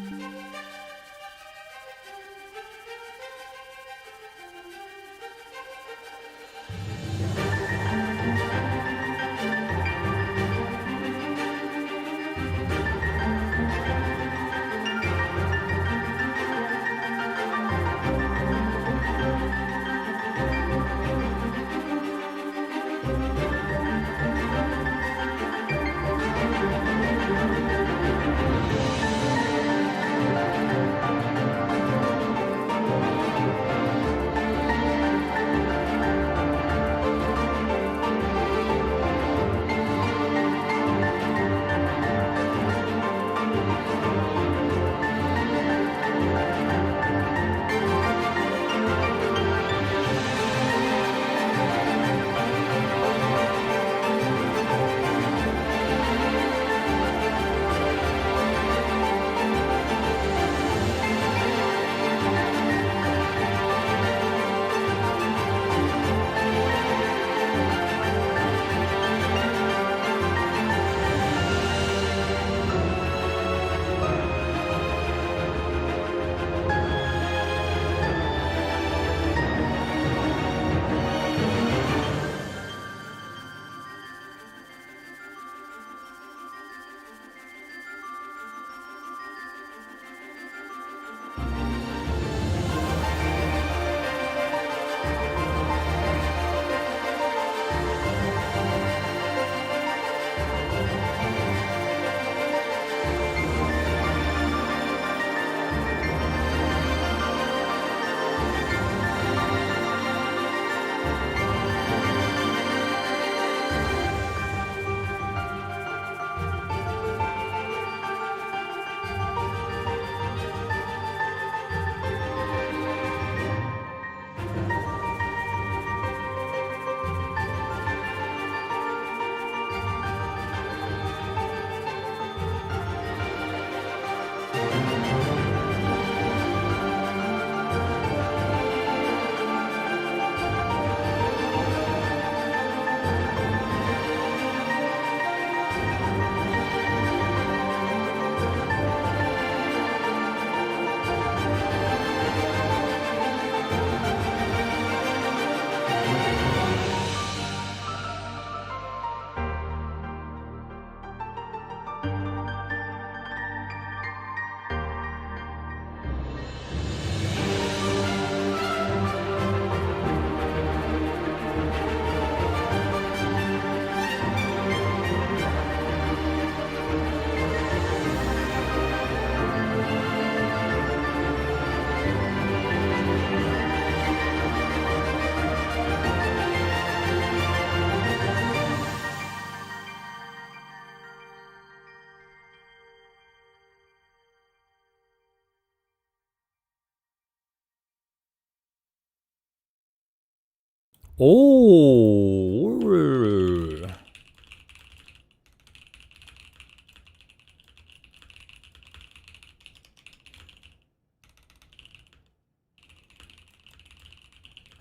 Oh.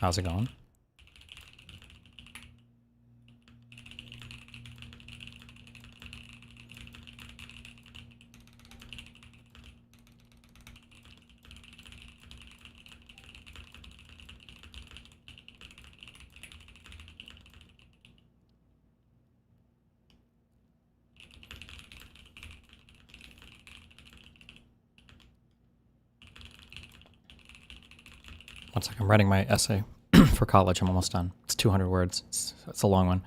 How's it going? One second, I'm writing my essay for college. I'm almost done. It's 200 words. It's a long one.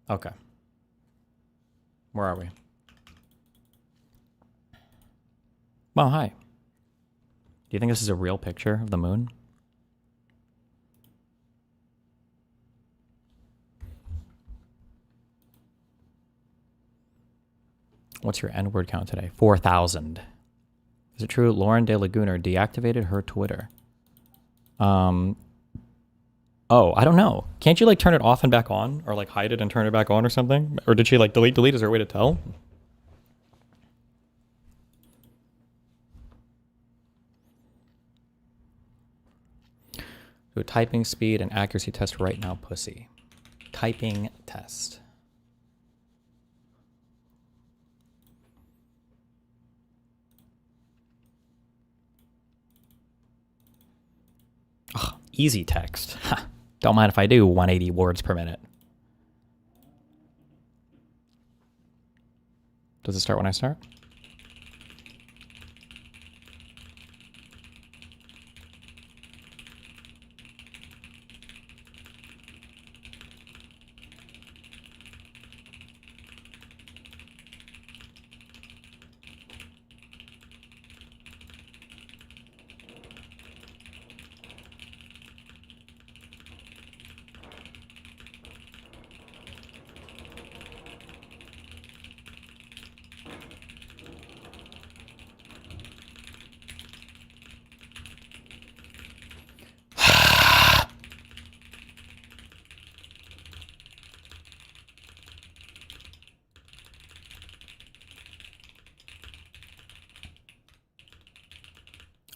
Okay. Where are we? Well, hi. Do you think this is a real picture of the moon? What's your N-word count today? 4,000. Is it true Lauren De Laguner deactivated her Twitter? Oh, I don't know. Can't you like turn it off and back on, or like hide it and turn it back on or something? Or did she like delete? Is there a way to tell? Do a typing speed and accuracy test right now, pussy. Typing test. Ugh, easy text. Ha. Don't mind if I do 180 words per minute. Does it start when I start?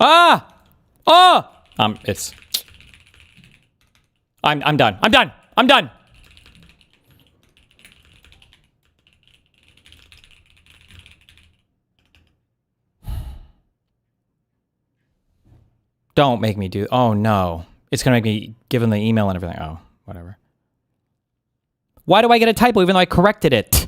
Ah! Oh! It's... I'm done. I'm done. I'm done. Don't make me do... Oh, no. It's going to make me give him the email and everything. Oh, whatever. Why do I get a typo even though I corrected it?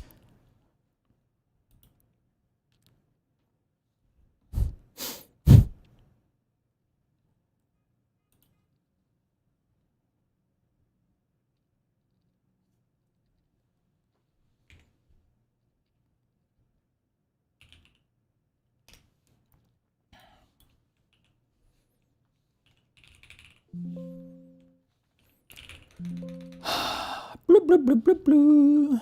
Bloop, bloop, bloop, bloop, bloop.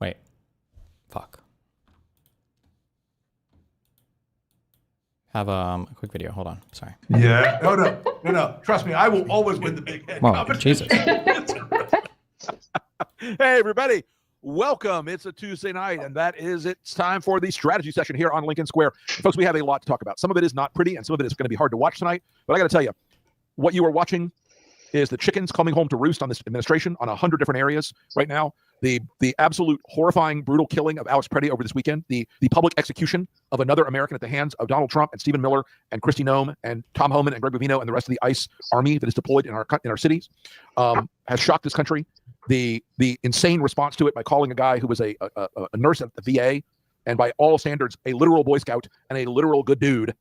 Wait. Fuck. Have a quick video. Hold on. Sorry. Yeah. No. Trust me, I will always win the big head. Whoa, Jesus. Hey, everybody. Welcome. It's a Tuesday night, and it's time for the strategy session here on Lincoln Square. And folks, we have a lot to talk about. Some of it is not pretty, and some of it is going to be hard to watch tonight. But I got to tell you, what you are watching is the chickens coming home to roost on this administration on 100 different areas right now. The absolute horrifying, brutal killing of Alex Pretti over this weekend. The public execution of another American at the hands of Donald Trump and Stephen Miller and Kristi Noem and Tom Homan and Greg Bovino and the rest of the ICE army that is deployed in our cities has shocked this country. The insane response to it by calling a guy who was a nurse at the VA and by all standards a literal Boy Scout and a literal good dude,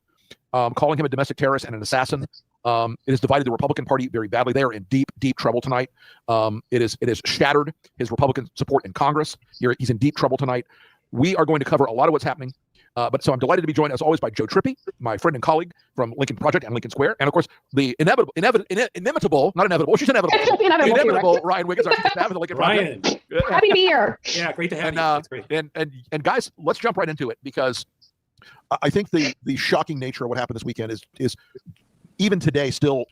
calling him a domestic terrorist and an assassin. It has divided the Republican Party very badly. They are in deep, deep trouble tonight. It has shattered his Republican support in Congress. He's in deep trouble tonight. We are going to cover a lot of what's happening. So I'm delighted to be joined, as always, by Joe Trippi, my friend and colleague from Lincoln Project and Lincoln Square. And, of course, the inimitable, not inevitable, she's inevitable. It's just inevitable. Ryan Wiggins, our staff of the Lincoln Project. Happy to be here. Yeah, great to have you. That's great. And guys, let's jump right into it, because I think the shocking nature of what happened this weekend is even today still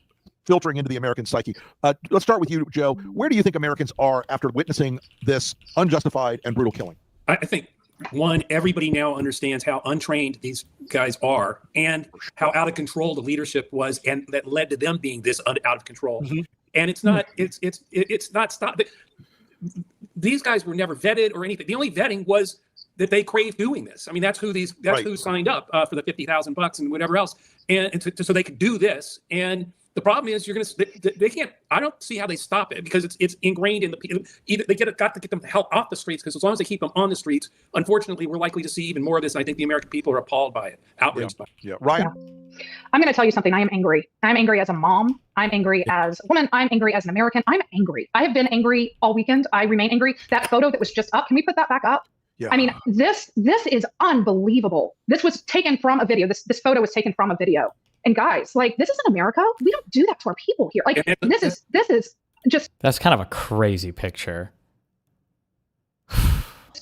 filtering into the American psyche. Let's start with you, Joe. Where do you think Americans are after witnessing this unjustified and brutal killing? I think, one, everybody now understands how untrained these guys are and how out of control the leadership was, and that led to them being this out of control. Mm-hmm. And it's not stop. These guys were never vetted or anything. The only vetting was that they craved doing this. I mean, that's who who signed up for the $50,000 and whatever else, and so they could do this. And The problem is they can't. I don't see how they stop it because it's ingrained in the either they got to get them the hell off the streets because as long as they keep them on the streets, unfortunately, we're likely to see even more of this. And I think the American people are appalled by it, outraged by it. Yeah, Ryan. Yeah. I'm going to tell you something. I am angry. I'm angry as a mom. I'm angry as a woman. I'm angry as an American. I'm angry. I have been angry all weekend. I remain angry. That photo that was just up. Can we put that back up? Yeah. I mean, this is unbelievable. This was taken from a video. This photo was taken from a video. And guys, like, this isn't America. We don't do that to our people here. Like, this is just. That's kind of a crazy picture.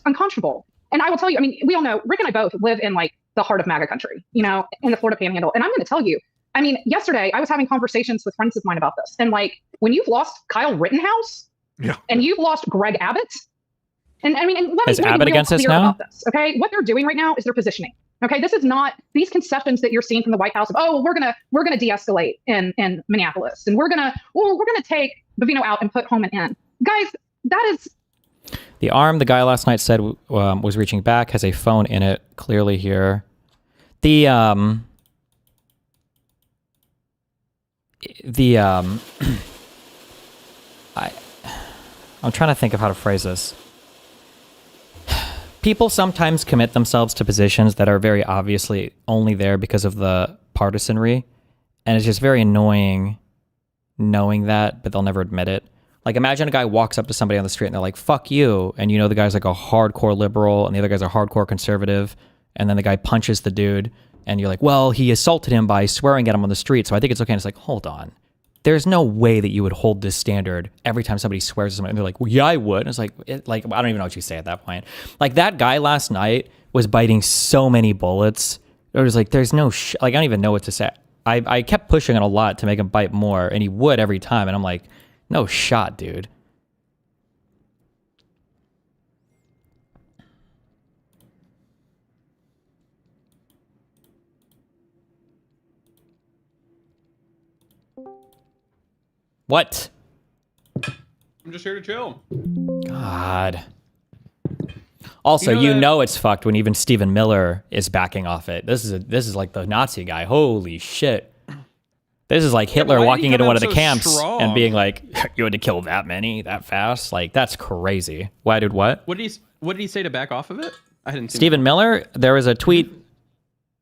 Unconscionable. And I will tell you, I mean, we all know, Rick and I both live in like the heart of MAGA country, you know, in the Florida Panhandle. And I'm going to tell you, I mean, yesterday I was having conversations with friends of mine about this. And like, when you've lost Kyle Rittenhouse and you've lost Greg Abbott, and I mean, and let me Abbott be real against us clear now? about this, okay? What they're doing right now is they're positioning. Okay, this is not these concessions that you're seeing from the White House of, oh, we're gonna de-escalate in Minneapolis, and we're gonna take Bovino out and put Holman in. Guys, that is. The arm the guy last night said was reaching back has a phone in it. Clearly here, I'm trying to think of how to phrase this. People sometimes commit themselves to positions that are very obviously only there because of the partisanry, and it's just very annoying knowing that, but they'll never admit it. Like, imagine a guy walks up to somebody on the street and they're like, fuck you, and you know the guy's like a hardcore liberal and the other guy's a hardcore conservative, and then the guy punches the dude, and you're like, well, he assaulted him by swearing at him on the street, so I think it's okay. And it's like, hold on. There's no way that you would hold this standard every time somebody swears at somebody. And they're like, well, yeah, I would. And it's like, I don't even know what you say at that point. Like, that guy last night was biting so many bullets. It was like, there's no, like, I don't even know what to say. I kept pushing it a lot to make him bite more, and he would every time. And I'm like, no shot, dude. What? I'm just here to chill. God. Also, you know it's fucked when even Stephen Miller is backing off it. This is like the Nazi guy. Holy shit. This is like Hitler walking into one of the camps and being like, you had to kill that many that fast? Like, that's crazy. Why did what? What did he say to back off of it? I didn't see Stephen Miller, there was a tweet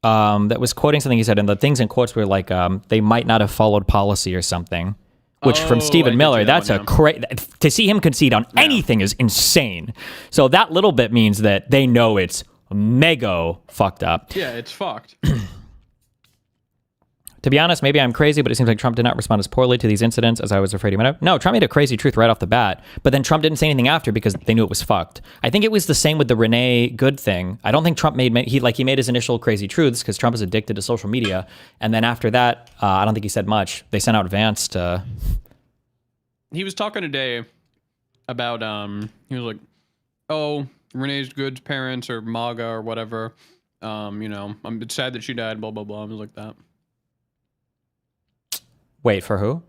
that was quoting something he said, and the things in quotes were like, they might not have followed policy or something. Which from Stephen Miller, that's a crazy, to see him concede on anything is insane. So that little bit means that they know it's mega fucked up. Yeah, it's fucked. To be honest, maybe I'm crazy, but it seems like Trump did not respond as poorly to these incidents as I was afraid he might have. No, Trump made a crazy truth right off the bat, but then Trump didn't say anything after because they knew it was fucked. I think it was the same with the Renee Good thing. I don't think Trump made his initial crazy truths because Trump is addicted to social media, and then after that, I don't think he said much. They sent out Vance to. He was talking today about he was like, oh, Renee's Good's parents or MAGA or whatever. You know, I'm sad that she died. Blah blah blah. I was like that. Wait, for who?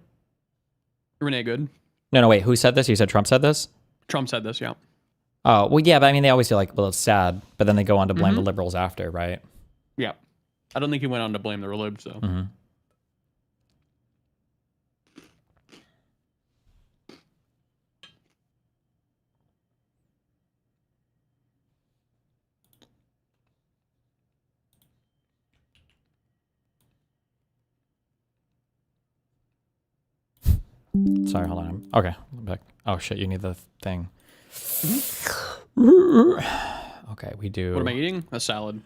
Renee Good. No, wait. Who said this? You said Trump said this? Trump said this, yeah. Oh, well, yeah, but I mean, they always say like, well, it's sad, but then they go on to blame the liberals after, right? Yeah. I don't think he went on to blame the libs, so. Mm-hmm. Sorry, hold on. Okay, I'm back. Oh shit, you need the thing. Okay, we do. What am I eating? A salad.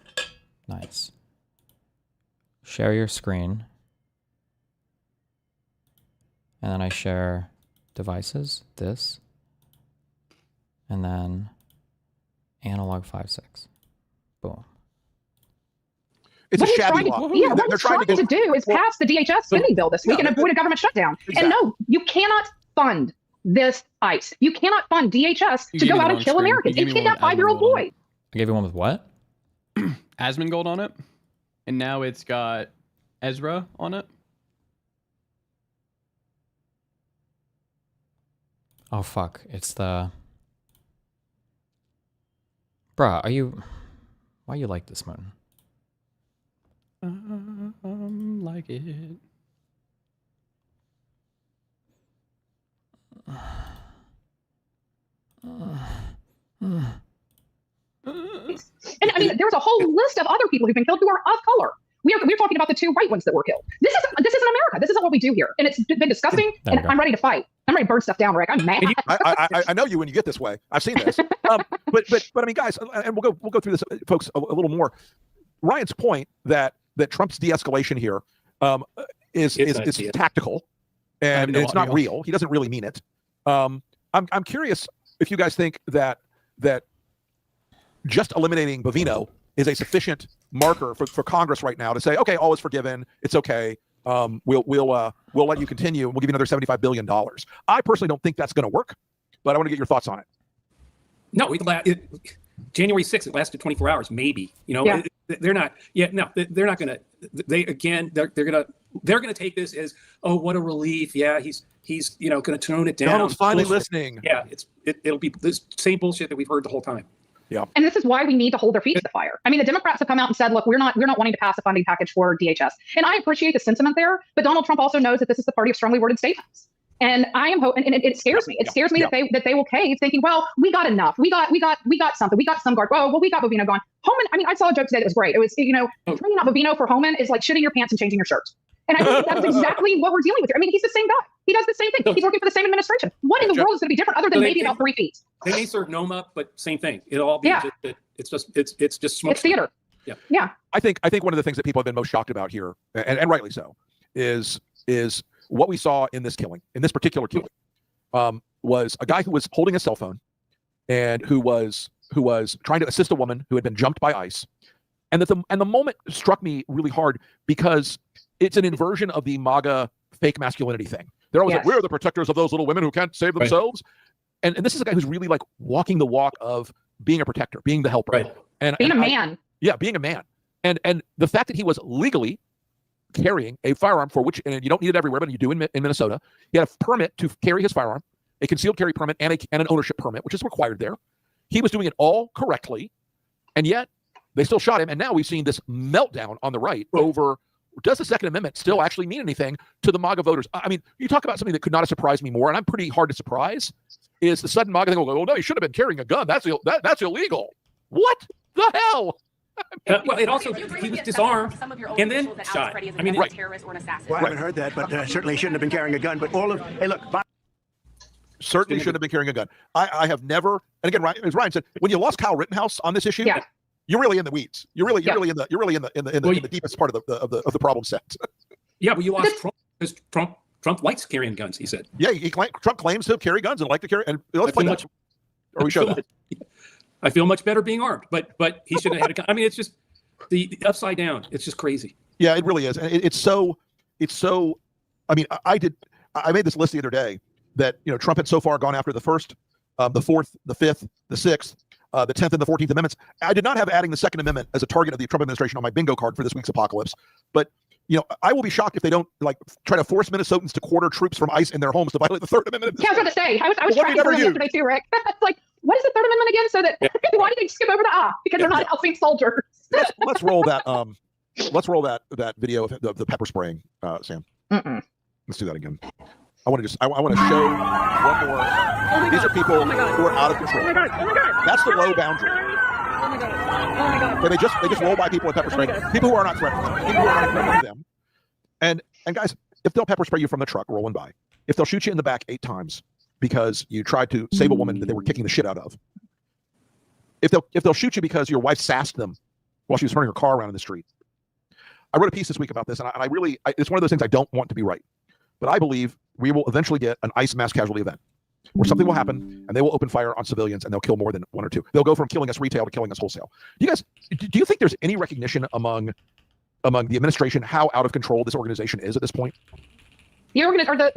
Nice. Share your screen. And then I share devices, this. And then analog 5.6. Boom. It's a shabby law. Yeah, what they're trying to do is pass the DHS spending bill this week and avoid a government shutdown. Exactly. And no, you cannot fund this ICE. You cannot fund DHS to go out and kill Americans and kidnap 5-year-old boys. I gave you one with what? Asmongold on it. And now it's got Ezra on it. Oh, fuck. It's the... Bruh, why you like this, Moon? Like it. And I mean, there's a whole list of other people who've been killed who are of color. We're talking about the 2 white ones that were killed. This isn't America. This isn't what we do here. And it's been disgusting. And I'm ready to fight. I'm ready to burn stuff down, Rick. I'm mad. I know you when you get this way. I've seen this. But I mean, guys, and we'll go through this, folks, a little more. Ryan's point that Trump's de-escalation here is tactical and it's not real. He doesn't really mean it. I'm curious if you guys think that just eliminating Bovino is a sufficient marker for Congress right now to say, okay, all is forgiven. It's okay. We'll let you continue. We'll give you another $75 billion. I personally don't think that's going to work, but I want to get your thoughts on it. No, January 6th, it lasted 24 hours, maybe. You know, they're not. Yeah, no, they're not going to. They're going to take this as, oh, what a relief. Yeah, he's going to tone it down. Donald's finally listening. Yeah, it'll be this same bullshit that we've heard the whole time. Yeah. And this is why we need to hold their feet to the fire. I mean, the Democrats have come out and said, look, we're not wanting to pass a funding package for DHS. And I appreciate the sentiment there, but Donald Trump also knows that this is the party of strongly worded statements. And I am hoping, and it scares me. It scares me that they will cave, thinking, well, we got enough. We got something. We got some guard. Well, we got Bovino gone. Homan, I mean, I saw a joke today that was great. It was, turning out Bovino for Homan is like shitting your pants and changing your shirt. And I think that's exactly what we're dealing with here. I mean, he's the same guy. He does the same thing. He's working for the same administration. What in the world is going to be different other than maybe about 3 feet? They may serve Noma, but same thing. It'll all be it's just smoke. It's theater. Yeah. I think one of the things that people have been most shocked about here, and rightly so, is what we saw in this particular killing, was a guy who was holding a cell phone and who was trying to assist a woman who had been jumped by ICE. And the moment struck me really hard because it's an inversion of the MAGA fake masculinity thing. They're always like, we're the protectors of those little women who can't save themselves. Right. And this is a guy who's really like walking the walk of being a protector, being the helper. Right. And being a man. Being a man. And the fact that he was legally carrying a firearm for which, and you don't need it everywhere, but you do in Minnesota. He had a permit to carry his firearm, a concealed carry permit, and an ownership permit, which is required there. He was doing it all correctly, and yet they still shot him. And now we've seen this meltdown on the right over, does the Second Amendment still actually mean anything to the MAGA voters? I mean, you talk about something that could not have surprised me more, and I'm pretty hard to surprise, is the sudden MAGA thing. Oh, no, he should have been carrying a gun. That's illegal. What the hell? Well, it also, he was disarmed and then shot. I mean, right. Terrorist or an assassin. Well, I haven't heard that, but certainly shouldn't have been carrying a gun. But hey, look. Certainly shouldn't have been carrying a gun. I have never, and again, as Ryan said, when you lost Kyle Rittenhouse on this issue, you're really in the weeds. You're really in the deepest part of the problem set. Yeah, but you lost Trump because Trump likes carrying guns. He said. Yeah, Trump claims to carry guns and like to carry. And let's play that. Or we show that. I feel much better being armed, but he shouldn't have had a gun. I mean, it's just the upside down. It's just crazy. Yeah, it really is. And it's so. I mean, I made this list the other day that Trump had so far gone after the first, the fourth, the fifth, the sixth, the 10th, and the 14th Amendments. I did not have adding the Second Amendment as a target of the Trump administration on my bingo card for this week's apocalypse. But I will be shocked if they don't try to force Minnesotans to quarter troops from ICE in their homes to violate the Third Amendment. Yeah, I was going to say. I was tracking for yesterday too, Rick. It's like, what is the Third Amendment again? So that why did they skip over the because they're not helping soldiers? Let's roll that. Let's roll that video of the pepper spraying, Sam. Let's do that again. I want to show one more. These are people who are out of control. That's the low boundary. So they just roll by people with pepper spray. People who are not threatening. People who are not threatening them. And guys, if they'll pepper spray you from the truck rolling by, if they'll shoot you in the back 8 times because you tried to save a woman that they were kicking the shit out of, if they'll shoot you because your wife sassed them while she was turning her car around in the street. I wrote a piece this week about this, and I really it's one of those things I don't want to be right, but I believe we will eventually get an ICE mass casualty event where something will happen and they will open fire on civilians and they'll kill more than 1 or 2. They'll go from killing us retail to killing us wholesale. Do you think there's any recognition among the administration how out of control this organization is at this point? The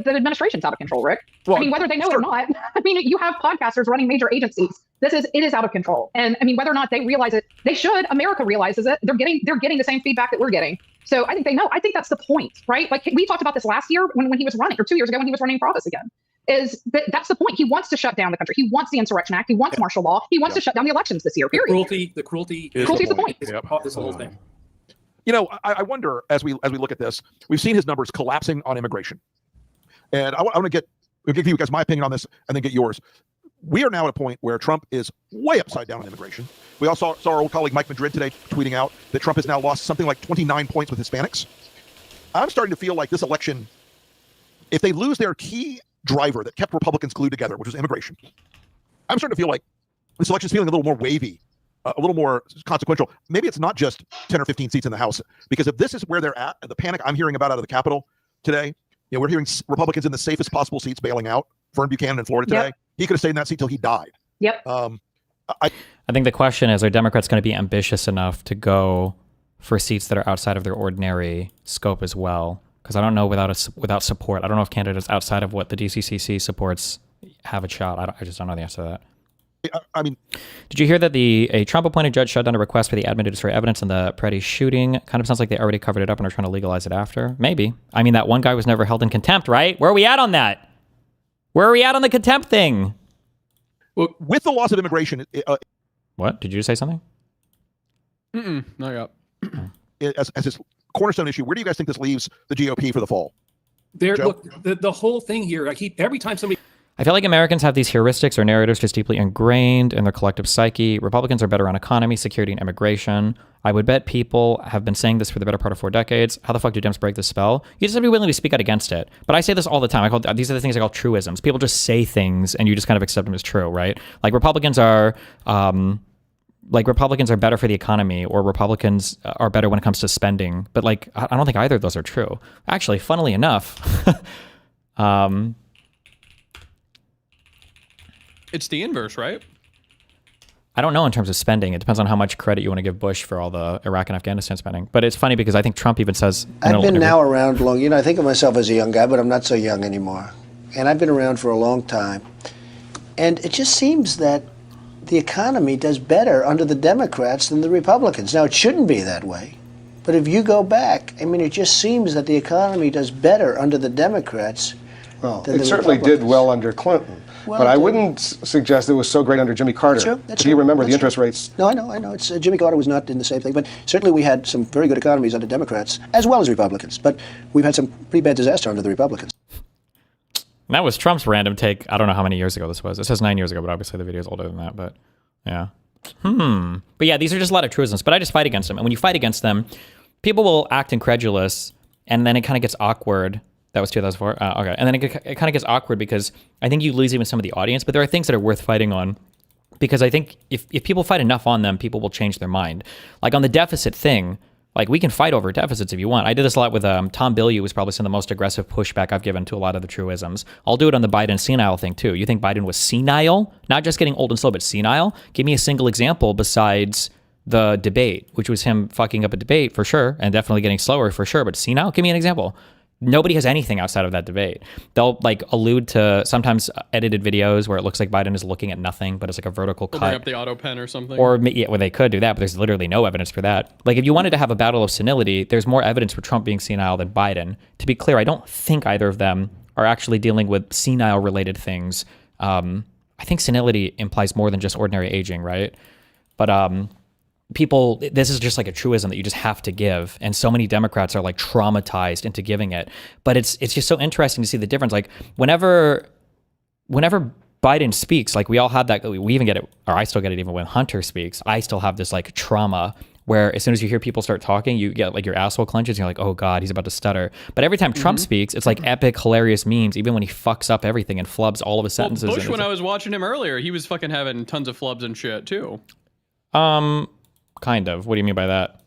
administration's out of control, Rick. Well, I mean, whether they know it or not. I mean, you have podcasters running major agencies. It is out of control. And I mean, whether or not they realize it, they should. America realizes it. They're getting the same feedback that we're getting. So I think they know. I think that's the point, right? Like we talked about this last year when he was running, or 2 years ago when he was running for office again. That's the point. He wants to shut down the country. He wants the Insurrection Act. He wants martial law. He wants to shut down the elections this year. Period. The cruelty is the point. This whole thing. I wonder as we look at this, we've seen his numbers collapsing on immigration, and I want to give you guys my opinion on this, and then get yours. we are now at a point where Trump is way upside down on immigration. We also saw our old colleague Mike Madrid today tweeting out that Trump has now lost something like 29 points with Hispanics. I'm starting to feel like this election, if they lose their key driver that kept Republicans glued together, which was immigration, I'm starting to feel like this election's feeling a little more wavy, a little more consequential. Maybe it's not just 10 or 15 seats in the House, because if this is where they're at, the panic I'm hearing about out of the Capitol today, we're hearing Republicans in the safest possible seats bailing out. Vern Buchanan in Florida today, he could have stayed in that seat till he died. Yep. I think the question is, are Democrats going to be ambitious enough to go for seats that are outside of their ordinary scope as well? Because I don't know without support. I don't know if candidates outside of what the DCCC supports have a shot. I just don't know the answer to that. I mean, did you hear that a Trump-appointed judge shut down a request for the admin to destroy evidence in the Pretti shooting? Kind of sounds like they already covered it up and are trying to legalize it after. Maybe. I mean, that one guy was never held in contempt, right? Where are we at on that? Where are we at on the contempt thing? Well, with the loss of immigration, what? Did you say something? Not yet. As this cornerstone issue, where do you guys think this leaves the GOP for the fall? Look, the whole thing here, every time somebody... I feel like Americans have these heuristics or narratives just deeply ingrained in their collective psyche. Republicans are better on economy, security, and immigration. I would bet people have been saying this for the better part of 4 decades. How the fuck do Dems break this spell? You just have to be willing to speak out against it. But I say this all the time. These are the things I call truisms. People just say things and you just kind of accept them as true, right? Like Republicans are better for the economy, or Republicans are better when it comes to spending. But like, I don't think either of those are true. Actually, funnily enough, it's the inverse, right? I don't know in terms of spending. It depends on how much credit you want to give Bush for all the Iraq and Afghanistan spending. But it's funny because I think Trump even says... I've been now around long. I think of myself as a young guy, but I'm not so young anymore. And I've been around for a long time. And it just seems that the economy does better under the Democrats than the Republicans. Now, it shouldn't be that way. But if you go back, I mean, it just seems that the economy does better under the Democrats well, than it the certainly Republicans. did well under Clinton. Well, but I wouldn't suggest it was so great under Jimmy Carter. True, that's Do you true, remember that's the interest true. rates? No, I know. It's Jimmy Carter was not in the same thing, but certainly we had some very good economies under Democrats as well as Republicans. But we've had some pretty bad disaster under the Republicans. That was Trump's random take. I don't know how many years ago this was. It says 9 years ago, but obviously the video is older than that. But yeah. But yeah, these are just a lot of truisms. But I just fight against them. And when you fight against them, people will act incredulous, and then it kind of gets awkward. That was 2004. Okay. And then it kind of gets awkward because I think you lose even some of the audience, but there are things that are worth fighting on, because I think if people fight enough on them, people will change their mind. Like on the deficit thing, like we can fight over deficits if you want. I did this a lot with Tom Bilyeu was probably some of the most aggressive pushback I've given to a lot of the truisms. I'll do it on the Biden senile thing too. You think Biden was senile? Not just getting old and slow, but senile? Give me a single example besides the debate, which was him fucking up a debate for sure, and definitely getting slower for sure, but senile? Give me an example. Nobody has anything outside of that debate. They'll like allude to sometimes edited videos where it looks like Biden is looking at nothing, but it's like a vertical cut. Bring up the auto pen or something. Or yeah, well, they could do that, but there's literally no evidence for that. Like if you wanted to have a battle of senility, there's more evidence for Trump being senile than Biden. To be clear, I don't think either of them are actually dealing with senile related things. I think senility implies more than just ordinary aging, right? But people, this is just like a truism that you just have to give, and so many Democrats are like traumatized into giving it. But it's just so interesting to see the difference. Like whenever Biden speaks, like we all had that, we even get it, or I still get it even when Hunter speaks. I still have this like trauma where as soon as you hear people start talking, you get like your asshole clenches and you're like, oh God, he's about to stutter. But every time Trump speaks, it's like epic, hilarious memes, even when he fucks up everything and flubs all of his sentences. Bush, when I was watching him earlier, he was fucking having tons of flubs and shit too. Kind of. What do you mean by that?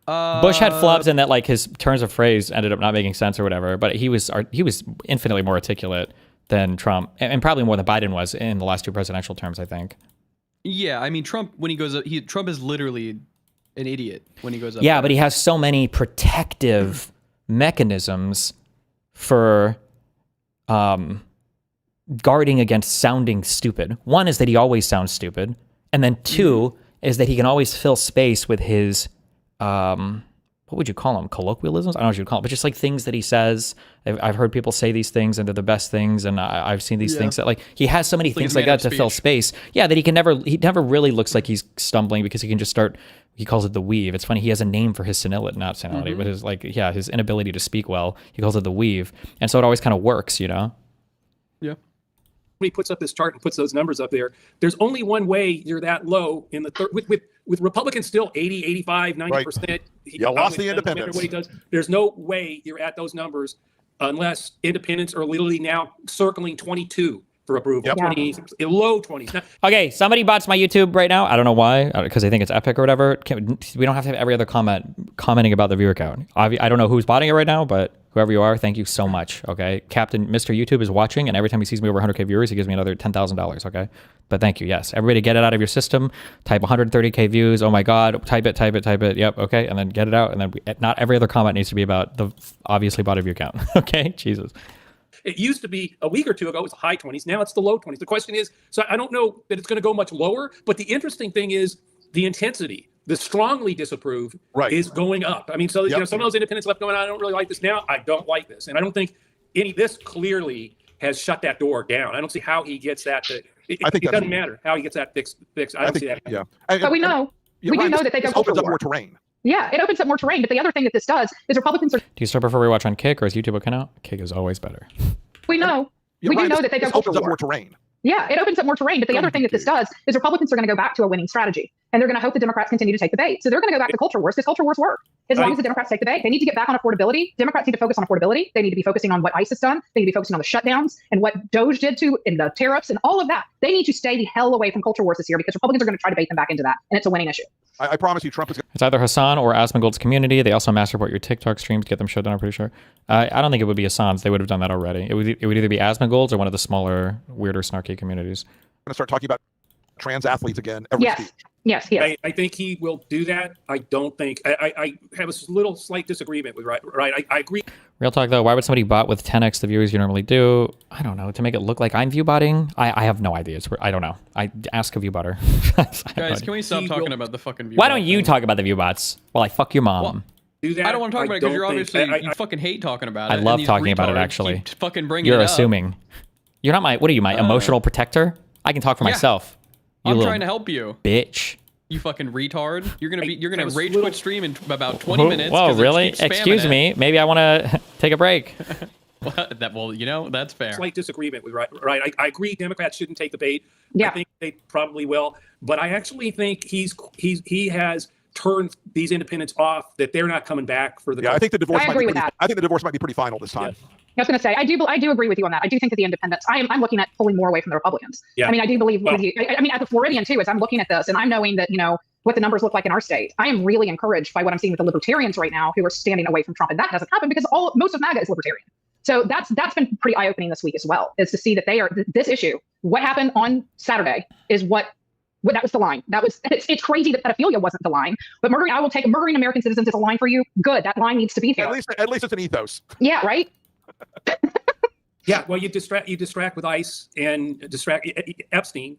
Bush had flubs in that like his turns of phrase ended up not making sense or whatever, but he was infinitely more articulate than Trump, and probably more than Biden was in the last 2 presidential terms, I think. Yeah, I mean Trump when he goes up, Trump is literally an idiot when he goes up. Yeah, there. but he has so many protective mechanisms for guarding against sounding stupid. One is that he always sounds stupid, and then 2 is that he can always fill space with his, what would you call them? Colloquialisms? I don't know what you'd call them, but just like things that he says. I've heard people say these things and they're the best things. And I've seen these things that like, he has so many things like that to fill space. Yeah, that he never really looks like he's stumbling because he can just start, he calls it the weave. It's funny. He has a name for his senility, not senility, but his like, yeah, his inability to speak well. He calls it the weave. And so it always kind of works, you know? Yeah. somebody puts up this chart and puts those numbers up there, there's only one way you're that low in the third with Republicans still 80, 85, 90%. Right. You lost the independents. What he does, there's no way you're at those numbers unless independents are literally now circling 22 for approval. Yep. 20, low 20s. Now, Okay, somebody bots my YouTube right now. I don't know why, because they think it's epic or whatever. We don't have to have every other commenting about the viewer count. I don't know who's botting it right now, but whoever you are, thank you so much. Okay, Captain Mr. YouTube is watching, and every time he sees me over 100K viewers, he gives me another $10,000. Okay, but thank you. Yes, everybody, get it out of your system. Type 130K views. Oh my God, type it. Yep. Okay, and then get it out, and then not every other comment needs to be about the obviously bot view count. Okay, Jesus. it used to be a week or two ago, it was high 20s. Now it's the low 20s. The question is, so I don't know that it's going to go much lower, but the interesting thing is the intensity. The strongly disapprove is going up. I mean, so you know, some of those independents left going, I don't really like this now. I don't like this. And I don't think this clearly has shut that door down. I don't see how he gets that. It doesn't matter how he gets that fixed. I don't see that. Yeah. But we know. We do know that they go opens up more terrain. Yeah, it opens up more terrain. But the other thing that this does is Republicans are. Do you still prefer rewatch on Kick or is YouTube account? Kick is always better. We know. We do know that they go opens up more terrain. Yeah, it opens up more terrain. But the other thing that this does is Republicans are going to go back to a winning strategy. And they're going to hope the Democrats continue to take the bait. So they're going to go back to culture wars because culture wars work. As long as the Democrats take the bait, they need to get back on affordability. Democrats need to focus on affordability. They need to be focusing on what ICE has done. They need to be focusing on the shutdowns and what Doge did to and the tariffs and all of that. They need to stay the hell away from culture wars this year because Republicans are going to try to bait them back into that. And it's a winning issue. I promise you, Trump is. It's either Hassan or Asmongold's community. They also mass report your TikTok streams to get them shut down, I'm pretty sure. I don't think it would be Hassan's. They would have done that already. It would either be Asmongold's or one of the smaller, weirder, snarky communities. Going to start talking about trans athletes again every speech. Yes. I think he will do that. I don't think. I have a little slight disagreement with right. I agree. Real talk though, why would somebody bot with 10x the viewers you normally do? I don't know. To make it look like I'm view botting? I have no idea. I don't know. I ask a view botter. Guys, can we stop talking about the fucking view Why don't you talk about the view bots while I fuck your mom? Well, do that. I don't want to talk about it because you're obviously you fucking hate talking about it. I love talking about it actually. Fucking bringing You're it up. assuming. You're not my. What are you, my emotional protector? I can talk for myself. I'm trying to help you, bitch. You fucking retard. You're gonna rage quit stream in about 20 minutes. Whoa, really? Excuse me. Maybe I want to take a break. Well, you know, that's fair. Slight disagreement with right. I agree. Democrats shouldn't take the bait. Yeah. I think they probably will, but I actually think he has turned these independents off. That they're not coming back for the. Yeah, I think the divorce. I agree with that. I think the divorce might be pretty final this time. Yeah. I was going to say, I do agree with you on that. I do think that the independents, I'm looking at pulling more away from the Republicans. Yeah. I mean, I do believe with you. I mean, at the Floridian too, as I'm looking at this and I'm knowing that, you know, what the numbers look like in our state, I am really encouraged by what I'm seeing with the libertarians right now who are standing away from Trump. And that doesn't happen because most of MAGA is libertarian. So that's been pretty eye-opening this week as well, is to see that they are, this issue, what happened on Saturday is what that was the line. It's crazy that pedophilia wasn't the line, but murdering American citizens is a line for you. Good. That line needs to be there. At least it's an ethos. Yeah. Right. Yeah, well, you distract with ICE and distract Epstein.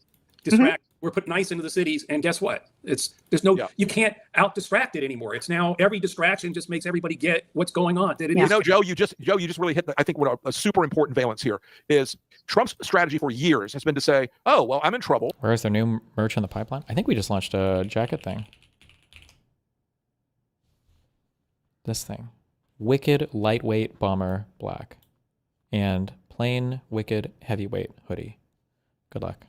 We're putting ICE into the cities, and guess what? You can't out distract it anymore. It's now every distraction just makes everybody get what's going on. You know, Joe, you just really hit. I think what a super important valence here is Trump's strategy for years has been to say, "Oh, well, I'm in trouble." Where is their new merch in the pipeline? I think we just launched a jacket thing. This thing, Wicked Lightweight Bomber Black. And plain Wicked Heavyweight hoodie. Good luck.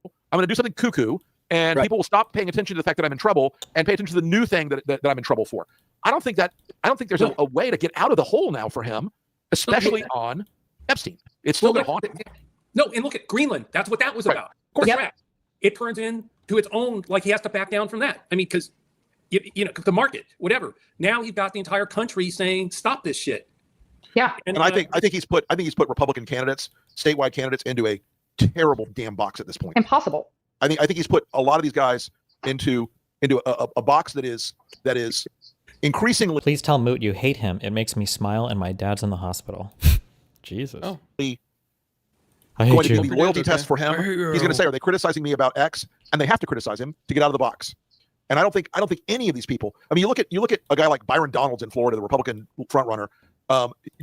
I'm going to do something cuckoo, and people will stop paying attention to the fact that I'm in trouble and pay attention to the new thing that I'm in trouble for. I don't think there's a way to get out of the hole now for him, especially on Epstein. It's still going to haunt him. No, and look at Greenland. That's what that was about. Of course, it turns into its own. Like he has to back down from that. I mean, because you know the market, whatever. Now you've got the entire country saying, "Stop this shit." Yeah, and I think he's put Republican candidates, statewide candidates, into a terrible damn box at this point. Impossible. I think he's put a lot of these guys into a box that is increasingly. Please tell Moot you hate him. It makes me smile, and my dad's in the hospital. Jesus. Oh. I hate going you. to be the loyalty test for him. He's going to say, "Are they criticizing me about X?" And they have to criticize him to get out of the box. And I don't think any of these people. I mean, you look at a guy like Byron Donalds in Florida, the Republican frontrunner.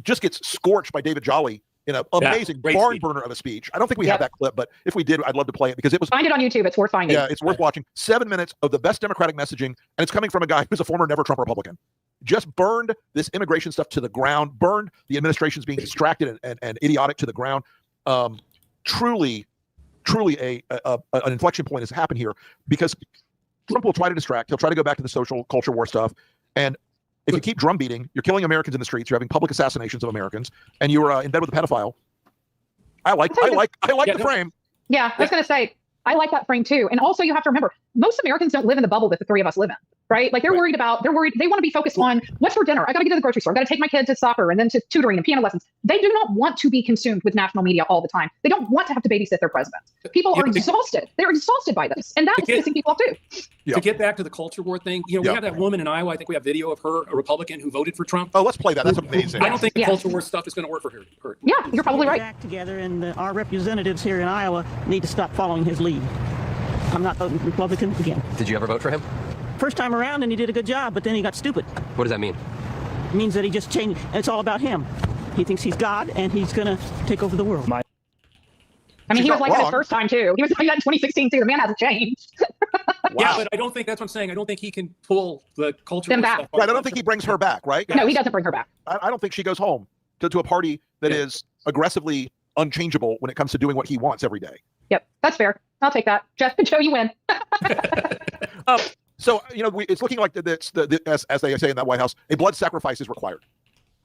Just gets scorched by David Jolly in an amazing barn burner of a speech. I don't think we have that clip, but if we did, I'd love to play it because it was. Find it on YouTube. It's worth finding. Yeah, it's worth watching. 7 minutes of the best Democratic messaging, and it's coming from a guy who's a former never Trump Republican. Just burned this immigration stuff to the ground, burned the administration's being distracted and idiotic to the ground. truly an inflection point has happened here, because Trump will try to distract. He'll try to go back to the social culture war stuff. And if you keep drumbeating, you're killing Americans in the streets. You're having public assassinations of Americans, and you're in bed with a pedophile. I like the frame. Yeah, I was going to say, I like that frame too. And also you have to remember, most Americans don't live in the bubble that the three of us live in, right? Like they're worried, they want to be focused on what's for dinner. I got to get to the grocery store. I got to take my kid to soccer and then to tutoring and piano lessons. They do not want to be consumed with national media all the time. They don't want to have to babysit their president. People are exhausted. They're exhausted by this. And that is pissing people off too. To get back to the culture war thing, we have that woman in Iowa. I think we have video of her, a Republican who voted for Trump. Oh, let's play that. That's amazing. I don't think the culture war stuff is going to work for her. Yeah, you're probably right. Act together, and our representatives here in Iowa need to stop following his lead. I'm not voting Republican again. Did you ever vote for him? First time around, and he did a good job, but then he got stupid. What does that mean? It means that he just changed. It's all about him. He thinks he's God, and he's going to take over the world. I mean, he was like that his first time too. He was like that in 2016 too. The man hasn't changed. Wow. Yeah, but I don't think that's what I'm saying. I don't think he can pull the culture Them war back. stuff. Right, I don't think he brings her back, right? No, he doesn't bring her back. I don't think she goes home to a party that is aggressively unchangeable when it comes to doing what he wants every day. Yep, that's fair. I'll take that. Joe, you win. So, it's looking like as they say in that White House, a blood sacrifice is required.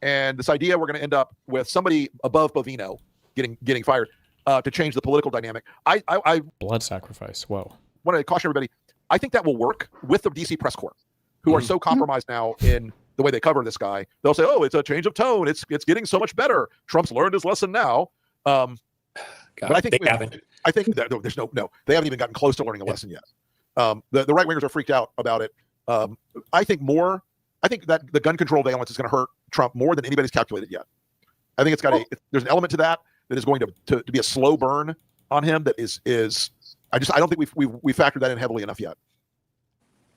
And this idea we're going to end up with somebody above Bovino getting fired to change the political dynamic. I Blood sacrifice. Whoa. want to caution everybody. I think that will work with the DC press corps, who are so compromised now in the way they cover this guy. They'll say, "Oh, it's a change of tone. It's getting so much better. Trump's learned his lesson now." But I think they haven't. I think that there's no. They haven't even gotten close to learning a lesson yet. The right wingers are freaked out about it. I think that the gun control valence is going to hurt Trump more than anybody's calculated yet. I think there's an element to that is going to be a slow burn on him. That is I don't think we factored that in heavily enough yet.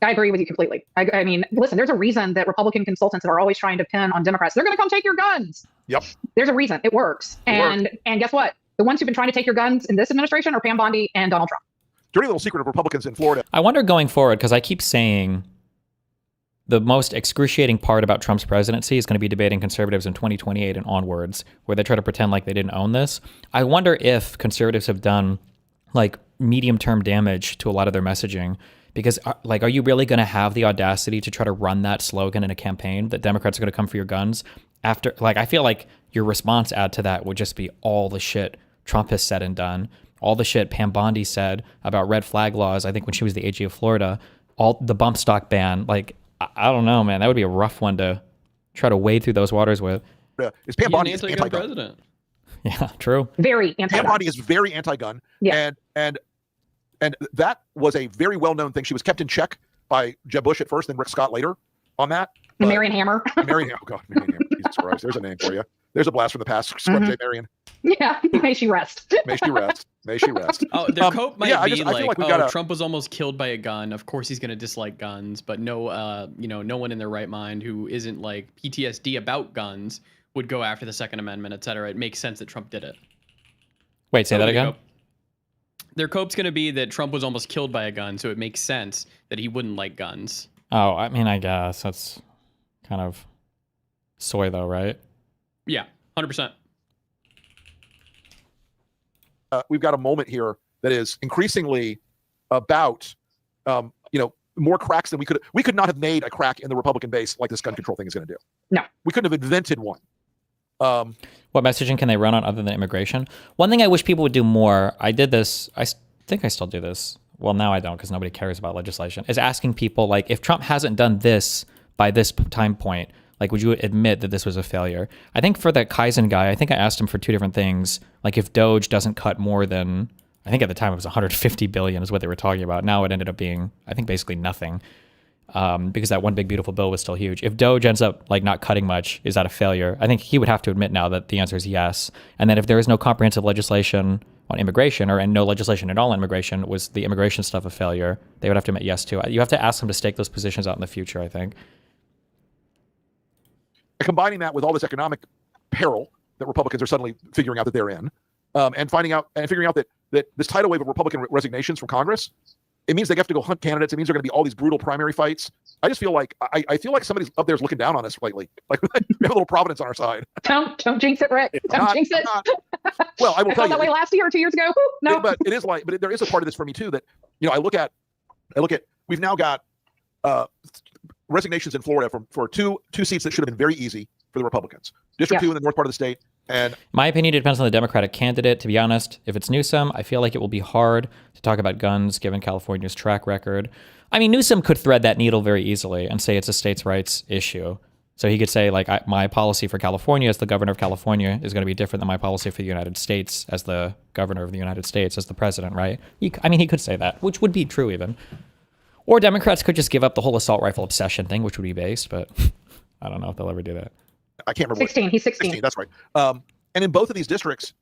I agree with you completely. I mean, listen, there's a reason that Republican consultants that are always trying to pin on Democrats, they're going to come take your guns. Yep. There's a reason. It works. And guess what? The ones who've been trying to take your guns in this administration are Pam Bondi and Donald Trump. Dirty little secret of Republicans in Florida. I wonder going forward, because I keep saying the most excruciating part about Trump's presidency is going to be debating conservatives in 2028 and onwards, where they try to pretend like they didn't own this. I wonder if conservatives have done like medium-term damage to a lot of their messaging, because are you really going to have the audacity to try to run that slogan in a campaign that Democrats are going to come for your guns after? I feel like your response ad to that would just be all the shit Trump has said and done, all the shit Pam Bondi said about red flag laws. I think when she was the AG of Florida, all the bump stock ban. I don't know, man. That would be a rough one to try to wade through those waters with. Yeah. Is Pam Bondi anti-gun president? Yeah, true. Very anti-gun. Pam Bondi is very anti-gun. Yeah. And that was a very well-known thing. She was kept in check by Jeb Bush at first, then Rick Scott later on that. And Marion Hammer. Marion Hammer. Jesus Christ. There's a name for you. There's a blast from the past. Scrub J. Marion. Yeah. May she rest. May she rest. May she rest. Oh, their cope might be I feel like Trump was almost killed by a gun. Of course he's going to dislike guns, but no one in their right mind who isn't like PTSD about guns would go after the Second Amendment, et cetera. It makes sense that Trump did it. Wait, say that again? Their cope's going to be that Trump was almost killed by a gun, so it makes sense that he wouldn't like guns. Oh, I mean, I guess that's kind of soy though, right? Yeah, 100%. We've got a moment here that is increasingly about, more cracks than we could not have made a crack in the Republican base like this gun control thing is going to do. No. We couldn't have invented one. What messaging can they run on other than immigration? One thing I wish people would do more, I did this, I think I still do this. Well, now I don't because nobody cares about legislation, is asking people, like, if Trump hasn't done this by this time point, like, would you admit that this was a failure? I think for that Kaizen guy, I think I asked him for two different things. Like, if Doge doesn't cut more than, I think at the time it was 150 billion is what they were talking about. Now it ended up being, I think, basically nothing. Because that one big beautiful bill was still huge. If Doge ends up like not cutting much, is that a failure? I think he would have to admit now that the answer is yes. And then if there is no comprehensive legislation on immigration and no legislation at all on immigration, was the immigration stuff a failure? They would have to admit yes to it. You have to ask them to stake those positions out in the future, I think. Combining that with all this economic peril that Republicans are suddenly figuring out that they're in, and figuring out that this tidal wave of Republican resignations from Congress It means they have to go hunt candidates. It means there are going to be all these brutal primary fights. I just feel like I feel like somebody's up there is looking down on us lately. Like we have a little Providence on our side. Don't jinx it, Rick. Don't jinx it. Well, I will I tell felt that you. way last year or 2 years ago. No, But it is like, but there is a part of this for me too that I look at. We've now got resignations in Florida for two seats that should have been very easy for the Republicans. District 2 in the north part of the state. And my opinion, it depends on the Democratic candidate. To be honest, if it's Newsom, I feel like it will be hard to talk about guns given California's track record. I mean, Newsom could thread that needle very easily and say it's a states' rights issue. So he could say, like, my policy for California as the governor of California is going to be different than my policy for the United States as the governor of the United States, as the president, right? He could say that, which would be true even. Or Democrats could just give up the whole assault rifle obsession thing, which would be based, but I don't know if they'll ever do that. I can't remember. 16. He's 16. That's right. And in both of these districts,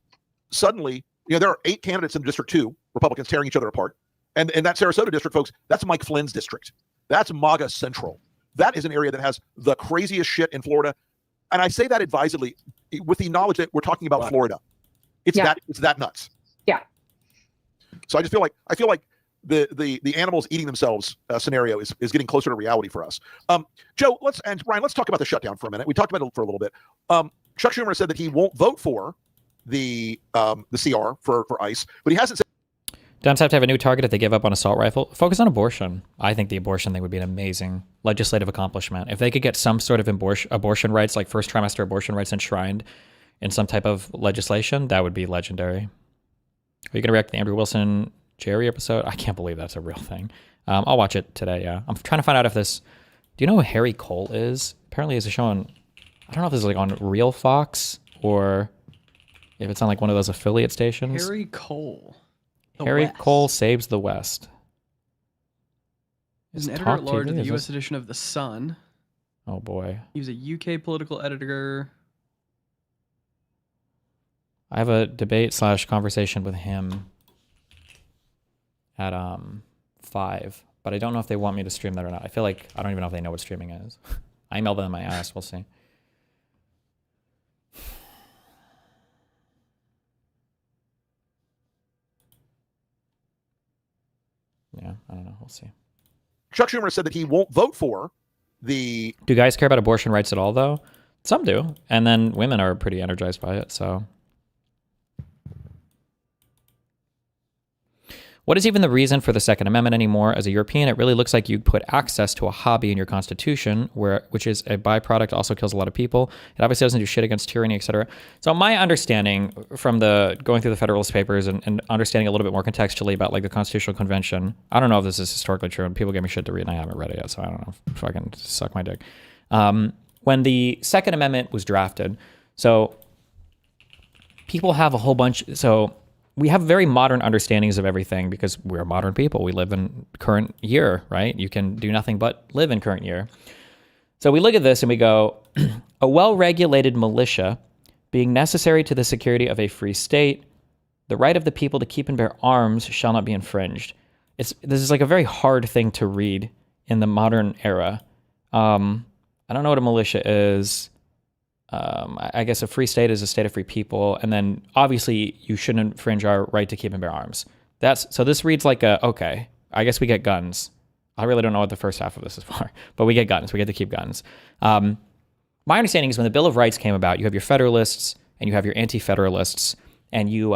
suddenly, there are 8 candidates in District 2, Republicans tearing each other apart. And that Sarasota district, folks, that's Mike Flynn's district. That's MAGA Central. That is an area that has the craziest shit in Florida. And I say that advisedly with the knowledge that we're talking about Florida. It's that nuts. Yeah. So I just feel like the animals eating themselves scenario is getting closer to reality for us. Joe, Ryan, let's talk about the shutdown for a minute. We talked about it for a little bit. Chuck Schumer said that he won't vote for the CR for ICE, but he hasn't said. Dems have to have a new target if they give up on assault rifle. Focus on abortion. I think the abortion thing would be an amazing legislative accomplishment. If they could get some sort of abortion rights, like first trimester abortion rights enshrined in some type of legislation, that would be legendary. Are you going to react to the Andrew Wilson Jerry episode? I can't believe that's a real thing. I'll watch it today, yeah. I'm trying to find out if this... Do you know who Harry Cole is? Apparently it's a show on... I don't know if this is like on Real Fox or if it's on like one of those affiliate stations. Harry Cole. Harry Cole Saves the West. He's an editor-at-large of the U.S. edition of The Sun. Oh, boy. He was a UK political editor. I have a debate/conversation with him at 5, but I don't know if they want me to stream that or not. I feel like I don't even know if they know what streaming is. I emailed them, I asked. We'll see. Yeah, I don't know. We'll see. Chuck Schumer said that he won't vote for the... Do guys care about abortion rights at all, though? Some do. And then women are pretty energized by it, so... What is even the reason for the Second Amendment anymore? As a European, it really looks like you put access to a hobby in your constitution, which is a byproduct, also kills a lot of people. It obviously doesn't do shit against tyranny, etc. So my understanding from going through the Federalist Papers and understanding a little bit more contextually about like the Constitutional Convention, I don't know if this is historically true, and people give me shit to read, and I haven't read it yet, so I don't know. Fucking suck my dick. When the Second Amendment was drafted, so people have a whole bunch... So we have very modern understandings of everything because we're modern people. We live in current year, right? You can do nothing but live in current year. So we look at this and we go, a well-regulated militia being necessary to the security of a free state, the right of the people to keep and bear arms shall not be infringed. This is like a very hard thing to read in the modern era. I don't know what a militia is. I guess a free state is a state of free people. And then obviously you shouldn't infringe our right to keep and bear arms. So this reads like okay, I guess we get guns. I really don't know what the first half of this is for, but we get guns. We get to keep guns. My understanding is when the Bill of Rights came about, you have your Federalists and you have your Anti-Federalists, and you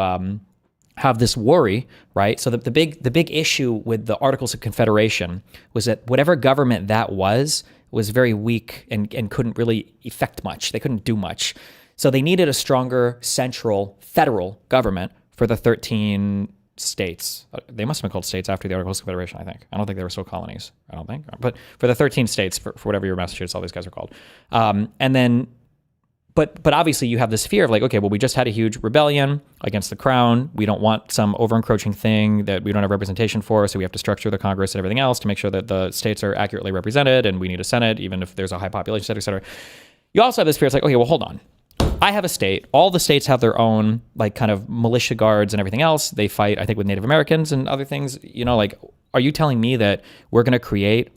have this worry, right? So the big issue with the Articles of Confederation was that whatever government that was very weak and couldn't really effect much. They couldn't do much. So they needed a stronger central federal government for the 13 states. They must have been called states after the Articles of Confederation, I think. I don't think they were still colonies. I don't think. But for the 13 states, for whatever your Massachusetts, all these guys are called. And then, but obviously you have this fear of like, okay, well, we just had a huge rebellion against the crown. We don't want some over-encroaching thing that we don't have representation for, so we have to structure the Congress and everything else to make sure that the states are accurately represented, and we need a Senate, even if there's a high population state, et cetera. You also have this fear. It's like, okay, well, hold on. I have a state. All the states have their own like kind of militia guards and everything else. They fight, I think, with Native Americans and other things. You know, like, are you telling me that we're going to create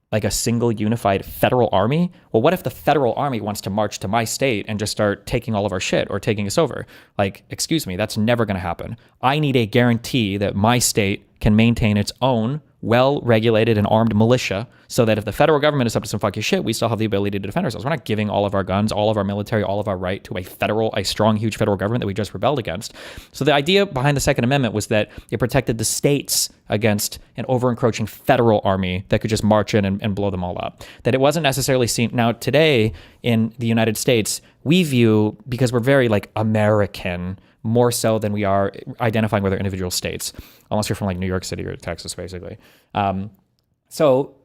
like a single unified federal army? Well, what if the federal army wants to march to my state and just start taking all of our shit or taking us over? Like, excuse me, that's never going to happen. I need a guarantee that my state can maintain its own well-regulated and armed militia so that if the federal government is up to some fucking shit, we still have the ability to defend ourselves. We're not giving all of our guns, all of our military, all of our right to a strong, huge federal government that we just rebelled against. So the idea behind the Second Amendment was that it protected the states against an over-encroaching federal army that could just march in and blow them all up. That it wasn't necessarily seen. Now, today in the United States, we view, because we're very like American, more so than we are identifying with our individual states, unless you're from like New York City or Texas, basically. So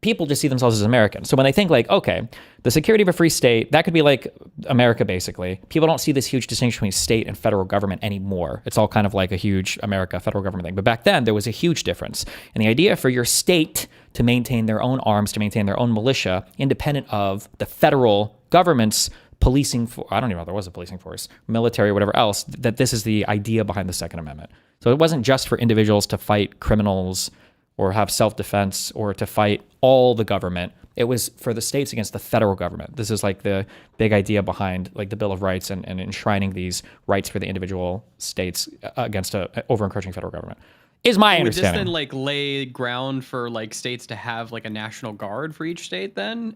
people just see themselves as Americans. So when they think like, okay, the security of a free state, that could be like America, basically. People don't see this huge distinction between state and federal government anymore. It's all kind of like a huge America federal government thing. But back then, there was a huge difference. And the idea for your state to maintain their own arms, to maintain their own militia, independent of the federal government's policing for, I don't even know if there was a policing force, military or whatever else, that this is the idea behind the Second Amendment. So it wasn't just for individuals to fight criminals or have self-defense or to fight all the government. It was for the states against the federal government. This is like the big idea behind like the Bill of Rights and enshrining these rights for the individual states against a over-encroaching federal government. Is my understanding. Would this then like lay ground for like states to have like a national guard for each state then?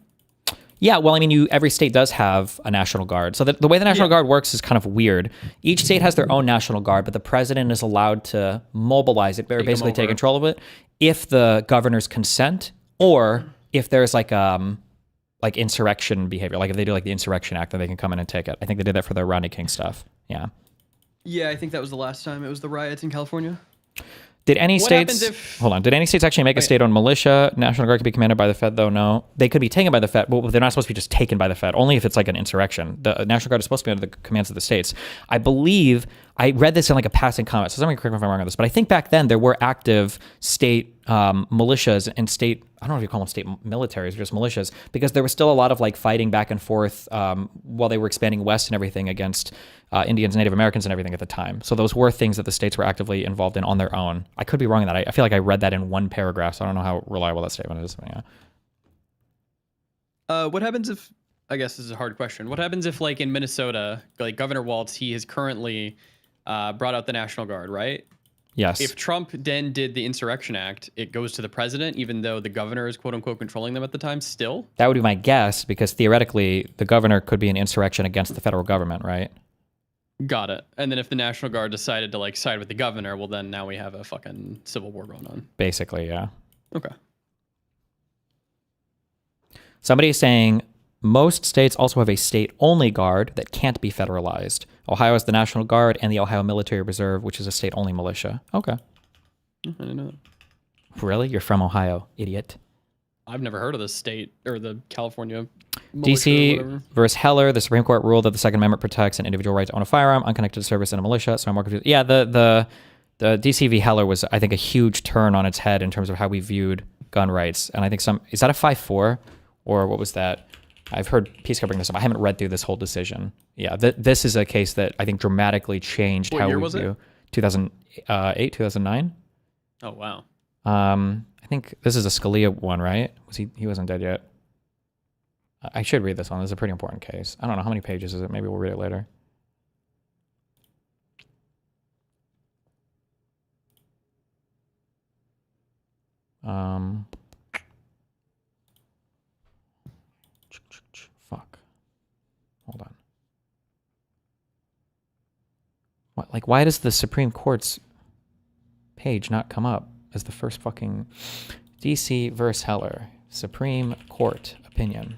Yeah, well, I mean, every state does have a National Guard. So the way the National Guard works is kind of weird. Each state has their own National Guard, but the president is allowed to mobilize it, or basically take control of it, if the governors consent, or if there's like insurrection behavior. Like if they do like the Insurrection Act, then they can come in and take it. I think they did that for the Rodney King stuff. Yeah. Yeah, I think that was the last time. It was the riots in California. Did any states did any states actually make a state-owned militia? National Guard could be commanded by the Fed, though. No, they could be taken by the Fed, but they're not supposed to be just taken by the Fed. Only if it's like an insurrection. The National Guard is supposed to be under the commands of the states. I believe I read this in like a passing comment, so somebody correct me if I'm wrong on this, but I think back then there were active state militias and state, I don't know if you call them state militaries or just militias, because there was still a lot of like fighting back and forth while they were expanding west and everything against Indians, Native Americans and everything at the time. So those were things that the states were actively involved in on their own. I could be wrong in that. I feel like I read that in one paragraph, so I don't know how reliable that statement is. But yeah. What happens if, I guess this is a hard question. What happens if like in Minnesota, like Governor Walz, he has currently brought out the National Guard, right? Yes. If Trump then did the Insurrection Act, it goes to the president, even though the governor is quote unquote controlling them at the time still? That would be my guess, because theoretically the governor could be an insurrection against the federal government, right? Got it. And then if the National Guard decided to like side with the governor, well then now we have a fucking civil war going on. Basically, yeah. Okay. Somebody is saying most states also have a state-only guard that can't be federalized. Ohio has the National Guard and the Ohio Military Reserve, which is a state-only militia. Okay. I didn't know that. Really? You're from Ohio, idiot. I've never heard of the state or the California DC versus Heller, the Supreme Court ruled that the Second Amendment protects an individual right to own a firearm, unconnected to service in a militia. So I'm more confused. Yeah, the DC v. Heller was, I think, a huge turn on its head in terms of how we viewed gun rights. And I think is that a 5-4 or what was that? I've heard Peace bring this up. I haven't read through this whole decision. Yeah, this is a case that I think dramatically changed how we view. 2008, 2009. Oh wow. I think this is a Scalia one, right? He wasn't dead yet. I should read this one. This is a pretty important case. I don't know how many pages is it. Maybe we'll read it later. Fuck. Hold on. What? Like, why does the Supreme Court's page not come up as the first fucking DC versus Heller Supreme Court opinion?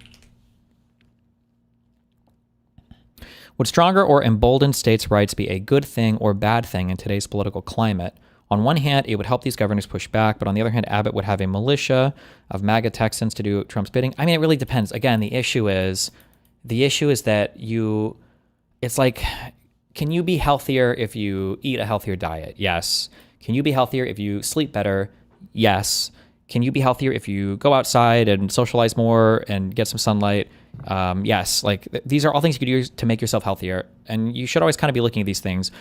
Would stronger or emboldened states' rights be a good thing or bad thing in today's political climate? On one hand, it would help these governors push back, but on the other hand, Abbott would have a militia of MAGA Texans to do Trump's bidding. I mean, it really depends. Again, the issue is that it's like, can you be healthier if you eat a healthier diet? Yes. Can you be healthier if you sleep better? Yes. Can you be healthier if you go outside and socialize more and get some sunlight? Yes. Like, these are all things you could use to make yourself healthier. And you should always kind of be looking at these things.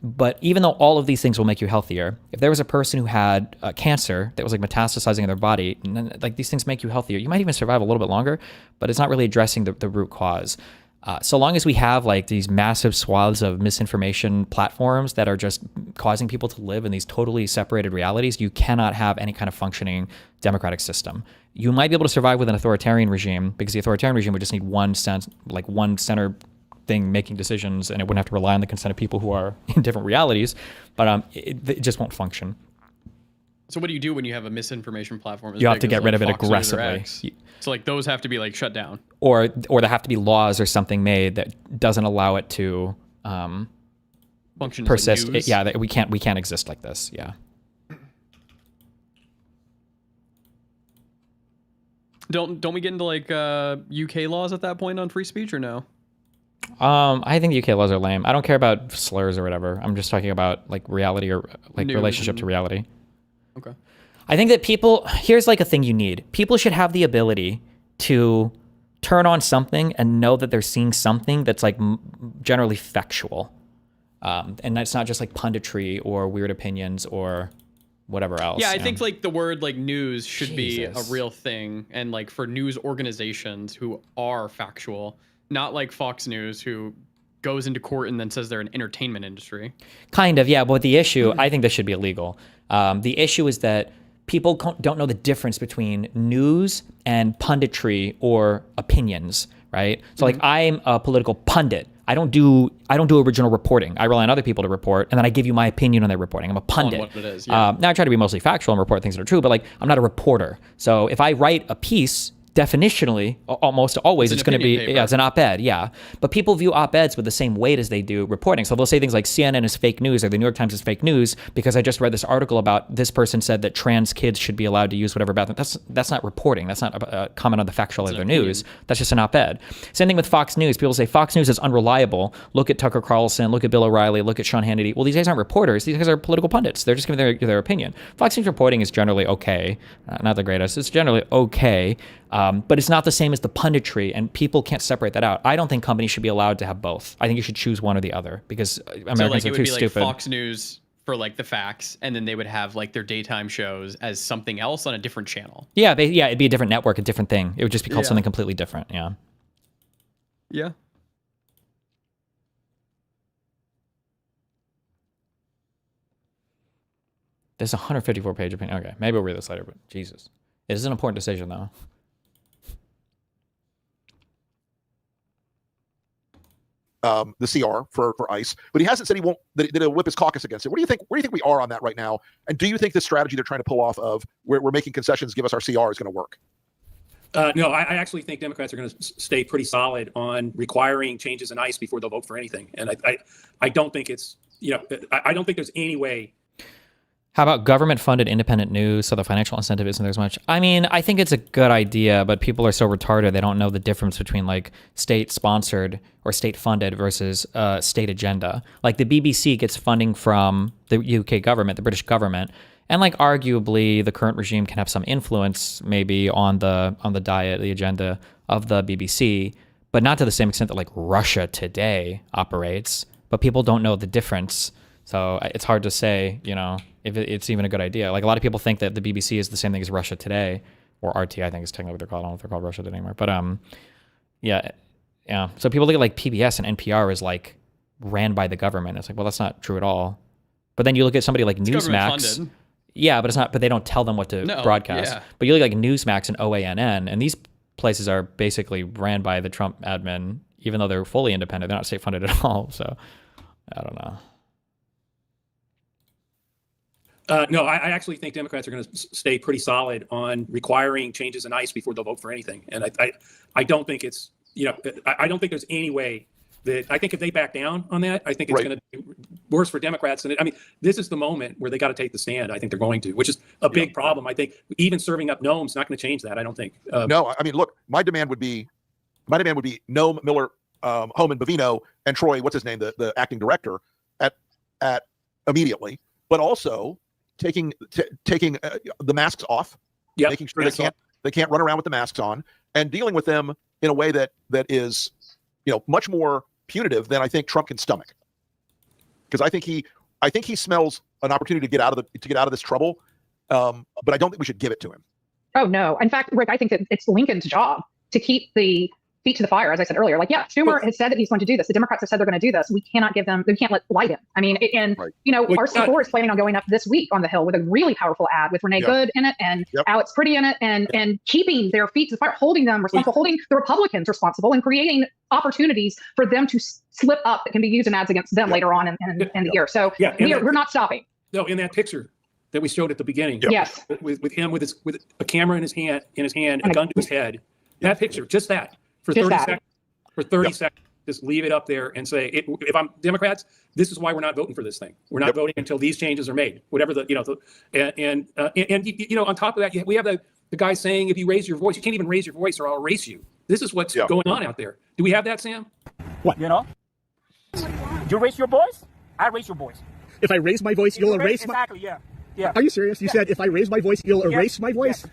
But even though all of these things will make you healthier, if there was a person who had cancer that was like metastasizing in their body, and then, like, these things make you healthier, you might even survive a little bit longer, but it's not really addressing the root cause. So long as we have like these massive swaths of misinformation platforms that are just causing people to live in these totally separated realities, you cannot have any kind of functioning democratic system. You might be able to survive with an authoritarian regime because the authoritarian regime would just need one center thing making decisions, and it wouldn't have to rely on the consent of people who are in different realities, but it just won't function. So what do you do when you have a misinformation platform? You have to get rid of it aggressively. So like those have to be like shut down, or there have to be laws or something made that doesn't allow it to function persist. Like news. Yeah, we can't exist like this. Yeah. Don't we get into like UK laws at that point on free speech or no? I think UK laws are lame. I don't care about slurs or whatever. I'm just talking about like reality or like News relationship to reality. Okay. I think that here's like a thing you need. People should have the ability to turn on something and know that they're seeing something that's like generally factual. And that's not just like punditry or weird opinions or whatever else. Yeah, I think like the word like news should be a Jesus. real thing, and like for news organizations who are factual, not like Fox News who goes into court and then says they're an entertainment industry. Kind of, yeah. But the issue, I think this should be illegal. The issue is that people don't know the difference between news and punditry or opinions, right? So like I'm a political pundit. I don't do original reporting. I rely on other people to report, and then I give you my opinion on their reporting. I'm a pundit. On what it is, yeah. Now I try to be mostly factual and report things that are true, but like I'm not a reporter. So if I write a piece, definitionally, almost always it's going to be, it's an op-ed, yeah. But people view op-eds with the same weight as they do reporting. So they'll say things like CNN is fake news or the New York Times is fake news because I just read this article about this person said that trans kids should be allowed to use whatever bathroom. That's not reporting. That's not a comment on the factuality of their news. That's just an op-ed. Same thing with Fox News. People say Fox News is unreliable. Look at Tucker Carlson, look at Bill O'Reilly, look at Sean Hannity. Well, these guys aren't reporters. These guys are political pundits. They're just giving their opinion. Fox News reporting is generally okay. Not the greatest. It's generally okay. But it's not the same as the punditry, and people can't separate that out. I don't think companies should be allowed to have both. I think you should choose one or the other because Americans are too stupid. Like Fox News for like the facts, and then they would have like their daytime shows as something else on a different channel. Yeah, it'd be a different network, a different thing. It would just be called something completely different. Yeah. Yeah. There's a 154-page opinion. Okay, maybe we'll read this later, but Jesus. It is an important decision, though. The CR for ICE, but he hasn't said that he'll whip his caucus against it. Where do you think we are on that right now? And do you think the strategy they're trying to pull off of we're making concessions, give us our CR is going to work? No, I actually think Democrats are going to stay pretty solid on requiring changes in ICE before they'll vote for anything. And I don't think it's, I don't think there's any way. How about government-funded independent news so the financial incentive isn't there as much? I mean, I think it's a good idea, but people are so retarded they don't know the difference between like state-sponsored or state-funded versus state agenda. Like the BBC gets funding from the UK government, the British government, and like arguably the current regime can have some influence maybe on the diet, the agenda of the BBC, but not to the same extent that like Russia Today operates. But people don't know the difference. So it's hard to say, if it's even a good idea. Like a lot of people think that the BBC is the same thing as Russia Today, or RT, I think is technically what they're called. I don't know if they're called Russia Today anymore. But yeah. So people look at like PBS and NPR as like ran by the government. It's like, well, that's not true at all. But then you look at somebody like Newsmax. Yeah, but it's not. But they don't tell them what to broadcast. Yeah. But you look at like Newsmax and OANN, and these places are basically ran by the Trump admin, even though they're fully independent. They're not state funded at all. So I don't know. No, I actually think Democrats are going to stay pretty solid on requiring changes in ICE before they'll vote for anything. And I don't think it's, I don't think there's any way that, I think if they back down on that, I think it's going to be worse for Democrats. And I mean, this is the moment where they got to take the stand. I think they're going to, which is a big problem. I think even serving up Nome's not going to change that. I don't think. No, I mean, look, my demand would be Nome, Miller, Homan, Bavino, and Troy, what's his name, the acting director at immediately, but also taking the masks off, making sure they can't run around with the masks on, and dealing with them in a way that is, much more punitive than I think Trump can stomach. Because I think he smells an opportunity to get out of this trouble, but I don't think we should give it to him. Oh no! In fact, Rick, I think that it's Lincoln's job to keep the feet to the fire, as I said earlier. Like, yeah, Schumer has said that he's going to do this. The Democrats have said they're going to do this. We cannot give them, we can't light him. I mean, and, you know, RC4 is planning on going up this week on the Hill with a really powerful ad with Renee Good in it and Alex Pretti in it, and keeping their feet to the fire, holding them responsible, holding the Republicans responsible, and creating opportunities for them to slip up that can be used in ads against them later on in the year. So we're not stopping. No, in that picture that we showed at the beginning, yes, with him with a camera in his hand, a gun to his head. That picture, just that, for 30 seconds. For 30 seconds, just leave it up there and say, if I'm Democrats, this is why we're not voting for this thing. We're not voting until these changes are made. Whatever the, you know, you know, on top of that, we have the guy saying, if you raise your voice, you can't even raise your voice or I'll erase you. This is what's going on out there. Do we have that, Sam? What? You know? You raise your voice, I raise your voice. If I raise my voice, you'll erase my... Exactly, yeah. Are you serious? You said if I raise my voice, you'll erase my voice?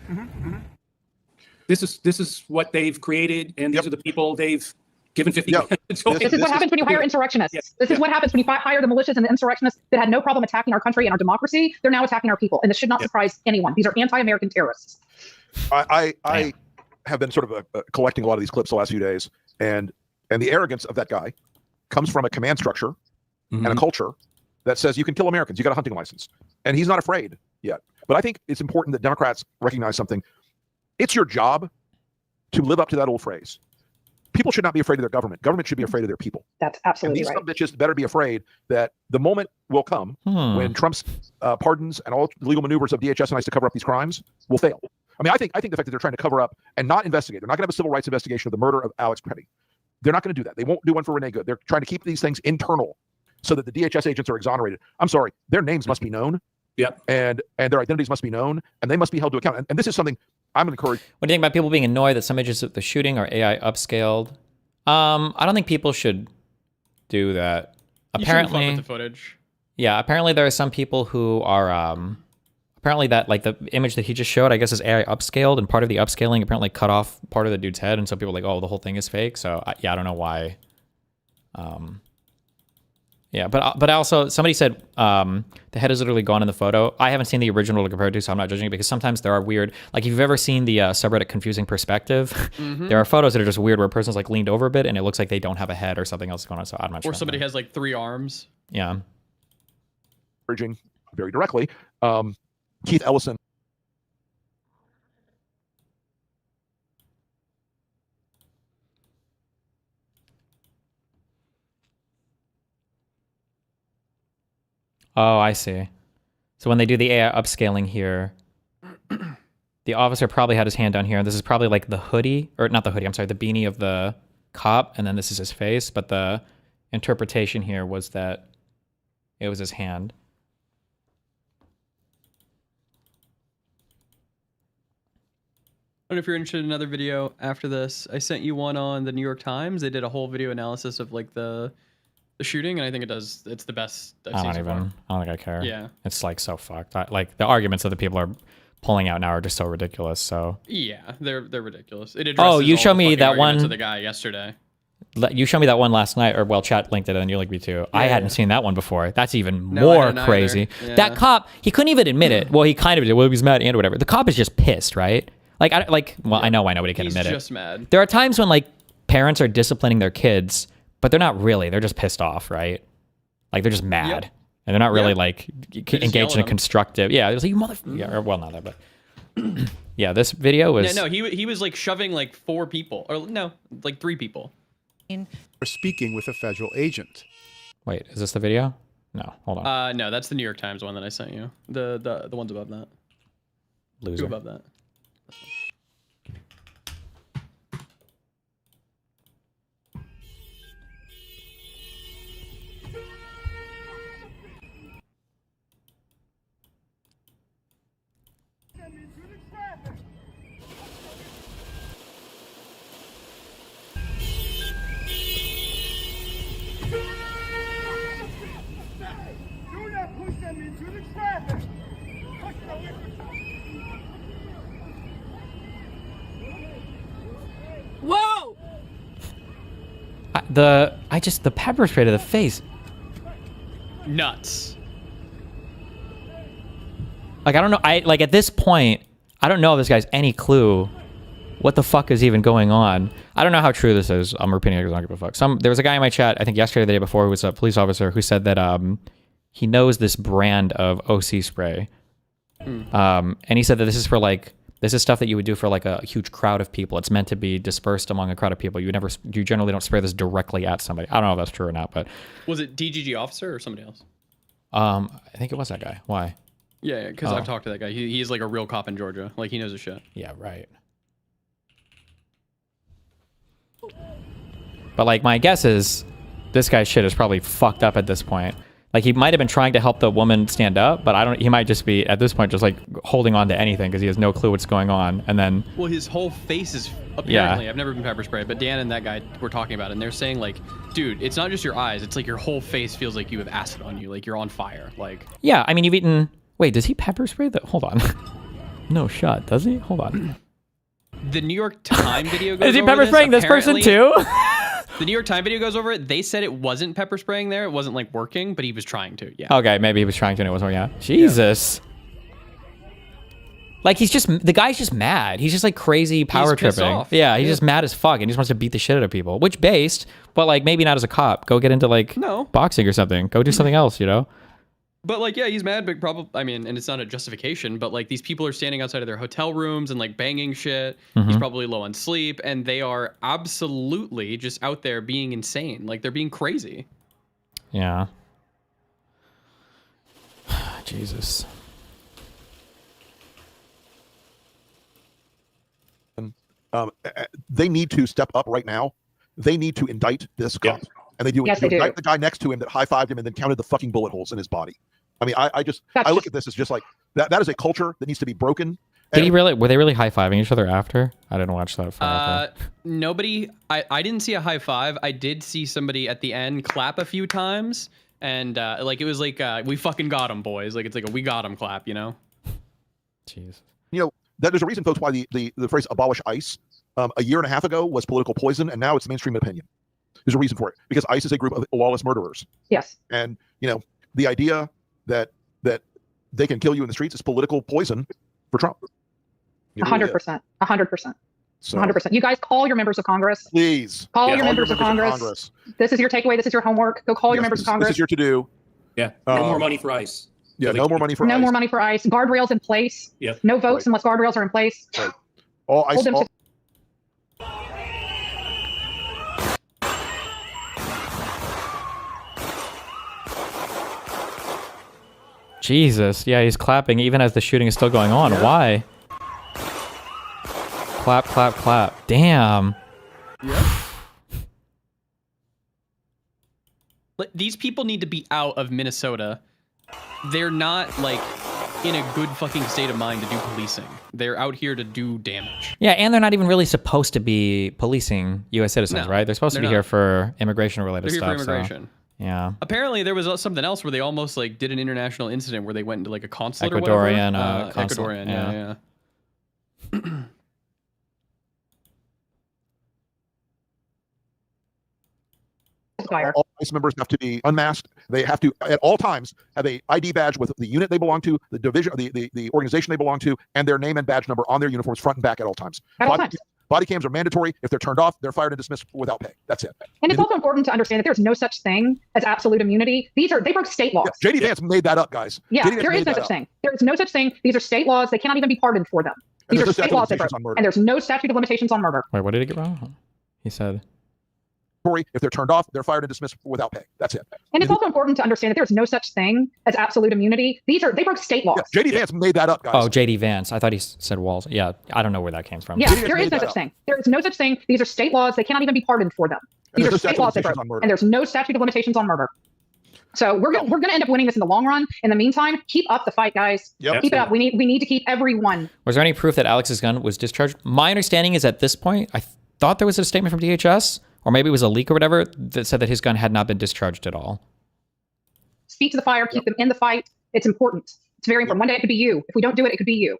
This is what they've created, and these are the people they've given 50 million. This is what happens when you hire insurrectionists. This is what happens when you hire the militias and the insurrectionists that had no problem attacking our country and our democracy. They're now attacking our people, and this should not surprise anyone. These are anti-American terrorists. I have been sort of collecting a lot of these clips the last few days, and the arrogance of that guy comes from a command structure and a culture that says you can kill Americans. You got a hunting license, and he's not afraid yet. But I think it's important that Democrats recognize something. It's your job to live up to that old phrase. People should not be afraid of their government. Government should be afraid of their people. That's absolutely right. And these some bitches better be afraid that the moment will come when Trump's pardons and all the legal maneuvers of DHS and ICE to cover up these crimes will fail. I mean, I think the fact that they're trying to cover up and not investigate, they're not going to have a civil rights investigation of the murder of Alex Pretti. They're not going to do that. They won't do one for Renee Good. They're trying to keep these things internal so that the DHS agents are exonerated. I'm sorry, their names must be known. And their identities must be known, and they must be held to account. And this is something I'm encouraged. What do you think about people being annoyed that some images of the shooting are AI upscaled? I don't think people should do that. Apparently, with the footage. Yeah, apparently there are some people who are apparently that like the image that he just showed, I guess, is AI upscaled, and part of the upscaling apparently cut off part of the dude's head, and so people are like, oh, the whole thing is fake. So yeah, I don't know why. Yeah, but also somebody said the head is literally gone in the photo. I haven't seen the original to compare to, so I'm not judging it, because sometimes there are weird, like if you've ever seen the subreddit Confusing Perspective, there are photos that are just weird where a person's like leaned over a bit and it looks like they don't have a head or something else going on. So I'm not sure. Or somebody has like 3 arms. Yeah. Urging very directly, Keith Ellison. Oh, I see. So when they do the AI upscaling here, the officer probably had his hand down here, and this is probably like the hoodie, or not the hoodie, I'm sorry, the beanie of the cop, and then this is his face, but the interpretation here was that it was his hand. I don't know if you're interested in another video after this. I sent you one on the New York Times. They did a whole video analysis of like the shooting, and I think it's the best I've seen so far. I don't think I care. Yeah. It's like so fucked. Like the arguments that the people are pulling out now are just so ridiculous. So yeah, they're ridiculous. It oh, you showed me that one to the guy yesterday. You showed me that one last night, or well, chat linked it, and you linked me too. I hadn't seen that one before. That's even more crazy. Yeah. That cop, he couldn't even admit it. Well, he kind of did. Well, he was mad and whatever. The cop is just pissed, right? Like, I know nobody can admit it. He's just mad. There are times when like parents are disciplining their kids, but they're not really. They're just pissed off, right? Like they're just mad, and they're not really like engaged in a constructive. Yeah, it was like you mother. Yeah, well, not that, but yeah, this video was. No, he was like shoving like 4 people, or no, like 3 people. Or speaking with a federal agent. Wait, is this the video? No, hold on. No, that's the New York Times one that I sent you. The ones above that. Loser. 2 above that. Whoa! The pepper spray to the face. Nuts. Like, I don't know. Like at this point, I don't know if this guy has any clue what the fuck is even going on? I don't know how true this is. I'm repeating it because I don't give a fuck. There was a guy in my chat, I think yesterday or the day before, who was a police officer, who said that he knows this brand of OC spray. And he said that this is for like, this is stuff that you would do for like a huge crowd of people. It's meant to be dispersed among a crowd of people. You generally don't spray this directly at somebody. I don't know if that's true or not, but. Was it DGG officer or somebody else? I think it was that guy. Why? Yeah, because I've talked to that guy. He's like a real cop in Georgia. Like, he knows his shit. Yeah, right. But like, my guess is this guy's shit is probably fucked up at this point. Like, he might have been trying to help the woman stand up, but he might just be, at this point, just like holding on to anything because he has no clue what's going on. And then... Well, his whole face is, apparently, I've never been pepper sprayed, but Dan and that guy were talking about it, and they're saying, like, dude, it's not just your eyes, it's like your whole face feels like you have acid on you, like you're on fire. Like... Yeah, I mean, you've eaten... Wait, does he pepper spray the... Hold on. No shot, does he? Hold on. The New York Times video goes Is he over pepper spraying this person too? The New York Times video goes over it. They said it wasn't pepper spraying there. It wasn't like working, but he was trying to. Yeah. Okay, maybe he was trying to and it wasn't working out. Jesus. Yeah. Like, the guy's just mad. He's just like crazy power tripping. Yeah, he's just mad as fuck and he just wants to beat the shit out of people. Which based, but like maybe not as a cop. Go get into like boxing or something. Go do something else, you know? But like, yeah, he's mad, but probably, I mean, and it's not a justification, but like these people are standing outside of their hotel rooms and like banging shit. He's probably low on sleep and they are absolutely just out there being insane. Like, they're being crazy. Yeah. Jesus. They need to step up right now. They need to indict this cop. And they do. Yes, they do. Indict the guy next to him that high-fived him and then counted the fucking bullet holes in his body. I mean, I look at this as just like, that is a culture that needs to be broken. Were they really high-fiving each other after? I didn't watch that. Nobody, I didn't see a high five. I did see somebody at the end clap a few times. And like, it was like, we fucking got him, boys. Like, it's like a we got him clap, you know? Jeez. You know, there's a reason, folks, why the phrase abolish ICE a year and a half ago was political poison, and now it's mainstream opinion. There's a reason for it, because ICE is a group of lawless murderers. Yes. And, you know, the idea that they can kill you in the streets is political poison for Trump. 100%. 100%. 100%. You guys call your members of Congress. Please. Call your members of Congress. This is your takeaway. This is your homework. Go call your members of Congress. This is your to-do. Yeah. No more money for ICE. Yeah, no more money for ICE. No more money for ICE. Guardrails in place. Yep. No votes unless guardrails are in place. Right. All ICE. Jesus. Yeah, he's clapping even as the shooting is still going on. Yeah. Why? Clap, clap, clap. Damn. Yeah. These people need to be out of Minnesota. They're not like in a good fucking state of mind to do policing. They're out here to do damage. Yeah, and they're not even really supposed to be policing U.S. citizens, right? They're supposed to be here for immigration-related stuff. They're here for immigration. So, yeah. Apparently, there was something else where they almost like did an international incident where they went into like a consulate Ecuadorian, or whatever. consul. Ecuadorian, yeah. All ICE members have to be unmasked. They have to, at all times, have a ID badge with the unit they belong to, the division, the organization they belong to, and their name and badge number on their uniforms, front and back at all times. Body cams are mandatory. If they're turned off, they're fired and dismissed without pay. That's it. And it's also important to understand that there's no such thing as absolute immunity. They broke state laws. Yeah, JD Vance made that up, guys. Yeah, there is no such thing. There is no such thing. These are state laws. They cannot even be pardoned for them. These are state laws they broke. And there's no statute of limitations on murder. Wait, what did he get wrong? He said... If they're turned off, they're fired and dismissed without pay. That's it. And it's also important to understand that there's no such thing as absolute immunity. They broke state laws. Yeah, JD Vance made that up, guys. Oh, JD Vance. I thought he said Walls. Yeah, I don't know where that came from. Yeah, there is no such thing. There is no such thing. These are state laws. They cannot even be pardoned for them. These are state laws they broke. And there's no statute of limitations on murder. So we're gonna end up winning this in the long run. In the meantime, keep up the fight, guys. Yep. Keep it up. We need to keep everyone. Was there any proof that Alex's gun was discharged? My understanding is at this point, I thought there was a statement from DHS, or maybe it was a leak or whatever, that said that his gun had not been discharged at all. Speak to the fire, keep them in the fight. It's important. It's very important. One day it could be you. If we don't do it, it could be you.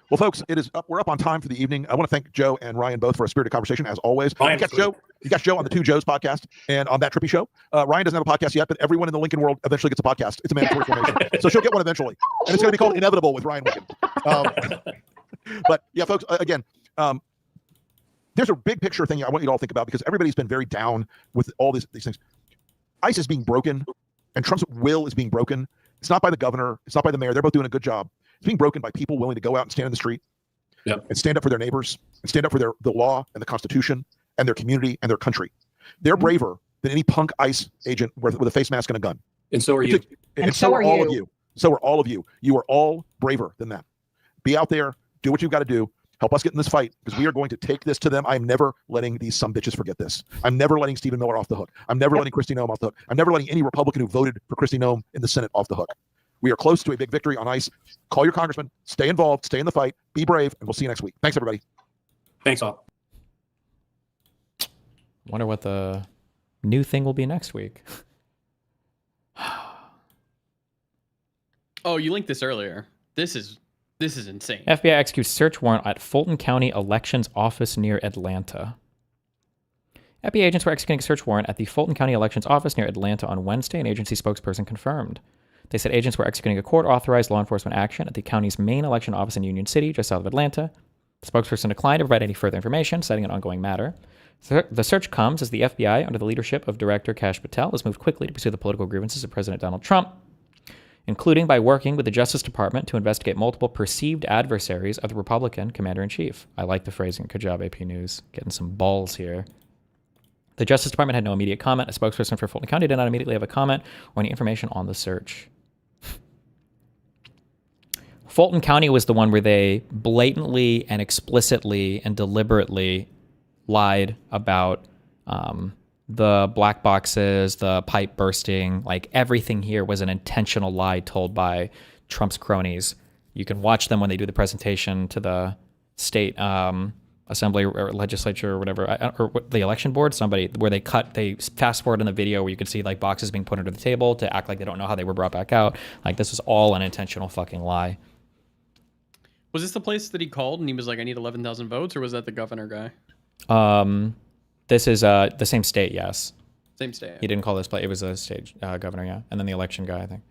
Well, folks, we're up on time for the evening. I want to thank Joe and Ryan both for a spirited conversation, as always. You got Joe on the Two Joes podcast and on that Trippi show. Ryan doesn't have a podcast yet, but everyone in the Lincoln world eventually gets a podcast. It's a mandatory formation. So she'll get one eventually. And it's going to be called Inevitable with Ryan Wiggins. But yeah, folks, again, there's a big picture thing I want you to all think about, because everybody's been very down with all these things. ICE is being broken, and Trump's will is being broken. It's not by the governor. It's not by the mayor. They're both doing a good job. It's being broken by people willing to go out and stand in the street and stand up for their neighbors and stand up for the law and the Constitution and their community and their country. They're braver than any punk ICE agent with a face mask and a gun. And so are you. And so are all of you. So are all of you. You are all braver than that. Be out there. Do what you've got to do. Help us get in this fight, because we are going to take this to them. I'm never letting these sumbitches forget this. I'm never letting Stephen Miller off the hook. I'm never letting Kristi Noem off the hook. I'm never letting any Republican who voted for Kristi Noem in the Senate off the hook. We are close to a big victory on ICE. Call your congressman. Stay involved. Stay in the fight. Be brave. And we'll see you next week. Thanks, everybody. Thanks, all. Wonder what the new thing will be next week. Oh, you linked this earlier. This is insane. FBI executes search warrant at Fulton County Elections Office near Atlanta. FBI agents were executing a search warrant at the Fulton County Elections Office near Atlanta on Wednesday, an agency spokesperson confirmed. They said agents were executing a court-authorized law enforcement action at the county's main election office in Union City, just south of Atlanta. The spokesperson declined to provide any further information, citing an ongoing matter. The search comes as the FBI, under the leadership of Director Kash Patel, has moved quickly to pursue the political grievances of President Donald Trump, including by working with the Justice Department to investigate multiple perceived adversaries of the Republican commander-in-chief. I like the phrasing. Good job, AP News. Getting some balls here. The Justice Department had no immediate comment. A spokesperson for Fulton County did not immediately have a comment or any information on the search. Fulton County was the one where they blatantly and explicitly and deliberately lied about the black boxes, the pipe bursting, like everything here was an intentional lie told by Trump's cronies. You can watch them when they do the presentation to the state assembly or legislature or whatever, or the election board, somebody where they fast forward in the video where you can see like boxes being put under the table to act like they don't know how they were brought back out. Like this was all an intentional fucking lie. Was this the place that he called and he was like, I need 11,000 votes, or was that the governor guy? This is the same state, yes. Same state. He didn't call this place. It was a state governor, yeah. And then the election guy, I think.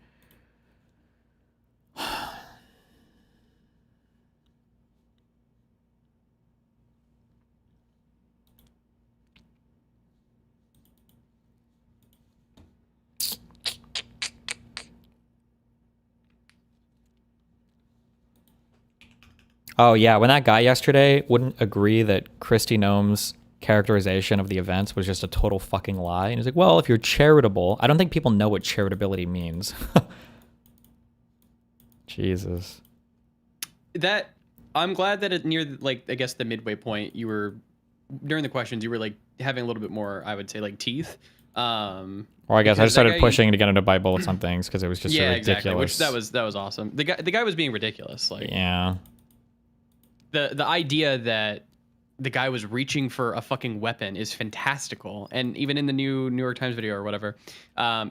Oh, yeah. When that guy yesterday wouldn't agree that Kristi Noem's characterization of the events was just a total fucking lie. And he's like, well, if you're charitable, I don't think people know what charitability means. Jesus. That, I'm glad that near, like, I guess the midway point, you were, during the questions, you were like having a little bit more, I would say, like teeth. Or I guess I just started pushing to get him to bite bullets on things because it was just so ridiculous. Exactly. Which that was awesome. The guy was being ridiculous. Like, yeah. The idea that the guy was reaching for a fucking weapon is fantastical. And even in the New York Times video or whatever,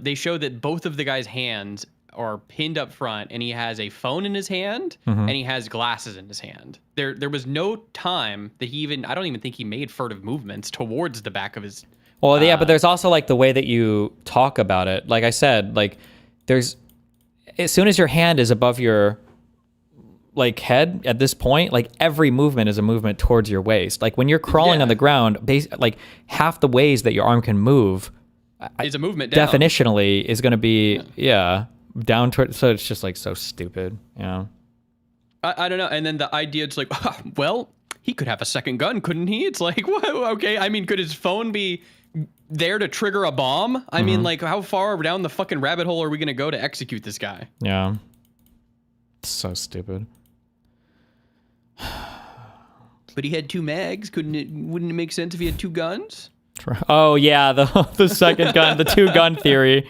they show that both of the guy's hands are pinned up front, and he has a phone in his hand and he has glasses in his hand. There was no time that he even, I don't even think he made furtive movements towards the back of his. Well, yeah, but there's also like the way that you talk about it. Like I said, like there's, as soon as your hand is above your like head at this point, like every movement is a movement towards your waist. Like when you're crawling on the ground, like half the ways that your arm can move is a movement down. Definitionally is going to be down toward. So it's just like so stupid, you know. I don't know. And then the idea, it's like, well, he could have a second gun, couldn't he? It's like, well, okay. I mean, could his phone be there to trigger a bomb? I mean, like, how far down the fucking rabbit hole are we going to go to execute this guy? Yeah. So stupid. But he had two mags. Wouldn't it make sense if he had two guns? Oh yeah, the second gun, the two gun theory.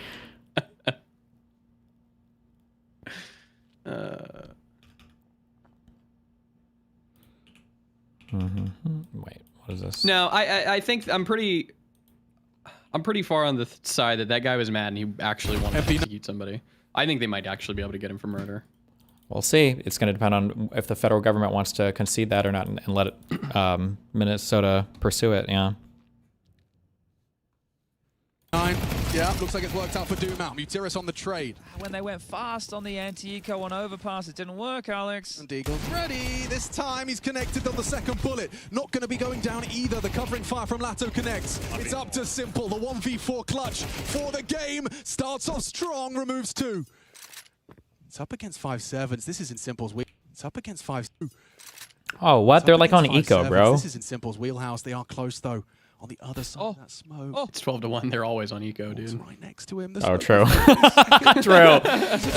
Wait, what is this? No, I think I'm pretty far on the side that guy was mad and he actually wanted to execute somebody. I think they might actually be able to get him for murder. We'll see. It's going to depend on if the federal government wants to concede that or not and let it, Minnesota pursue it. Yeah. Yeah, looks like it's worked out for Doom-Out. Mutiris on the trade. When they went fast on the anti-eco on overpass, it didn't work, Alex. And Deagle's ready. This time he's connected on the second bullet. Not going to be going down either. The covering fire from Lato connects. It's up to Simple. The 1v4 clutch for the game. Starts off strong, removes 2. It's up against 5-7s. This isn't Simple's wheel. It's up against 5-2. Oh, what? They're like on eco, bro. This isn't Simple's wheelhouse. They are close, though. On the other side of that smoke. Oh, it's 12-1. They're always on eco, dude. Right next to him. Oh, true. True.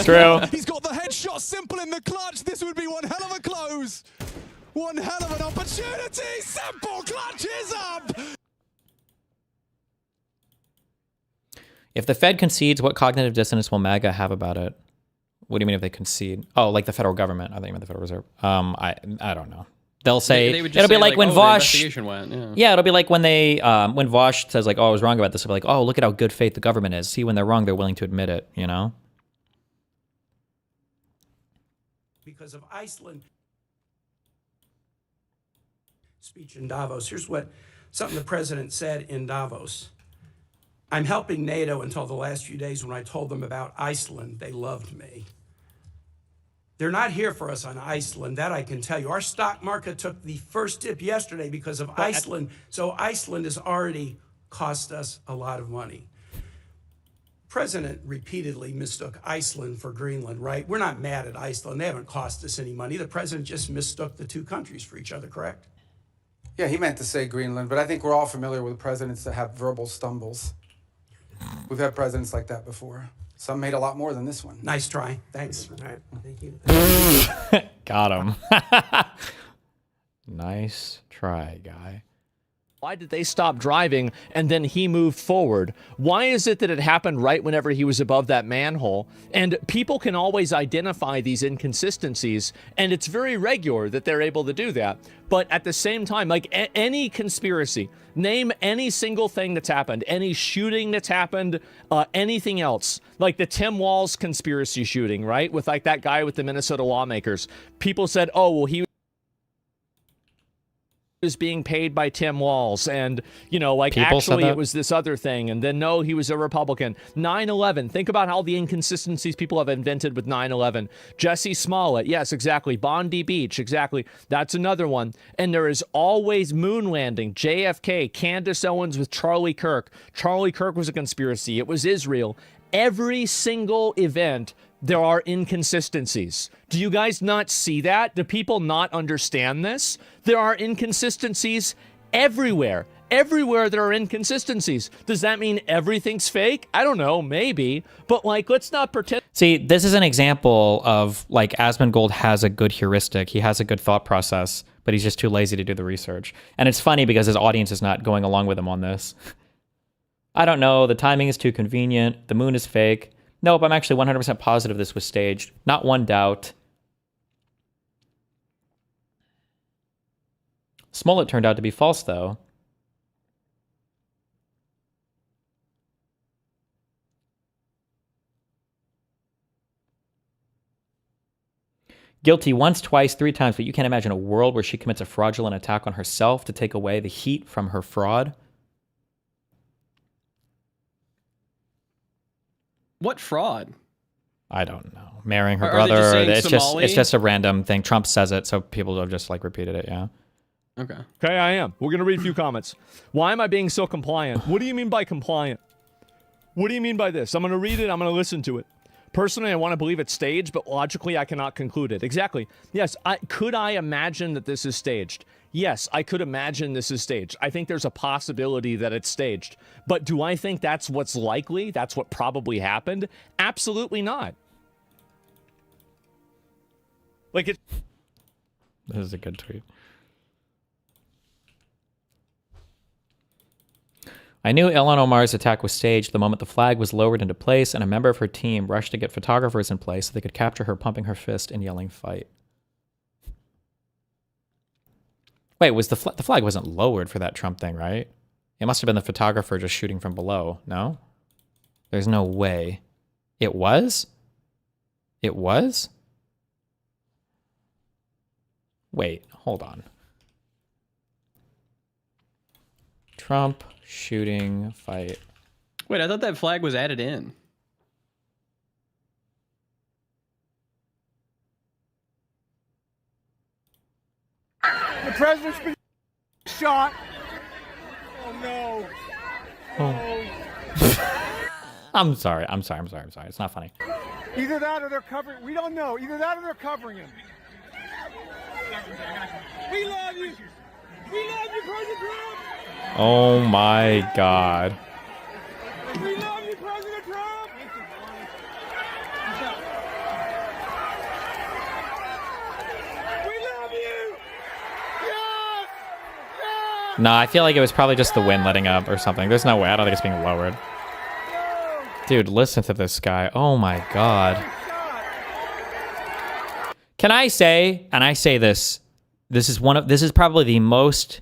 True. He's got the headshot. Simple in the clutch. This would be one hell of a close. One hell of an opportunity. Simple clutches up. If the Fed concedes, what cognitive dissonance will MAGA have about it? What do you mean if they concede? Oh, like the federal government. I think you meant the Federal Reserve. I don't know. They'll say they would just it'll be say, like when oh, Vosh. the investigation went. Yeah. Yeah, it'll be like when they when Vosh says like, "Oh, I was wrong about this." It'll be like, "Oh, look at how good faith the government is." See, when they're wrong, they're willing to admit it. You know. Because of Iceland. Speech in Davos. Here's what something the president said in Davos. I'm helping NATO until the last few days when I told them about Iceland, they loved me. They're not here for us on Iceland, that I can tell you. Our stock market took the first dip yesterday because of Iceland, so Iceland has already cost us a lot of money. President repeatedly mistook Iceland for Greenland, right? We're not mad at Iceland. They haven't cost us any money. The president just mistook the two countries for each other, correct? Yeah, he meant to say Greenland, but I think we're all familiar with presidents that have verbal stumbles. We've had presidents like that before. Some made a lot more than this one. Nice try. Thanks. All right. Thank you. Got him. Nice try, guy. Why did they stop driving and then he moved forward? Why is it that it happened right whenever he was above that manhole? And people can always identify these inconsistencies, and it's very regular that they're able to do that. But at the same time, like any conspiracy, name any single thing that's happened, any shooting that's happened, anything else, like the Tim Walz conspiracy shooting, right? With like that guy with the Minnesota lawmakers. People said, oh, well, he was being paid by Tim Walz, and you know, like People actually it was this other thing, and then no, he was a Republican. 9/11, think about all the inconsistencies people have invented with 9/11. Jesse Smollett, yes, exactly. Bondi Beach, exactly. That's another one. And there is always moon landing. JFK, Candace Owens with Charlie Kirk. Charlie Kirk was a conspiracy. It was Israel. Every single event, there are inconsistencies. Do you guys not see that? Do people not understand this? There are inconsistencies everywhere. Everywhere there are inconsistencies. Does that mean everything's fake? I don't know, maybe. But like, let's not pretend. See, this is an example of like Asmongold has a good heuristic. He has a good thought process, but he's just too lazy to do the research. And it's funny because his audience is not going along with him on this. I don't know. The timing is too convenient. The moon is fake. Nope, I'm actually 100% positive this was staged. Not one doubt. Smollett turned out to be false, though. Guilty once, twice, 3 times, but you can't imagine a world where she commits a fraudulent attack on herself to take away the heat from her fraud. What fraud? I don't know. Marrying her Are they brother. just saying It's just a random thing. Trump says it, so people have just like repeated it, yeah. Okay. Okay, I am. We're going to read a few comments. Why am I being so compliant? What do you mean by compliant? What do you mean by this? I'm going to read it. I'm going to listen to it. Personally, I want to believe it's staged, but logically, I cannot conclude it. Exactly. Yes, could I imagine that this is staged? Yes, I could imagine this is staged. I think there's a possibility that it's staged. But do I think that's what's likely? That's what probably happened? Absolutely not. Like it. This is a good tweet. I knew Ilhan Omar's attack was staged the moment the flag was lowered into place and a member of her team rushed to get photographers in place so they could capture her pumping her fist and yelling fight. Wait, was the flag wasn't lowered for that Trump thing, right? It must have been the photographer just shooting from below, no? There's no way. It was? It was? Wait, hold on. Trump shooting fight. Wait, I thought that flag was added in. The president's been shot. Oh no. I'm sorry. It's not funny. Either that or they're covering. We don't know. Either that or they're covering him. We love you. We love you, President Trump. Oh my God. We love you, President Trump. We love you. Yes. Yes. No, I feel like it was probably just the wind letting up or something. There's no way. I don't think it's being lowered. Dude, listen to this guy. Oh my God. Can I say, and I say this, this is probably the most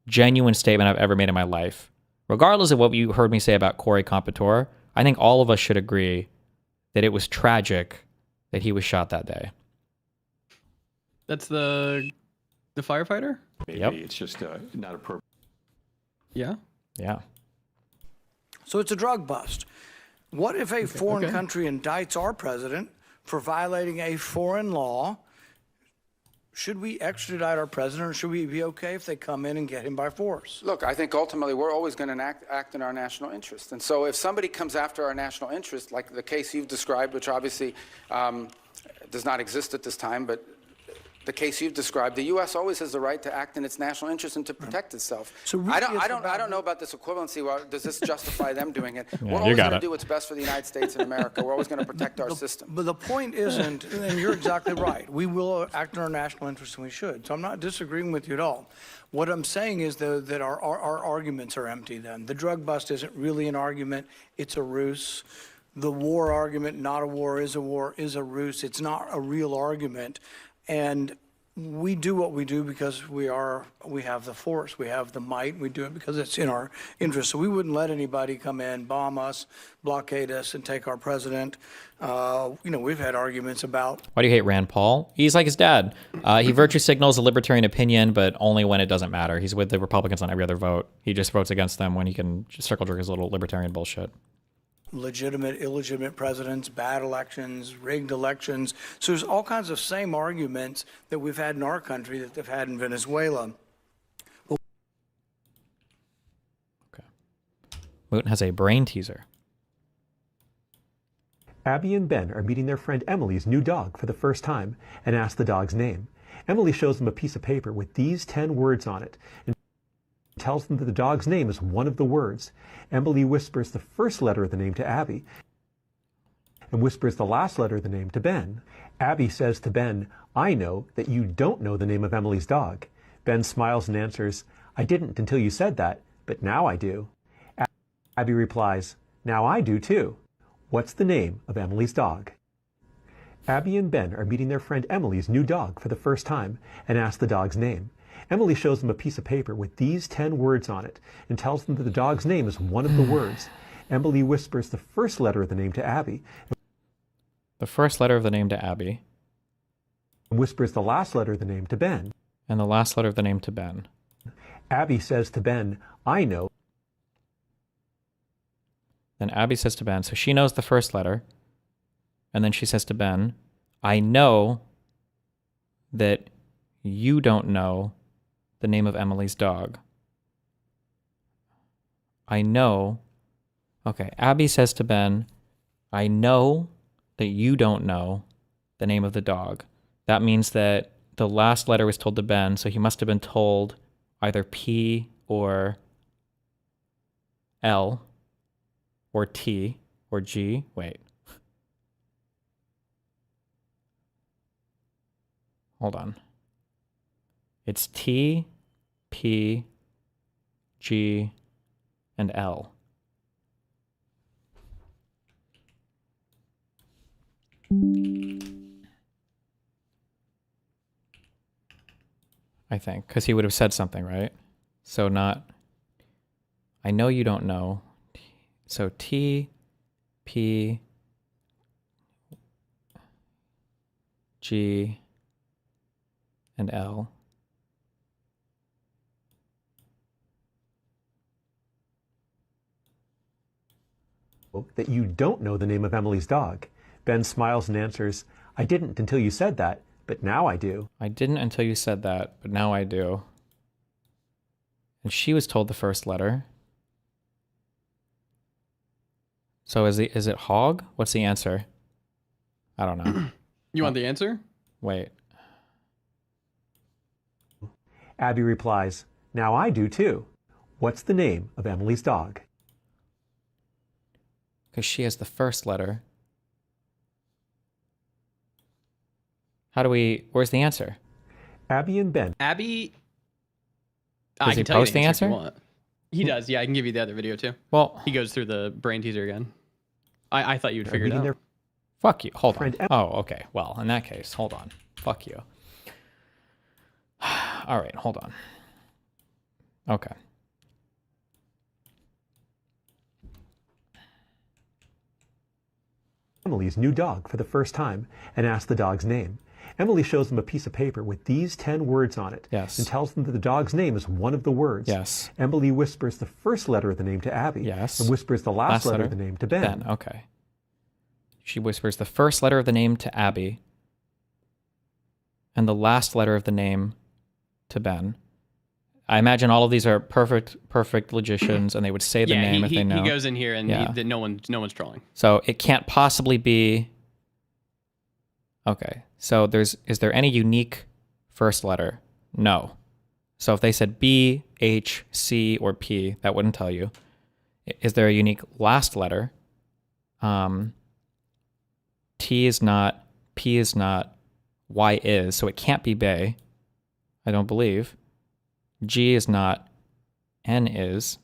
genuine statement I've ever made in my life. Regardless of what you heard me say about Corey Competore, I think all of us should agree that it was tragic that he was shot that day. That's the firefighter? Maybe Yep. it's just not appropriate. Yeah. Yeah. So it's a drug bust. What if a foreign country indicts our president for violating a foreign law? Should we extradite our president, or should we be okay if they come in and get him by force? Look, I think ultimately we're always going to act in our national interest. And so if somebody comes after our national interest, like the case you've described, which obviously does not exist at this time, but the case you've described, the U.S. always has the right to act in its national interest and to protect itself. So really I don't know about this equivalency. Well, does this justify them doing it? Yeah, We're always going to do what's best for the United States and America. We're always going to protect our system. But the point isn't, and you're exactly right, we will act in our national interest and we should. So I'm not disagreeing with you at all. What I'm saying is, though, that our arguments are empty then. The drug bust isn't really an argument. It's a ruse. The war argument, not a war, is a ruse. It's not a real argument. And we do what we do because we have the force, we have the might, we do it because it's in our interest. So we wouldn't let anybody come in, bomb us, blockade us, and take our president. We've had arguments about. Why do you hate Rand Paul? He's like his dad. He virtue signals a libertarian opinion, but only when it doesn't matter. He's with the Republicans on every other vote. He just votes against them when he can just circle jerk his little libertarian bullshit. Legitimate, illegitimate presidents, bad elections, rigged elections. So there's all kinds of same arguments that we've had in our country that they've had in Venezuela. Moot has a brain teaser. Abby and Ben are meeting their friend Emily's new dog for the first time and ask the dog's name. Emily shows them a piece of paper with these 10 words on it and tells them that the dog's name is one of the words. Emily whispers the first letter of the name to Abby and whispers the last letter of the name to Ben. Abby says to Ben, "I know that you don't know the name of Emily's dog." Ben smiles and answers, "I didn't until you said that, but now I do." Abby replies, "Now I do too. What's the name of Emily's dog?" Abby and Ben are meeting their friend Emily's new dog for the first time and ask the dog's name. Emily shows them a piece of paper with these 10 words on it and tells them that the dog's name is one of the words. Emily whispers the first letter of the name to Abby. The first letter of the name to Abby. And whispers the last letter of the name to Ben. And the last letter of the name to Ben. Abby says to Ben, "I know." Then Abby says to Ben, so she knows the first letter. And then she says to Ben, "I know that you don't know the name of Emily's dog." I know. Okay, Abby says to Ben, "I know that you don't know the name of the dog." That means that the last letter was told to Ben, so he must have been told either P or L or T or G. Wait. Hold on. It's T, P, G, and L. I think, because he would have said something, right? So not, I know you don't know. So T, P, G, and L. that you don't know the name of Emily's dog. Ben smiles and answers, I didn't until you said that, but now I do. I didn't until you said that, but now I do. And she was told the first letter. So is it hog? What's the answer? I don't know. You want the answer? Wait. Abby replies, now I do too. What's the name of Emily's dog? Because she has the first letter. How do we... Where's the answer? Abby and Ben. Abby... Does I he can tell you post the answer? if you want. He does. Yeah, I can give you the other video too. Well... He goes through the brain teaser again. I thought you'd figure it out. Fuck you. Hold on. Oh, okay. Well, in that case, hold on. Fuck you. All right, hold on. Okay. Emily's new dog for the first time and asks the dog's name. Emily shows them a piece of paper with these 10 words on it. Yes. And tells them that the dog's name is one of the words. Yes. Emily whispers the first letter of the name to Abby. Yes. And whispers the last letter of the name to Ben. Okay. She whispers the first letter of the name to Abby and the last letter of the name to Ben. I imagine all of these are perfect logicians, and they would say the name if they know. He goes in here and no one's trolling. So it can't possibly be. Okay. So is there any unique first letter? No. So if they said B, H, C, or P, that wouldn't tell you. Is there a unique last letter? T is not, P is not, Y is, so it can't be Bay. I don't believe. G is not, N is,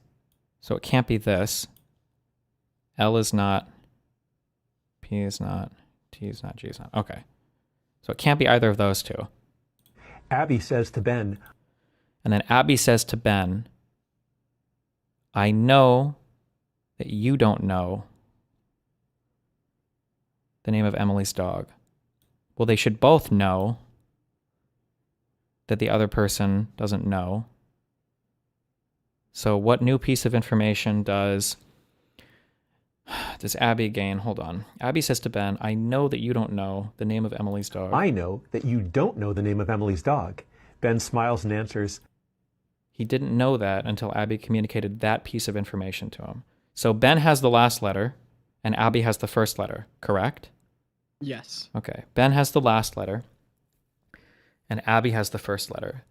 so it can't be this. L is not, P is not, T is not, G is not. Okay. So it can't be either of those two. Abby says to Ben. And then Abby says to Ben, I know that you don't know the name of Emily's dog. Well, they should both know that the other person doesn't know. So what new piece of information does Abby gain? Hold on. Abby says to Ben, I know that you don't know the name of Emily's dog. I know that you don't know the name of Emily's dog. Ben smiles and answers. He didn't know that until Abby communicated that piece of information to him. So Ben has the last letter and Abby has the first letter, correct? Yes. Okay. Ben has the last letter and Abby has the first letter.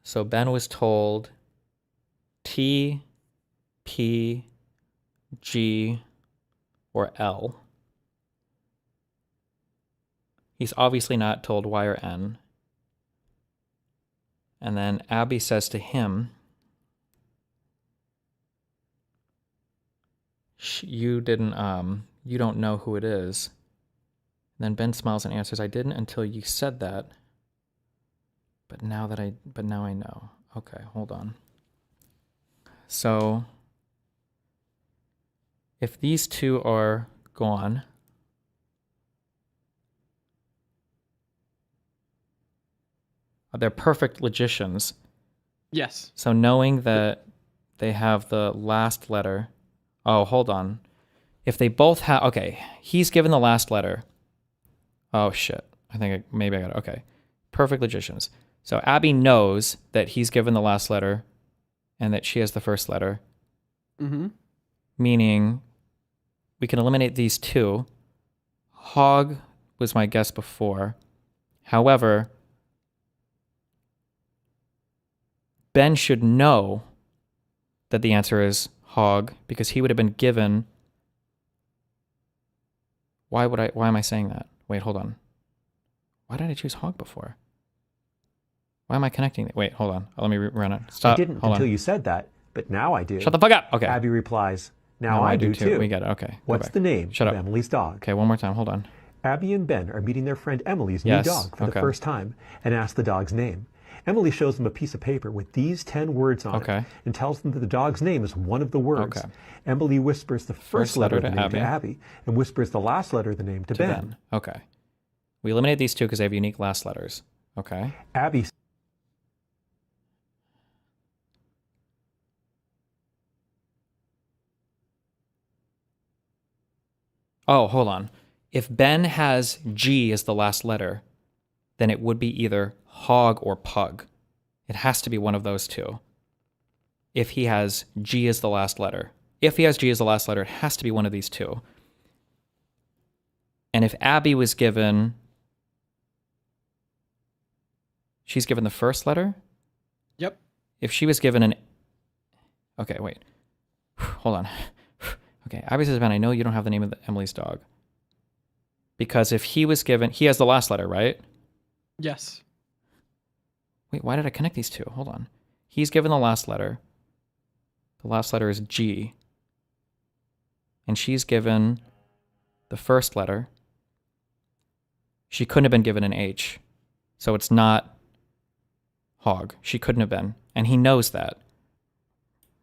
So Ben was told T, P, G, or L. He's obviously not told Y or N. And then Abby says to him, you don't know who it is. And then Ben smiles and answers, I didn't until you said that. But now I know. Okay, hold on. So if these two are gone, they're perfect logicians. Yes. So knowing that they have the last letter. Oh, hold on. If they both have, okay, he's given the last letter. Oh shit. Maybe I got it. Okay. Perfect logicians. So Abby knows that he's given the last letter and that she has the first letter. Mm-hmm. Meaning we can eliminate these two. Hog was my guess before. However, Ben should know that the answer is hog because he would have been given. Why am I saying that? Wait, hold on. Why did I choose hog before? Why am I connecting it? Wait, hold on. Let me run it. Stop. I didn't until you said that, but now I do. Shut the fuck up. Okay. Abby replies, now I do too. We get it. Okay. What's the name of Emily's dog? Okay, one more time. Hold on. Abby and Ben are meeting their friend Emily's new dog for the first time and ask the dog's name. Emily shows them a piece of paper with these 10 words on it and tells them that the dog's name is one of the words. Emily whispers the first letter of the name to Abby and whispers the last letter of the name to Ben. Okay. We eliminate these two because they have unique last letters. Okay. Abby Oh, hold on. If Ben has G as the last letter, then it would be either hog or pug. It has to be one of those two. If he has G as the last letter. If he has G as the last letter, it has to be one of these two. And if Abby was given... She's given the first letter? Yep. If she was given an... Okay, wait. Hold on. Okay, Abby says, Ben, I know you don't have the name of Emily's dog. Because if he was given... He has the last letter, right? Yes. Wait, why did I connect these two? Hold on. He's given the last letter. The last letter is G. And she's given the first letter. She couldn't have been given an H. So it's not hog. She couldn't have been. And he knows that.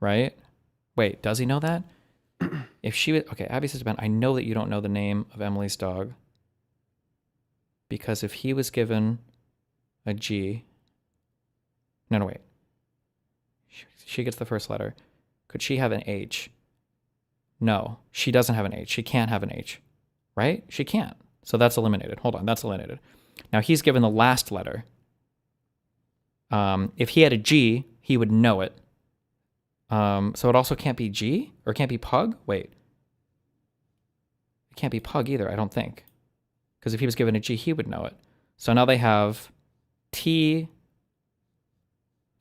Right? Wait, does he know that? If she was... Okay, Abby says, Ben, I know that you don't know the name of Emily's dog. Because if he was given a G... No, wait. She gets the first letter. Could she have an H? No, she doesn't have an H. She can't have an H. Right? She can't. So that's eliminated. Hold on, that's eliminated. Now he's given the last letter. If he had a G, he would know it. So it also can't be G? Or can't be pug? Wait. It can't be pug either, I don't think. Because if he was given a G, he would know it. So now they have T,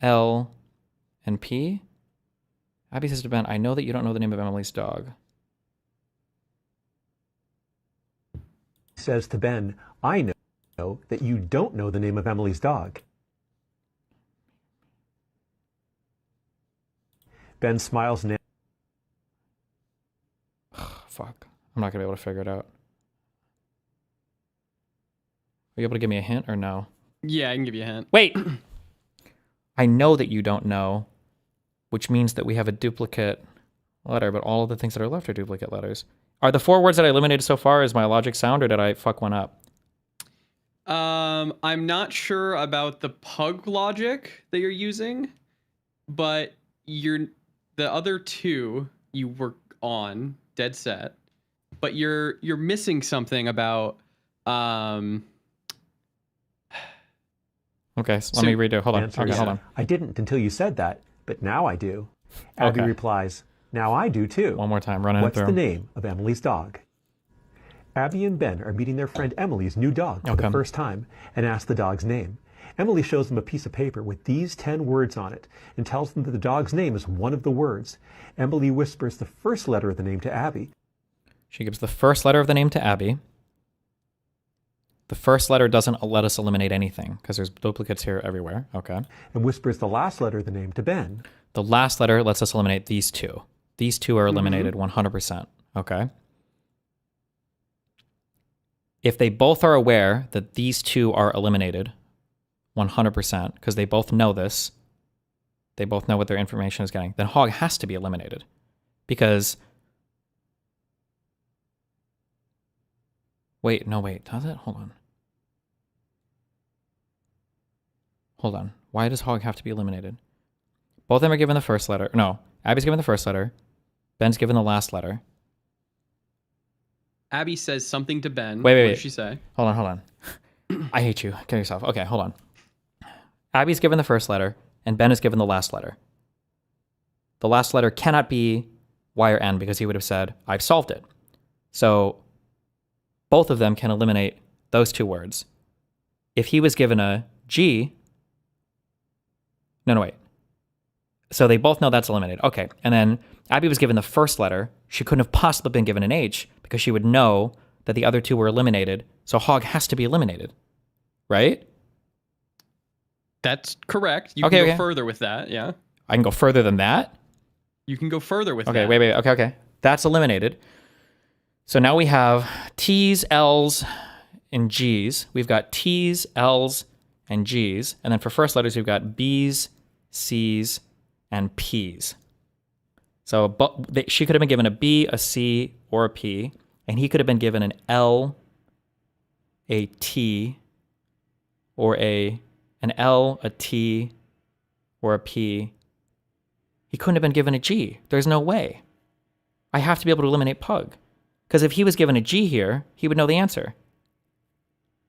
L, and P. Abby says to Ben, I know that you don't know the name of Emily's dog. Says to Ben, I know that you don't know the name of Emily's dog. Ben smiles and... Fuck. I'm not going to be able to figure it out. Are you able to give me a hint or no? Yeah, I can give you a hint. Wait! I know that you don't know, which means that we have a duplicate letter, but all of the things that are left are duplicate letters. Are the 4 words that I eliminated so far, is my logic sound, or did I fuck one up? I'm not sure about the pug logic that you're using, but the other 2 you were on, dead set, but you're missing something about Okay, so let me redo. Hold on. Okay, hold on. I didn't until you said that, but now I do. Abby replies, now I do too. One more time, running it through. What's the name of Emily's dog? Abby and Ben are meeting their friend Emily's new dog for the first time and ask the dog's name. Emily shows them a piece of paper with these 10 words on it and tells them that the dog's name is one of the words. Emily whispers the first letter of the name to Abby. She gives the first letter of the name to Abby. The first letter doesn't let us eliminate anything because there's duplicates here everywhere. Okay. And whispers the last letter of the name to Ben. The last letter lets us eliminate these 2. These 2 are eliminated 100%. Okay. If they both are aware that these 2 are eliminated 100%, because they both know this, they both know what their information is getting, then hog has to be eliminated. Because... Wait, no, wait. Does it? Hold on. Hold on. Why does hog have to be eliminated? Both of them are given the first letter. No, Abby's given the first letter. Ben's given the last letter. Abby says something to Ben. Wait. What does she say? Hold on. I hate you. Kill yourself. Okay, hold on. Abby's given the first letter, and Ben is given the last letter. The last letter cannot be Y or N because he would have said, I've solved it. So both of them can eliminate those 2 words. If he was given a G... No, wait. So they both know that's eliminated. Okay, and then Abby was given the first letter. She couldn't have possibly been given an H because she would know that the other 2 were eliminated. So hog has to be eliminated, right? That's correct. You can go further with that, yeah. I can go further than that? You can go further with that. Okay, wait. Okay. That's eliminated. So now we have T's, L's, and G's. We've got T's, L's, and G's. And then for first letters, we've got B's, C's, and P's. So she could have been given a B, a C, or a P. And he could have been given an L, a T, or an L, a T, or a P. He couldn't have been given a G. There's no way. I have to be able to eliminate pug. Because if he was given a G here, he would know the answer.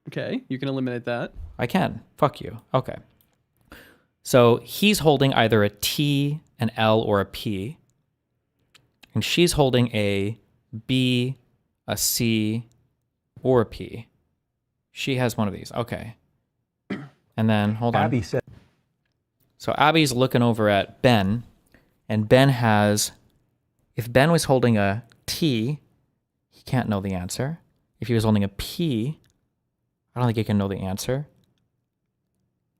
Okay, you can eliminate that. I can. Fuck you. Okay. So he's holding either a T, an L, or a P. And she's holding a B, a C, or a P. She has one of these. Okay. And then, hold on. Abby said. So Abby's looking over at Ben, and Ben has, if Ben was holding a T, he can't know the answer. If he was holding a P, I don't think he can know the answer.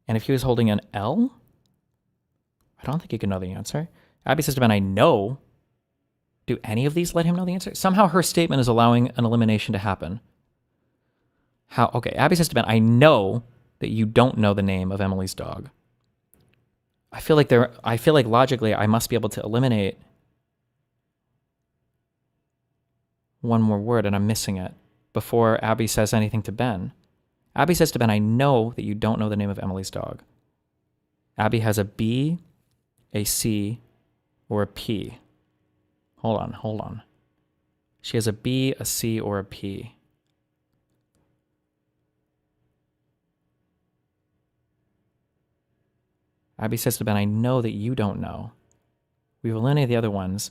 And if he was holding an L, I don't think he can know the answer. Abby says to Ben, I know. Do any of these let him know the answer? Somehow her statement is allowing an elimination to happen. How? Okay, Abby says to Ben, I know that you don't know the name of Emily's dog. I feel like logically I must be able to eliminate one more word, and I'm missing it before Abby says anything to Ben. Abby says to Ben, I know that you don't know the name of Emily's dog. Abby has a B, a C, or a P. Hold on. She has a B, a C, or a P. Abby says to Ben, I know that you don't know. We've eliminated the other ones.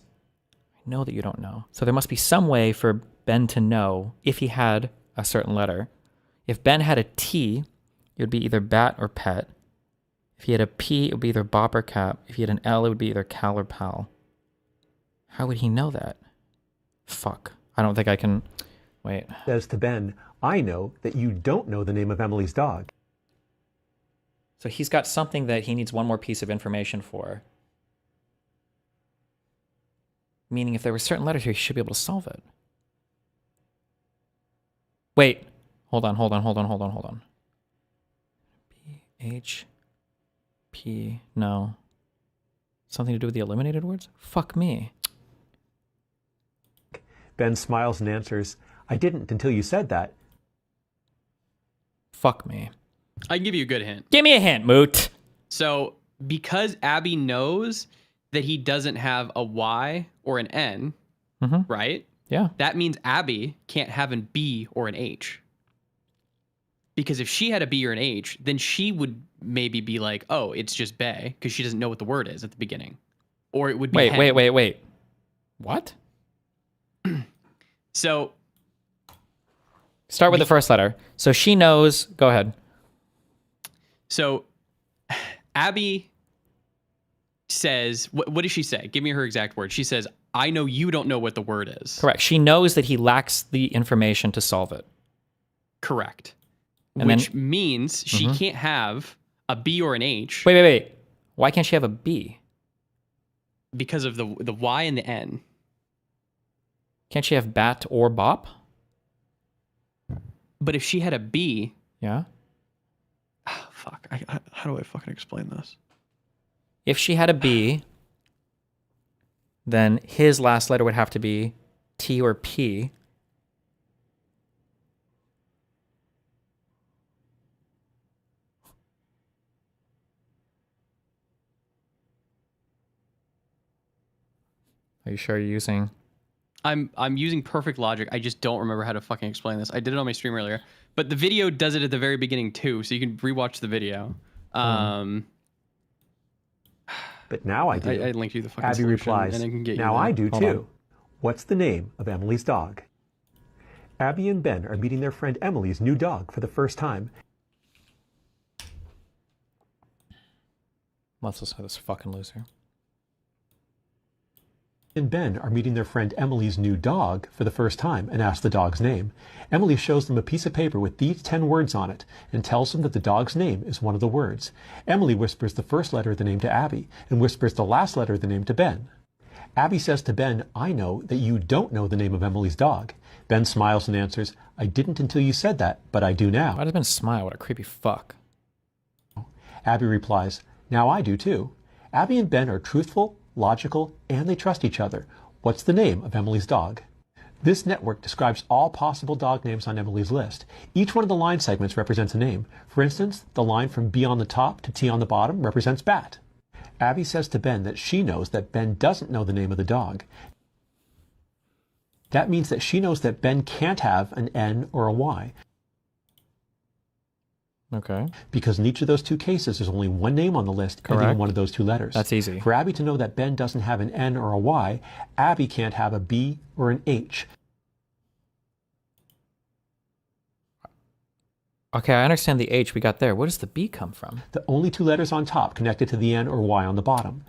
I know that you don't know. So there must be some way for Ben to know if he had a certain letter. If Ben had a T, it would be either bat or pet. If he had a P, it would be either bop or cap. If he had an L, it would be either cal or pal. How would he know that? Fuck. I don't think I can... Wait. Says to Ben, I know that you don't know the name of Emily's dog. So he's got something that he needs one more piece of information for. Meaning if there were certain letters here, he should be able to solve it. Wait. Hold on. B, H, P, no. Something to do with the eliminated words? Fuck me. Ben smiles and answers, I didn't until you said that. Fuck me. I can give you a good hint. Give me a hint, Moot. So, because Abby knows that he doesn't have a Y or an N, right? Yeah. That means Abby can't have an B or an H. Because if she had a B or an H, then she would maybe be like, oh, it's just bae, because she doesn't know what the word is at the beginning. Or it would be Wait. What? So... Start with the first letter. So she knows... Go ahead. So Abby says, what does she say? Give me her exact word. She says, I know you don't know what the word is. Correct. She knows that he lacks the information to solve it. Correct. And which means she can't have a B or an H. Wait. Why can't she have a B? Because of the Y and the N. Can't she have bat or bop? But if she had a B... Yeah? Oh, fuck. How do I fucking explain this? If she had a B, then his last letter would have to be T or P. Are you sure you're using... I'm using perfect logic. I just don't remember how to fucking explain this. I did it on my stream earlier. But the video does it at the very beginning too, so you can rewatch the video. But now I do. I linked you the fucking Abby solution, replies, and I can get now you I do Hold too. on. What's the name of Emily's dog? Abby and Ben are meeting their friend Emily's new dog for the first time. Let's listen to this fucking loser. And Ben are meeting their friend Emily's new dog for the first time and ask the dog's name. Emily shows them a piece of paper with these 10 words on it and tells them that the dog's name is one of the words. Emily whispers the first letter of the name to Abby and whispers the last letter of the name to Ben. Abby says to Ben, I know that you don't know the name of Emily's dog. Ben smiles and answers, I didn't until you said that, but I do now. Why does Ben smile? What a creepy fuck. Abby replies, now I do too. Abby and Ben are truthful, logical, and they trust each other. What's the name of Emily's dog? This network describes all possible dog names on Emily's list. Each one of the line segments represents a name. For instance, the line from B on the top to T on the bottom represents bat. Abby says to Ben that she knows that Ben doesn't know the name of the dog. That means that she knows that Ben can't have an N or a Y. Okay. Because in each of those two cases, there's only one name on the list ending in one of those two letters. That's easy. For Abby to know that Ben doesn't have an N or a Y, Abby can't have a B or an H. Okay, I understand the H we got there. Where does the B come from? The only two letters on top connected to the N or Y on the bottom.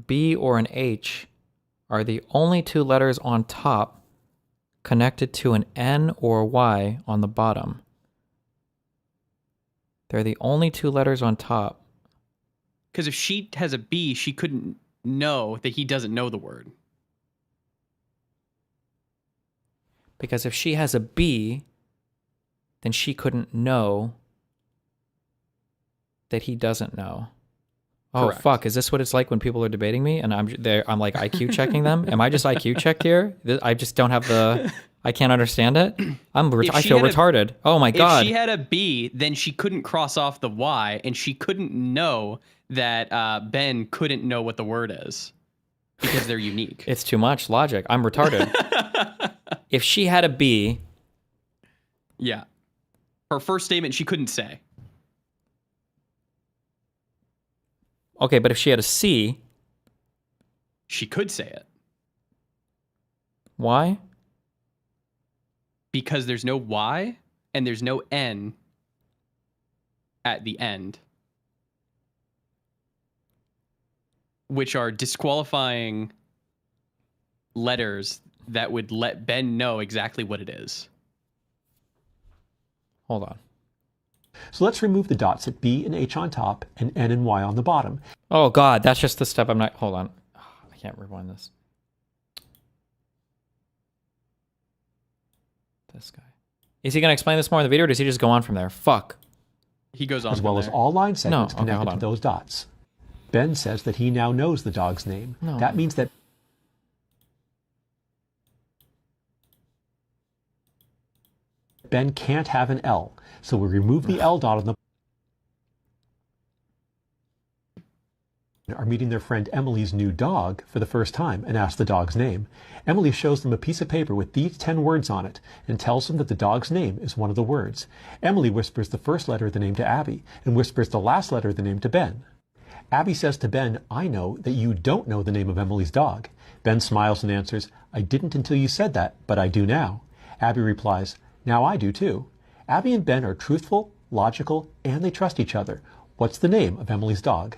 B or an H are the only two letters on top connected to an N or a Y on the bottom. They're the only two letters on top. Because if she has a B, she couldn't know that he doesn't know the word. Because if she has a B, then she couldn't know that he doesn't know. Oh, Correct. fuck. Is this what it's like when people are debating me and I'm like IQ checking them? Am I just IQ checked here? I just don't have the... I can't understand it. I feel retarded. Oh my God. If she had a B, then she couldn't cross off the Y, and she couldn't know that Ben couldn't know what the word is because they're unique. It's too much logic. I'm retarded. If she had a B... Yeah. Her first statement she couldn't say. Okay, but if she had a C... She could say it. Why? Because there's no Y and there's no N at the end, which are disqualifying letters that would let Ben know exactly what it is. Hold on. So let's remove the dots at B and H on top and N and Y on the bottom. Oh God, that's just the step I'm not... Hold on. I can't rewind this. This guy. Is he going to explain this more in the video, or does he just go on from there? Fuck. He goes on as well from as there. all line segments No, okay, connected to those dots. Ben says that he now knows the dog's name. No. That means that Ben can't have an L. So we remove the L dot on the... are meeting their friend Emily's new dog for the first time and ask the dog's name. Emily shows them a piece of paper with these 10 words on it and tells them that the dog's name is one of the words. Emily whispers the first letter of the name to Abby and whispers the last letter of the name to Ben. Abby says to Ben, "I know that you don't know the name of Emily's dog." Ben smiles and answers, "I didn't until you said that, but I do now." Abby replies, "Now I do too." Abby and Ben are truthful, logical, and they trust each other. What's the name of Emily's dog?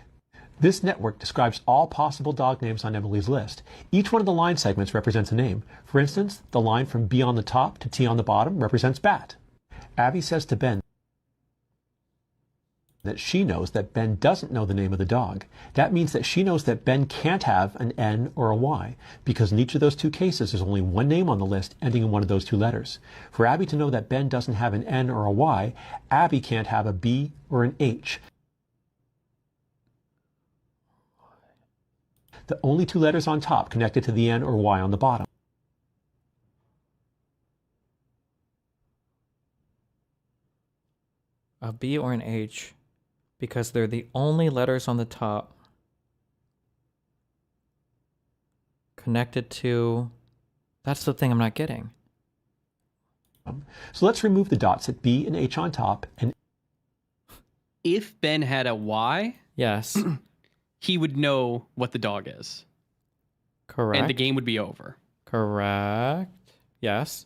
This network describes all possible dog names on Emily's list. Each one of the line segments represents a name. For instance, the line from B on the top to T on the bottom represents Bat. Abby says to Ben that she knows that Ben doesn't know the name of the dog. That means that she knows that Ben can't have an N or a Y, because in each of those two cases there's only one name on the list ending in one of those two letters. For Abby to know that Ben doesn't have an N or a Y, Abby can't have a B or an H. The only two letters on top connected to the N or Y on the bottom. A B or an H, because they're the only letters on the top connected to... That's the thing I'm not getting. So let's remove the dots at B and H on top and... If Ben had a Y... Yes. He would know what the dog is. Correct. And the game would be over. Correct. Yes.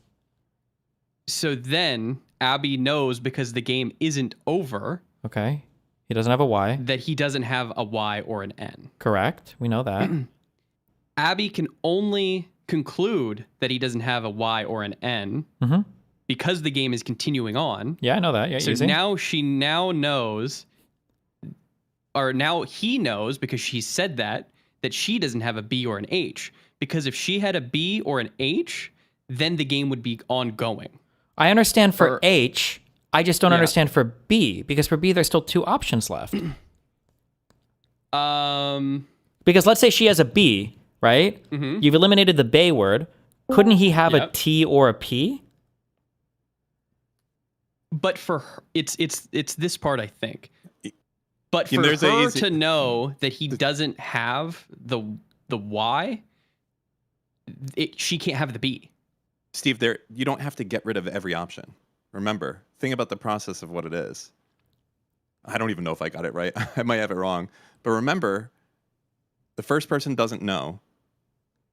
So then Abby knows, because the game isn't over. Okay. He doesn't have a Y. That he doesn't have a Y or an N. Correct. We know that. Abby can only conclude that he doesn't have a Y or an N because the game is continuing on. Yeah, I know that. Yeah, so easy. now she knows... Or now he knows, because she said that she doesn't have a B or an H. Because if she had a B or an H, then the game would be ongoing. I understand for H. I just don't understand for B, because for B there's still two options left. Because let's say she has a B, right? You've eliminated the Bay word. Couldn't he have a T or a P? But for her, it's this part, I think. But for her to know that he doesn't have the Y, she can't have the B. Steve, you don't have to get rid of every option. Remember, think about the process of what it is. I don't even know if I got it right. I might have it wrong. But remember, the first person doesn't know.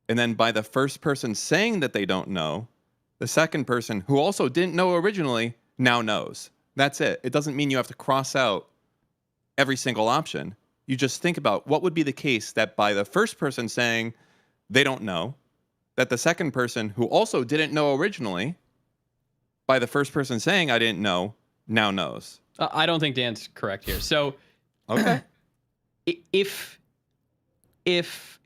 And then by the first person saying that they don't know, the second person, who also didn't know originally, now knows. That's it. It doesn't mean you have to cross out every single option. You just think about what would be the case that by the first person saying they don't know, that the second person, who also didn't know originally, by the first person saying I didn't know, now knows. I don't think Dan's correct here. So, okay, if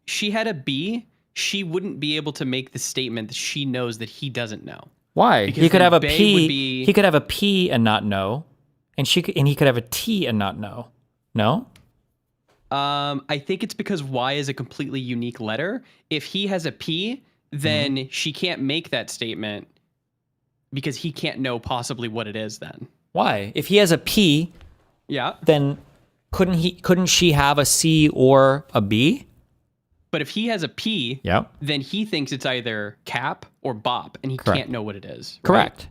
she had a B, she wouldn't be able to make the statement that she knows that he doesn't know. Why? Because He could then have a Bay P. would be- He could have a P and not know, and he could have a T and not know. No. I think it's because Y is a completely unique letter. If he has a P, then she can't make that statement because he can't know possibly what it is then. Why? If he has a P, yeah, then couldn't she have a C or a B? But if he has a P, Yep. then he thinks it's either cap or bop, and he Correct. can't know what it is. Right? Correct.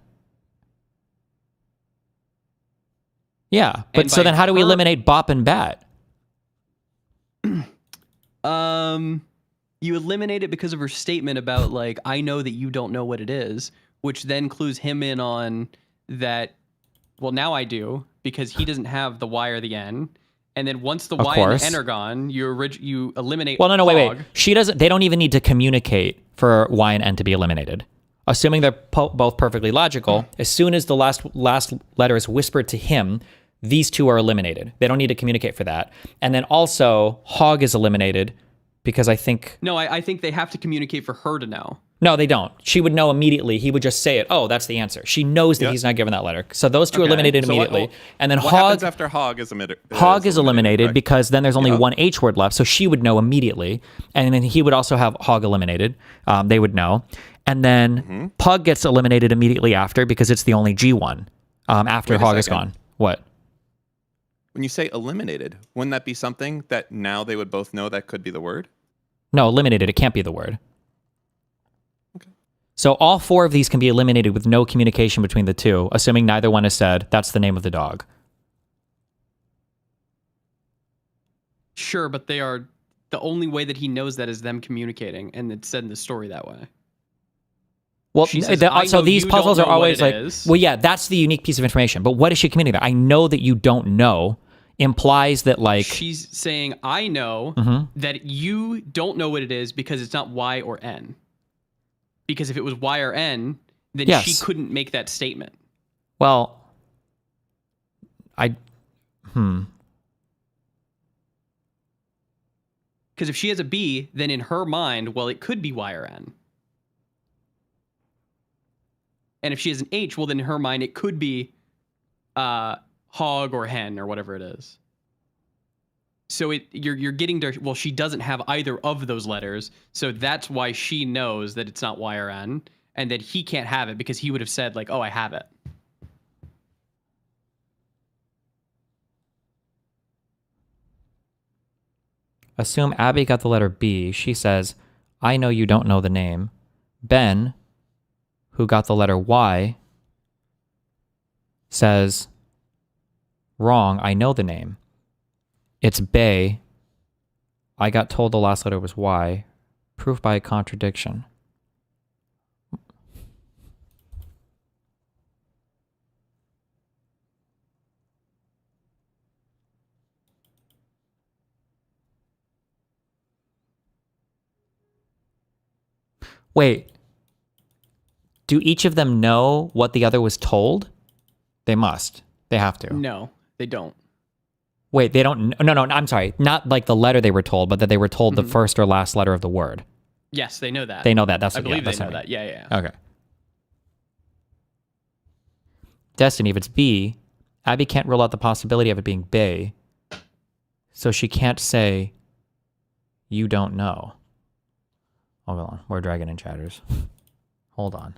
Yeah, but And so by then how do we her- eliminate bop and bat? You eliminate it because of her statement about like, I know that you don't know what it is, which then clues him in on that. Well, now I do because he doesn't have the Y or the N. And then once the Of Y course. and the N are gone, you eliminate. Well, no, wait. hog. She doesn't. They don't even need to communicate for Y and N to be eliminated. Assuming they're both perfectly logical, as soon as the last letter is whispered to him, these two are eliminated. They don't need to communicate for that. And then also, hog is eliminated because I think... No, I think they have to communicate for her to know. No, they don't. She would know immediately. He would just say it. Oh, that's the answer. She knows that he's not given that letter. So those two are eliminated So immediately. And then what hog... happens after hog is eliminated? Hog is eliminated because then there's only one H word left, so she would know immediately. And then he would also have hog eliminated. They would know. And then pug gets eliminated immediately after because it's the only G one after Wait a hog is second. gone. What? When you say eliminated, wouldn't that be something that now they would both know that could be the word? No, eliminated. It can't be the word. So all four of these can be eliminated with no communication between the two, assuming neither one has said, that's the name of the dog. Sure, but they are... The only way that he knows that is them communicating, and it's said in the story that way. Well, She says, "I so know these you don't puzzles know are what always it like, is." well, yeah, that's the unique piece of information. But what is she communicating? I know that you don't know implies that like She's saying, I know that you don't know what it is because it's not Y or N. Because if it was Y or N, then she Yes. couldn't make that statement. well, Because if she has a B, then in her mind, well, it could be Y or N. And if she has an H, well, then in her mind, it could be hog or hen or whatever it is. So you're getting to, well, she doesn't have either of those letters, so that's why she knows that it's not Y or N, and that he can't have it because he would have said like, oh, I have it. assume Abby got the letter B. She says, I know you don't know the name. Ben, who got the letter Y, says, wrong, I know the name. It's Bay. I got told the last letter was Y. Proof by contradiction. Wait. Do each of them know what the other was told? They must. They have to. No, they don't. Wait, they don't. No, I'm sorry. Not like the letter they were told, but that they were told the first or last letter of the word. Yes, they know that. They know that. That's I what, believe that's they know what I that. mean. Yeah. Okay. Destiny, if it's B, Abby can't rule out the possibility of it being Bay. So she can't say, you don't know. Hold on. We're dragging in chatters. Hold on.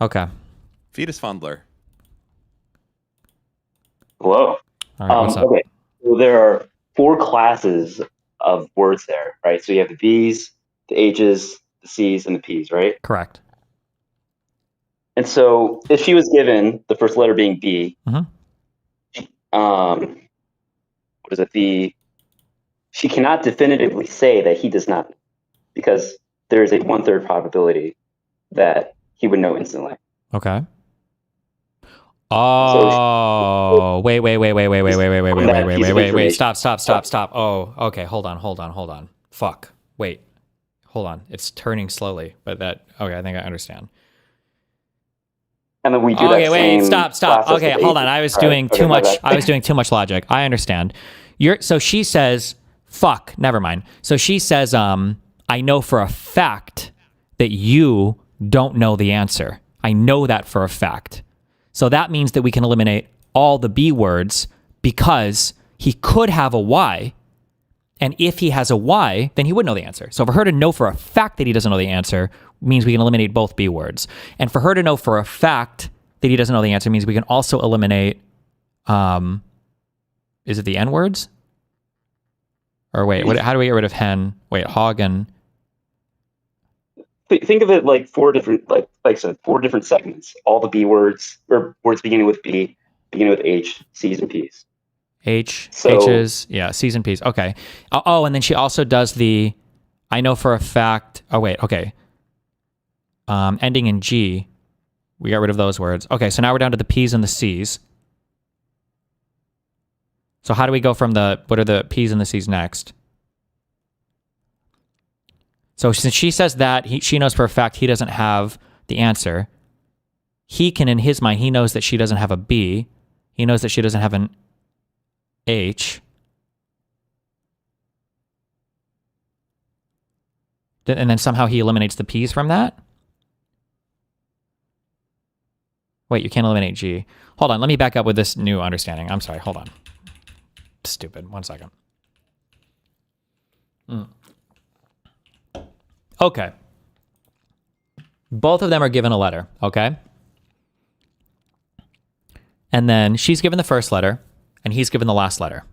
Okay. Fetus fondler. Hello. All right, what's up? Okay, so there are 4 classes of words there, right? So you have the B's, the H's, the C's, and the P's, right? Correct. And so if she was given the first letter being B, Mhm. what is it? She cannot definitively say that he does not, because there is a 1/3 probability that he would know instantly. Okay. Oh, wait. Stop. Oh, okay. Hold on. Fuck. Wait. Hold on. It's turning slowly, but okay, I think I understand. And then we do Okay, that wait, same stop. process Okay, with hold H's. on. I was All right, doing okay, too my much. bad. I was doing too much logic. I understand. So she says, fuck, never mind. So she says, I know for a fact that you don't know the answer. I know that for a fact. So that means that we can eliminate all the B words because he could have a Y. And if he has a Y, then he would know the answer. So for her to know for a fact that he doesn't know the answer means we can eliminate both B words. And for her to know for a fact that he doesn't know the answer means we can also eliminate, is it the N words? Or wait, how do we get rid of hen? Wait, hog and... Think of it like 4 different, like I said, 4 different segments. All the B words, or words beginning with B, beginning with H, C's, and P's. H's, yeah, C's and P's. Okay. Oh, and then she also does the, I know for a fact, oh wait, okay. Ending in G, we got rid of those words. Okay, so now we're down to the P's and the C's. So how do we go from what are the P's and the C's next? So since she says that, she knows for a fact he doesn't have the answer. He can, in his mind, he knows that she doesn't have a B. He knows that she doesn't have an H. And then somehow he eliminates the P's from that? Wait, you can't eliminate G. Hold on, let me back up with this new understanding. I'm sorry, hold on. Stupid, 1 second. Okay. Both of them are given a letter, okay? And then she's given the first letter, and he's given the last letter.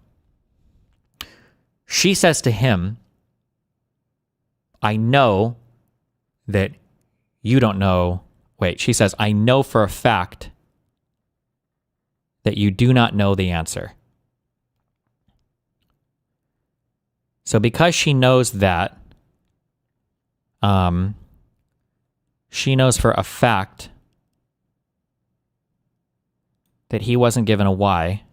She says to him, I know that you don't know. Wait, she says, I know for a fact that you do not know the answer. So because she knows that, she knows for a fact that he wasn't given a Y.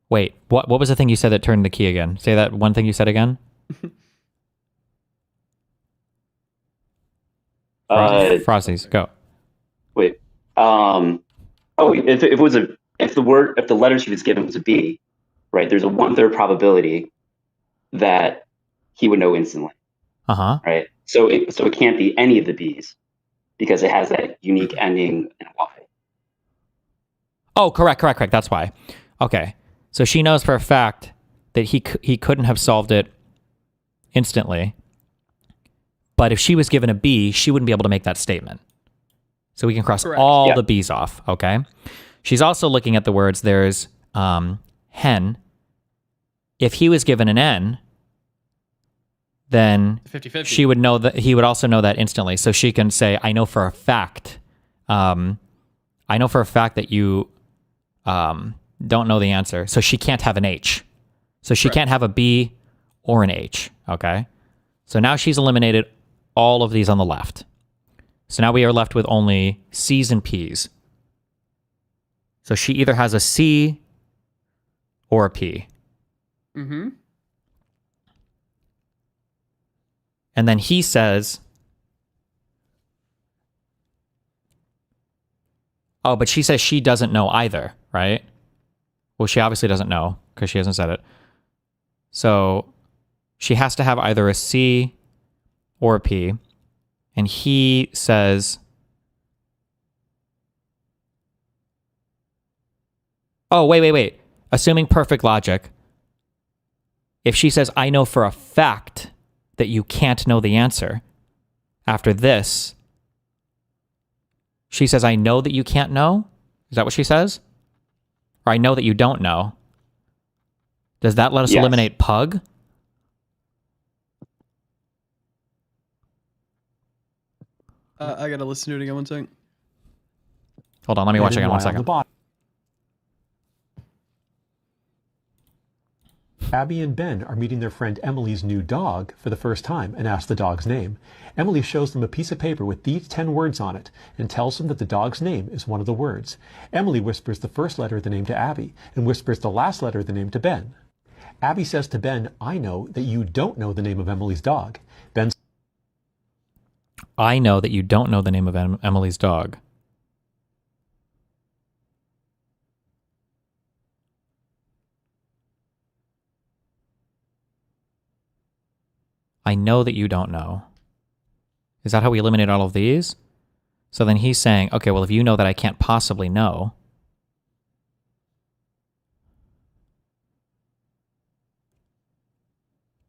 Wait, what was the thing you said that turned the key again? Say that one thing you said again. Frosties, go. Wait. If the letter she was given was a B, right? There's a 1/3 probability that he would know instantly. Right. So it can't be any of the B's because it has that unique ending in Y. Oh, correct. That's why. Okay. So she knows for a fact that he couldn't have solved it instantly. But if she was given a B, she wouldn't be able to make that statement. So we can cross all the B's off, okay? She's also looking at the words. There's hen. If he was given an N, then 50-50. she would know that he would also know that instantly. So she can say, I know for a fact. I know for a fact that you don't know the answer. So she can't have an H. So she can't have a B or an H, okay? So now she's eliminated all of these on the left. So now we are left with only C's and P's. So she either has a C or a P. Mm-hmm. And then he says, oh, but she says she doesn't know either, right? Well, she obviously doesn't know because she hasn't said it. So she has to have either a C or a P. And he says, oh, wait. Assuming perfect logic, if she says, I know for a fact that you can't know the answer, after this, she says, I know that you can't know? Is that what she says? or I know that you don't know, does that let us Yes. eliminate pug? I gotta listen to it again 1 second. Hold on, let me watch it again 1 Meanwhile, second. the bottom. Abby and Ben are meeting their friend Emily's new dog for the first time and ask the dog's name. Emily shows them a piece of paper with these 10 words on it and tells them that the dog's name is one of the words. Emily whispers the first letter of the name to Abby and whispers the last letter of the name to Ben. Abby says to Ben, I know that you don't know the name of Emily's dog. Ben I know that you don't know the name of Emily's dog. I know that you don't know. Is that how we eliminate all of these? So then he's saying, okay, well, if you know that I can't possibly know,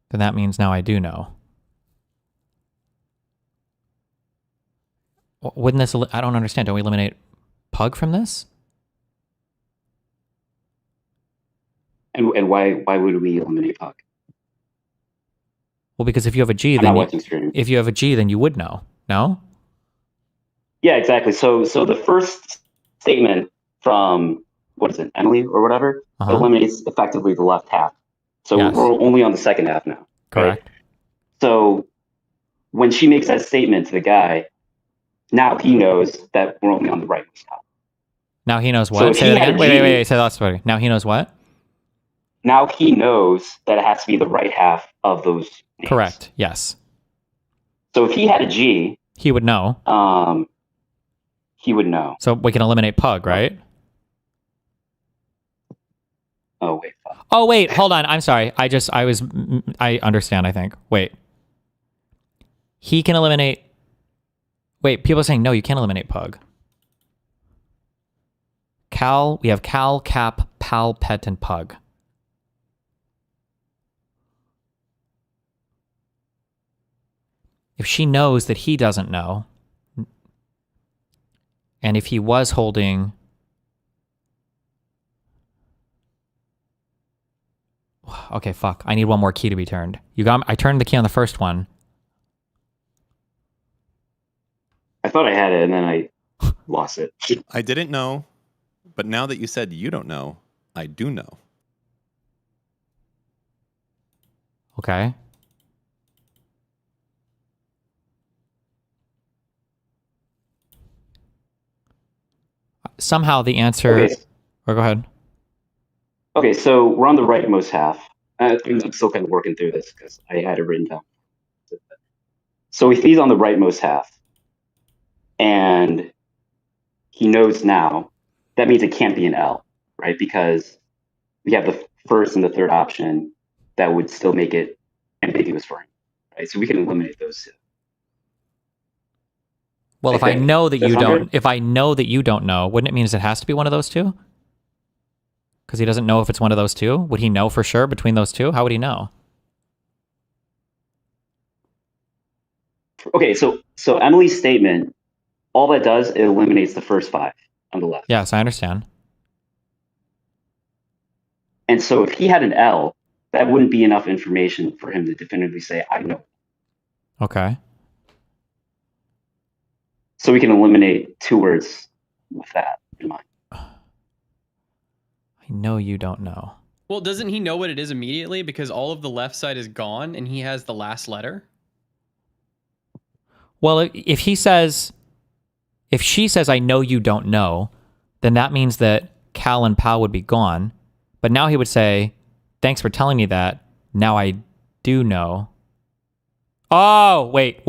then that means now I do know. Wouldn't this, I don't understand. Don't we eliminate pug from this? And why would we eliminate pug? Well, because if you have a G, I'm then not watching stream. if you have a G, then you would know. No? Yeah, exactly. So the first statement from, what is it, Emily or whatever, eliminates effectively the left half. So Yes. we're only on the second half now. Correct. Right? So when she makes that statement to the guy, now he knows that we're only on the right half. Now he knows So what? if Say he that had a again. Wait, G- wait. Say that last part. Now he knows what? Now he knows that it has to be the right half of those names. Correct. Yes. So if he had a G, He would know. he would know. So we can eliminate pug, right? Oh, wait. Oh, wait. Hold on. I'm sorry. I understand, I think. Wait. He can eliminate. Wait, people are saying, no, you can't eliminate pug. Cal, we have Cal, Cap, Pal, Pet, and Pug. If she knows that he doesn't know, and if he was holding... Okay, fuck. I need one more key to be turned. I turned the key on the first one. I thought I had it, and then I lost it. I didn't know, but now that you said you don't know, I do know. Okay. Somehow the answer... Okay. Or go ahead. Okay, so we're on the rightmost half. I'm still kind of working through this because I had it written down. So if he's on the rightmost half, and he knows now, that means it can't be an L, right? Because we have the first and the third option that would still make it ambiguous for him, right? So we can eliminate those two. Well, if I know that you That's don't, not if I know that you don't know, wouldn't it mean it has to be one of those two? Because he doesn't know if it's one of those two. Would he know for sure between those two? How would he know? Okay, so Emily's statement, all that does, it eliminates the first five on the left. Yes, I understand. And so if he had an L, that wouldn't be enough information for him to definitively say, I know. Okay. So we can eliminate two words with that in mind. I know you don't know. Well, doesn't he know what it is immediately because all of the left side is gone and he has the last letter? Well, if she says, I know you don't know, then that means that Cal and Pal would be gone. But now he would say, thanks for telling me that. Now I do know. Oh, wait,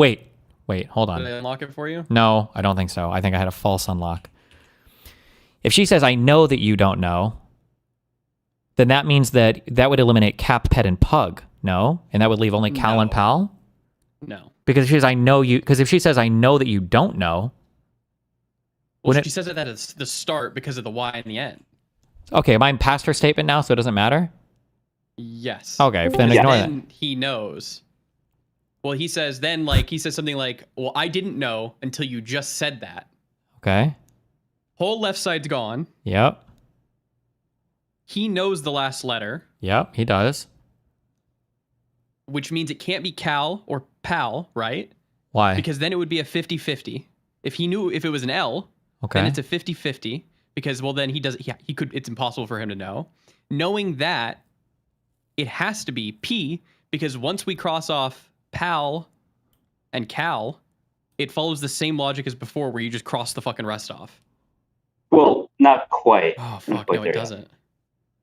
hold on. Did I unlock it for you? No, I don't think so. I think I had a false unlock. If she says, I know that you don't know, then that means that would eliminate Cap, Pet, and Pug. No? And that would leave only Cal and Pal? No. Because if she says, I know that you don't know. Well, she says it at the start because of the Y in the end. Okay, am I past her statement now, so it doesn't matter? Yes. Okay, then ignore that. He knows. Well, he says something like, well, I didn't know until you just said that. Okay. Whole left side's gone. Yep. he knows the last letter. Yep, he does. Which means it can't be Cal or Pal, right? Why? Because then it would be a 50-50. If he knew if it was an L, then it's a 50-50. Because, well, then he could, it's impossible for him to know. Knowing that, it has to be P, because once we cross off Pal and Cal, it follows the same logic as before, where you just cross the fucking rest off. Well, not quite. Oh, fuck, no, it doesn't.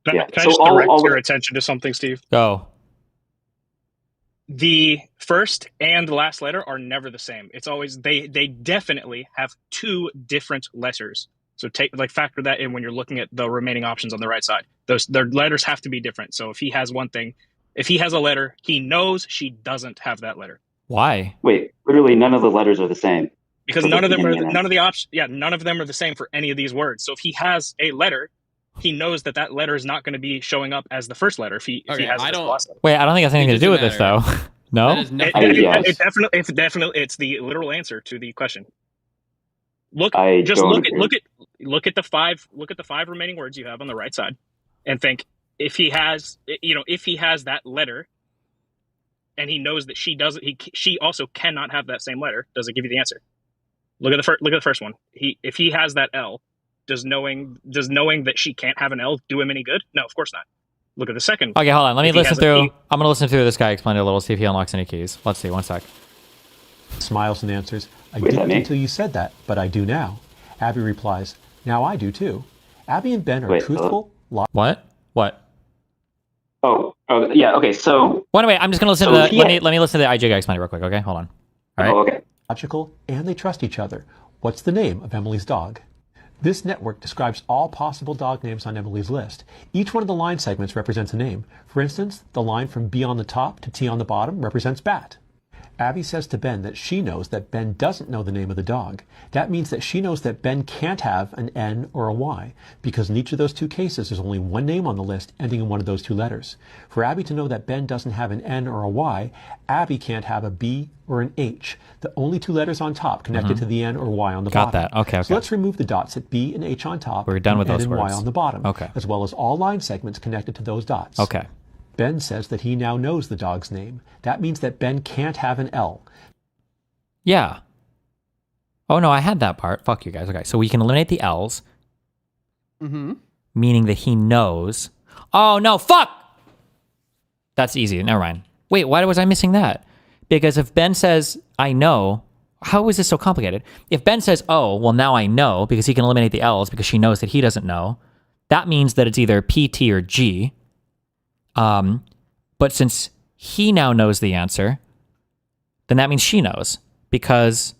Can I just direct your attention to something, Steve? Go. The first and last letter are never the same. It's always, they definitely have two different letters. So factor that in when you're looking at the remaining options on the right side. Their letters have to be different. So if he has one thing, if he has a letter, he knows she doesn't have that letter. Why? Wait, literally none of the letters are the same. Because none of them are none of them are the same for any of these words. So if he has a letter, he knows that letter is not going to be showing up as the first letter. If he has this last letter. Wait, I don't think it has anything to do with this though. No. It's definitely it's the literal answer to the question. Look at the five remaining words you have on the right side, and think if he has that letter, and he knows that she doesn't. She also cannot have that same letter. Does it give you the answer? Look at the first one. If he has that L, does knowing that she can't have an L do him any good? No, of course not. Look at the second. Okay, hold on. Let me listen through. I'm going to listen through this guy explain it a little, see if he unlocks any keys. Let's see. One sec. Smiles and answers, I didn't until you said that, but I do now. Abby replies, now I do too. Abby and Ben are truthful. What? Oh, yeah. Okay, so. Wait. I'm just going to listen to the. Let me listen to the IJ guy explain it real quick. Okay, hold on. All right. Okay. Logical, and they trust each other. What's the name of Emily's dog? This network describes all possible dog names on Emily's list. Each one of the line segments represents a name. For instance, the line from B on the top to T on the bottom represents bat. Abby says to Ben that she knows that Ben doesn't know the name of the dog. That means that she knows that Ben can't have an N or a Y, because in each of those two cases there's only one name on the list ending in one of those two letters. For Abby to know that Ben doesn't have an N or a Y, Abby can't have a B or an H, the only two letters on top connected to the N or Y on the bottom. Got that. Okay. So let's remove the dots at B and H on top. We're done with those N and words. Y on the bottom. Okay. As well as all line segments connected to those dots. Okay. Ben says that he now knows the dog's name. That means that Ben can't have an L. Yeah. Oh no, I had that part. Fuck you guys. Okay, so we can eliminate the L's. Meaning that he knows. Oh no, fuck! That's easy. Never mind. Wait, why was I missing that? Because if Ben says, I know, how is this so complicated? If Ben says, oh, well now I know, because he can eliminate the L's because she knows that he doesn't know, that means that it's either P, T, or G. But since he now knows the answer, then that means she knows. Because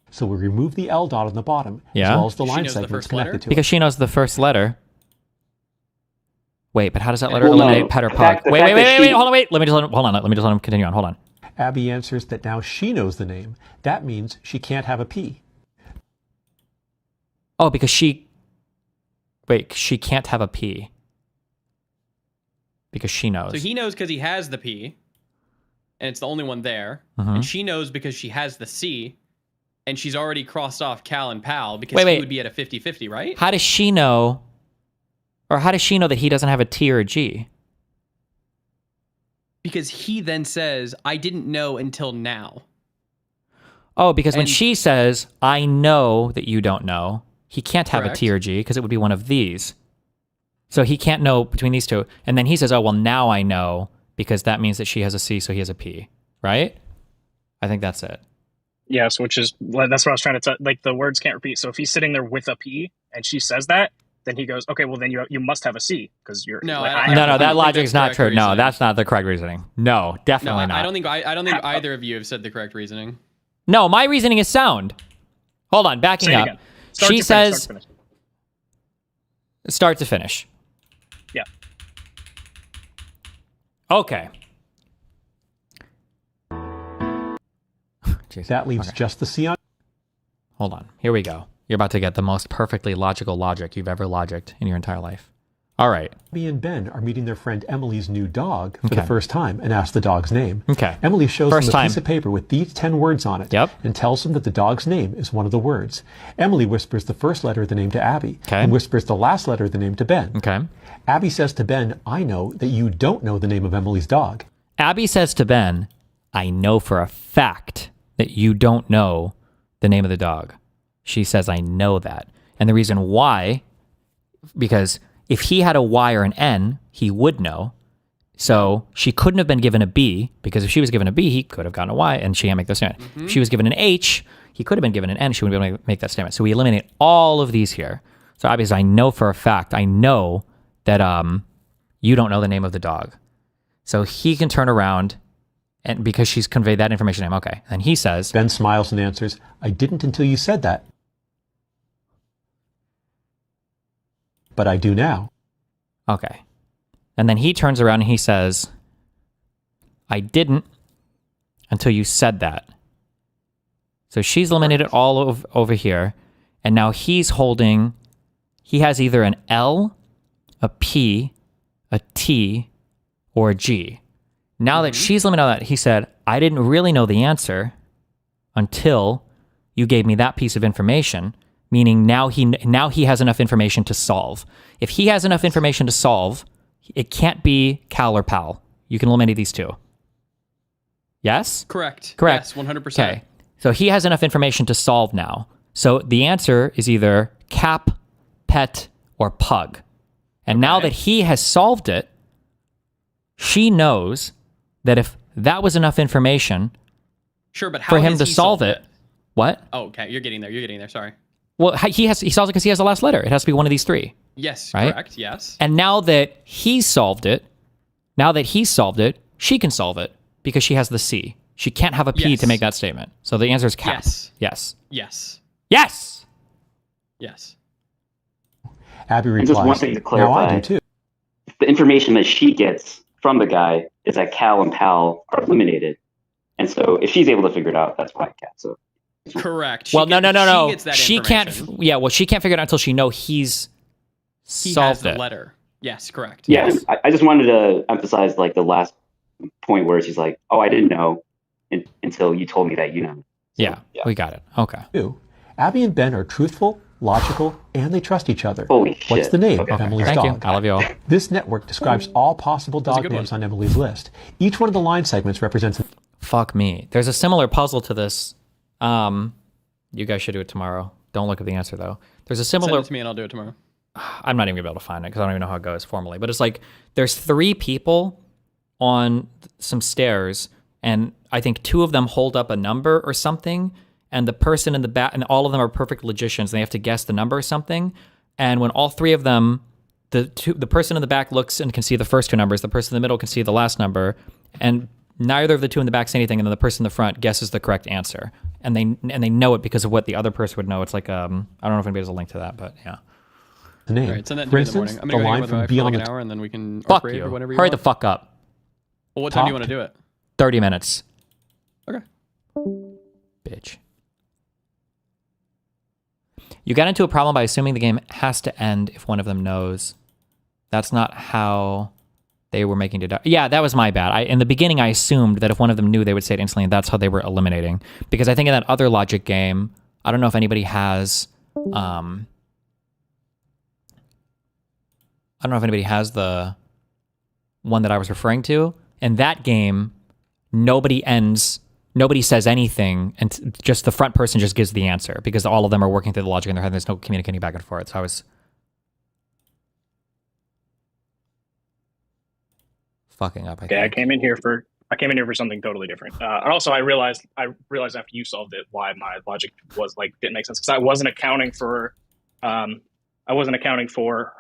so we remove the L dot on the bottom, as well as the line segments connected to it. Because she knows the first letter. Wait, but how does that letter eliminate pet or pug? Wait, hold on, wait. Let me just let him continue on. Hold on. Abby answers that now she knows the name. That means she can't have a P. Oh, because she can't have a P. Because she knows. So he knows because he has the P. And it's the only one there. And she knows because she has the C, and she's already crossed off Cal and Pal because he would be at a 50-50, right? How does she know, or how does she know that he doesn't have a T or a G? Because he then says, I didn't know until now. Oh, because when she says, I know that you don't know, he can't have a T or G because it would be one of these. So he can't know between these two. And then he says, oh, well, now I know. Because that means that she has a C, so he has a P, right? I think that's it. Yes, that's what I was trying to like. The words can't repeat. So if he's sitting there with a P and she says that, then he goes, okay, well then you must have a C because you're. No, that logic is not true. No, that's not the correct reasoning. No, definitely not. I don't think either of you have said the correct reasoning. No, my reasoning is sound. Hold on, backing up. She says, start to finish. Yeah. Okay. That leaves just the C on. Hold on. Here we go. You're about to get the most perfectly logical logic you've ever logicked in your entire life. All right. Abby and Ben are meeting their friend Emily's new dog for the first time and ask the dog's name. Emily shows them a piece of paper with these 10 words on it and tells them that the dog's name is one of the words. Emily whispers the first letter of the name to Abby and whispers the last letter of the name to Ben. Abby says to Ben, I know that you don't know the name of Emily's dog. Abby says to Ben, I know for a fact that you don't know the name of the dog. She says, I know that. And the reason why, because if he had a Y or an N, he would know. So she couldn't have been given a B, because if she was given a B, he could have gotten a Y, and she can't make that statement. If she was given an H, he could have been given an N, she wouldn't be able to make that statement. So we eliminate all of these here. So obviously, I know for a fact, I know that you don't know the name of the dog. So he can turn around, and because she's conveyed that information to him, okay. And he says, Ben smiles and answers, I didn't until you said that. But I do now. Okay. And then he turns around and he says, I didn't until you said that. So she's eliminated all over here. And now he's holding, he has either an L, a P, a T, or a G. Now that she's eliminated all that, he said, I didn't really know the answer until you gave me that piece of information. Meaning now he has enough information to solve. If he has enough information to solve, it can't be Cal or Pal. You can eliminate these two. Yes? Correct. Correct. Yes, 100%. Okay. So he has enough information to solve now. So the answer is either Cap, Pet, or Pug. And now that he has solved it, she knows that if that was enough information Sure, but how for him has to he solve solved it, what? Oh, okay. You're getting there. Sorry. Well, he solves it because he has the last letter. It has to be one of these three. Yes, right? correct. Yes. And now that he solved it, she can solve it because she has the C. She can't have a P to make that statement. So the answer is Cap. Yes. Abby And replies, just one thing to now clarify. I do too. The information that she gets from the guy is that Cal and Pal are eliminated. And so if she's able to figure it out, that's why Cal. So Correct. Well, no. She gets that She can't. information. She can't figure it out until she knows He solved has the it. letter. Yes, correct. yeah, I just wanted to emphasize like the last point where she's like, oh, I didn't know until you told me that you know. Yeah, we got it. Okay. Abby and Ben are truthful, logical, and they trust each other. Holy What's shit. the name Okay. of Emily's Thank dog? you. I love you all. This network describes all possible That's a dog good names on Emily's list. Each one of the line segments represents... Fuck me. There's a similar puzzle to this. You guys should do it tomorrow. Don't look at the answer, though. There's a similar... Send it to me and I'll do it tomorrow. I'm not even going to be able to find it because I don't even know how it goes formally. But it's like there's 3 people on some stairs, and I think 2 of them hold up a number or something, and the person in the back, and all of them are perfect logicians, and they have to guess the number or something. And when all 3 of them, the person in the back looks and can see the first 2 numbers, the person in the middle can see the last number, and neither of the 2 in the back say anything, and then the person in the front guesses the correct answer. And they know it because of what the other person would know. It's like, I don't know if anybody has a link to that, but yeah. The name. All right, send that to For me in the instance, morning. I'm the going to line go from for like Beyond an the hour and then we can Fuck upgrade you. or whatever you Hurry want. the fuck up. Well, what time do you want to do it? 30 minutes. Okay. Bitch. You got into a problem by assuming the game has to end if one of them knows. That's not how they were making it. Yeah, that was my bad. In the beginning, I assumed that if one of them knew, they would say it instantly, and that's how they were eliminating. Because I think in that other logic game, I don't know if anybody has... I don't know if anybody has the one that I was referring to. In that game, nobody says anything, and just the front person just gives the answer because all of them are working through the logic in their head. There's no communicating back and forth. So I was fucking up. I came in here for something totally different. And also, I realized after you solved it why my logic was like didn't make sense because I wasn't accounting for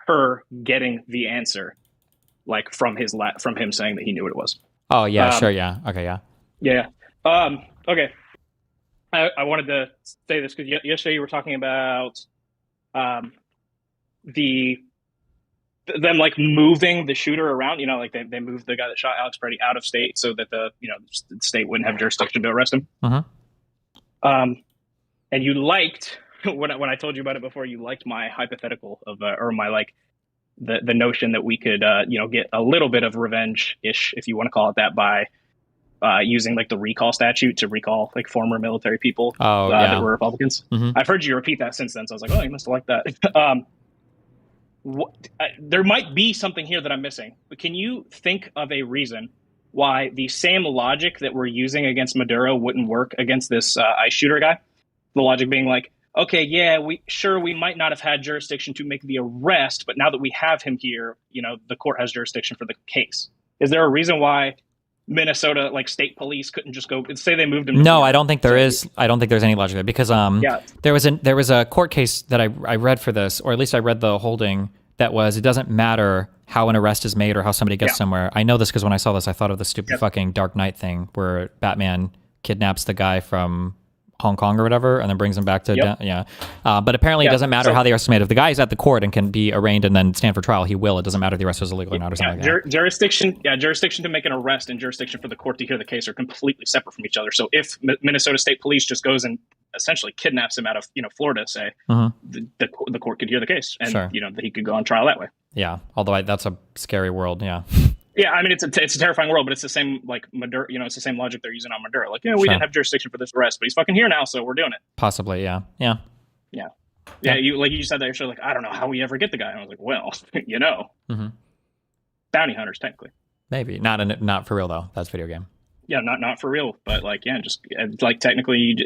her getting the answer, like from him saying that he knew what it was. Oh yeah, sure, yeah, okay, yeah. Yeah. Okay. I wanted to say this because yesterday you were talking about them like moving the shooter around. You know, like they moved the guy that shot Alex Pretti out of state so that the state wouldn't have jurisdiction to arrest him. And you liked when I told you about it before. You liked my hypothetical of or my like the notion that we could, get a little bit of revenge-ish, if you want to call it that, by using like the recall statute to recall like former military people that were Republicans. I've heard you repeat that since then, so I was like, oh, you must have liked that. There might be something here that I'm missing, but can you think of a reason why the same logic that we're using against Maduro wouldn't work against this ICE shooter guy? The logic being like, okay, yeah, we might not have had jurisdiction to make the arrest, but now that we have him here, the court has jurisdiction for the case. Is there a reason why Minnesota, like state police, couldn't just go say they moved him? No, I don't think there is. I don't think there's any logic there because there was a court case that I read for this, or at least I read the holding that was, it doesn't matter how an arrest is made or how somebody gets somewhere. I know this because when I saw this, I thought of the stupid fucking Dark Knight thing where Batman kidnaps the guy from Hong Kong or whatever, and then brings him back to but apparently it doesn't matter how they arrest him. If the guy is at the court and can be arraigned and then stand for trial, he will. It doesn't matter if the arrest was illegal or not or something like that. Jurisdiction to make an arrest and jurisdiction for the court to hear the case are completely separate from each other. So if Minnesota State Police just goes and essentially kidnaps him out of Florida, say, the court could hear the case and that he could go on trial that way. Yeah, although that's a scary world. Yeah, I mean it's a terrifying world, but it's the same like Maduro. It's the same logic they're using on Maduro. Like, we didn't have jurisdiction for this arrest, but he's fucking here now, so we're doing it. Possibly, yeah. You said that you're like, I don't know how we ever get the guy. And I was like, well, bounty hunters technically. Maybe not for real though. That's video game. Yeah, not for real, but just like technically,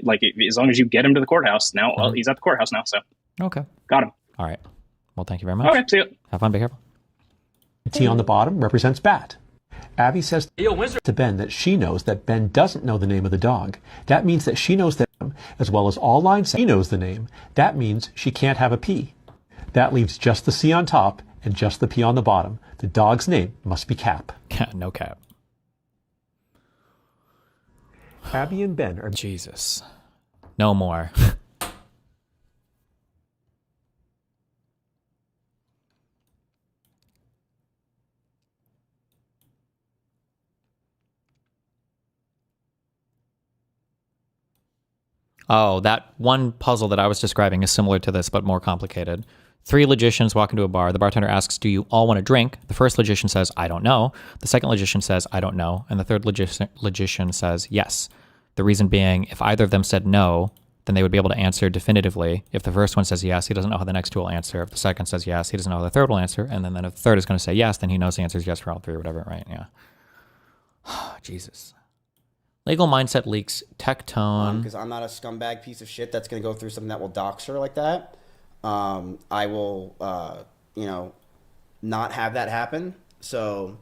as long as you get him to the courthouse now. Well, he's at the courthouse now, so okay, got him. All right. Well, thank you very much. Okay, see you. Have fun. Be careful. T on the bottom represents bat. Abby says to Ben that she knows that Ben doesn't know the name of the dog. That means that she knows that, as well as all lines she knows the name. That means she can't have a P. That leaves just the C on top and just the P on the bottom. The dog's name must be Cap. No cap. Abby and Ben are... Jesus. No more. Oh, that one puzzle that I was describing is similar to this, but more complicated. 3 logicians walk into a bar. The bartender asks, do you all want a drink? The first logician says, I don't know. The second logician says, I don't know. And the third logician says, yes. The reason being, if either of them said no, then they would be able to answer definitively. If the first one says yes, he doesn't know how the next two will answer. If the second says yes, he doesn't know how the third will answer. And then if the third is going to say yes, then he knows the answer is yes for all 3 or whatever, right? Yeah. Jesus. LegalMindset leaks Tectone. Because I'm not a scumbag piece of shit that's going to go through something that will dox her like that. I will, not have that happen. So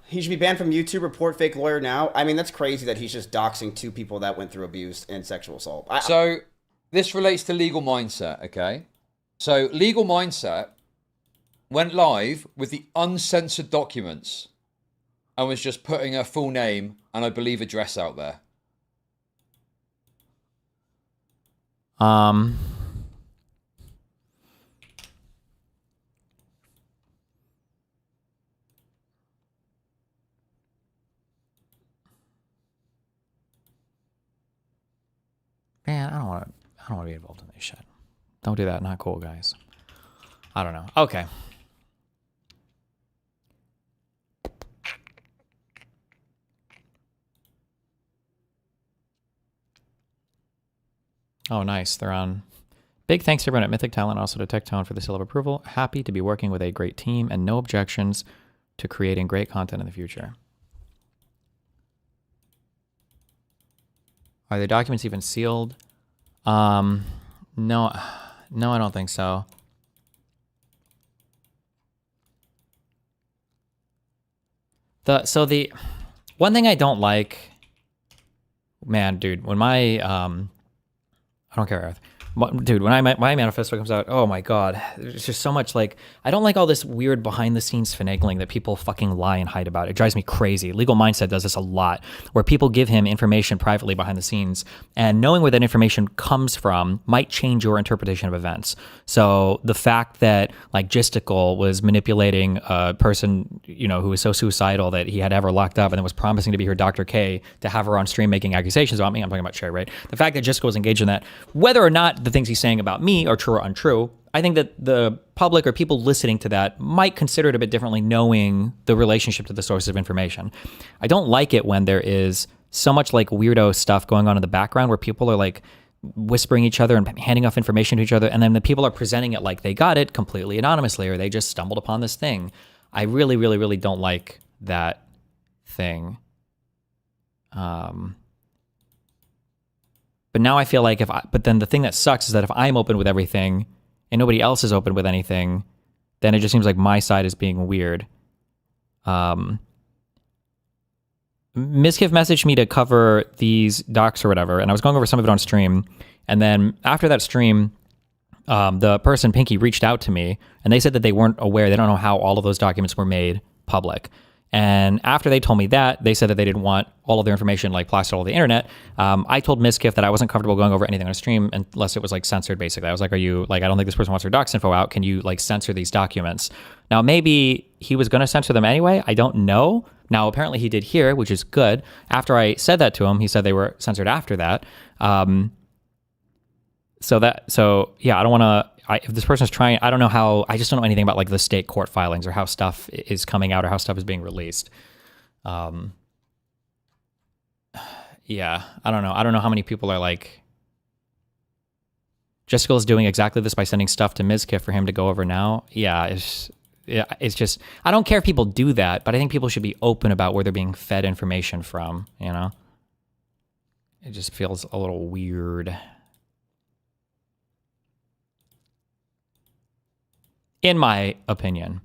he should be banned from YouTube. Report fake lawyer now. I mean, that's crazy that he's just doxing 2 people that went through abuse and sexual assault. So this relates to LegalMindset, okay? So LegalMindset went live with the uncensored documents and was just putting her full name and I believe address out there. Man, I don't want to be involved in this shit. Don't do that. Not cool, guys. I don't know. Okay. Oh, nice. They're on. Big thanks to everyone at Mythic Talent, also to Tectone for the seal of approval. Happy to be working with a great team and no objections to creating great content in the future. Are the documents even sealed? No, I don't think so. So the one thing I don't like, man, dude, when my I don't care. Dude, when my manifesto comes out, oh my God, there's just so much I don't like all this weird behind the scenes finagling that people fucking lie and hide about. It drives me crazy. LegalMindset does this a lot, where people give him information privately behind the scenes, and knowing where that information comes from might change your interpretation of events. So the fact that Gisticle was manipulating a person, who was so suicidal that he had to have her locked up and then was promising to be her Dr. K to have her on stream making accusations about me. I'm talking about Cherry, right? The fact that Gisticle was engaged in that, whether or not the things he's saying about me are true or untrue, I think that the public or people listening to that might consider it a bit differently, knowing the relationship to the sources of information. I don't like it when there is so much like weirdo stuff going on in the background where people are like whispering each other and handing off information to each other, and then the people are presenting it like they got it completely anonymously or they just stumbled upon this thing. I really, really, really don't like that thing. But now I feel like but then the thing that sucks is that if I'm open with everything and nobody else is open with anything, then it just seems like my side is being weird. Miskiff messaged me to cover these docs or whatever, and I was going over some of it on stream. And then after that stream, the person, Pinky, reached out to me, and they said that they weren't aware. They don't know how all of those documents were made public. And after they told me that, they said that they didn't want all of their information like plastered all over the internet. I told Miskiff that I wasn't comfortable going over anything on a stream unless it was like censored, basically. I was like, are you like, I don't think this person wants their docs info out. Can you like censor these documents? Now, maybe he was going to censor them anyway. I don't know. Now, apparently he did here, which is good. After I said that to him, he said they were censored after that. So yeah, I don't want to, if this person's trying, I don't know how, I just don't know anything about like the state court filings or how stuff is coming out or how stuff is being released. Yeah, I don't know. I don't know how many people are like, Jessica is doing exactly this by sending stuff to Mizkiff for him to go over now. Yeah, it's just, I don't care if people do that, but I think people should be open about where they're being fed information from, you know? It just feels a little weird. In my opinion.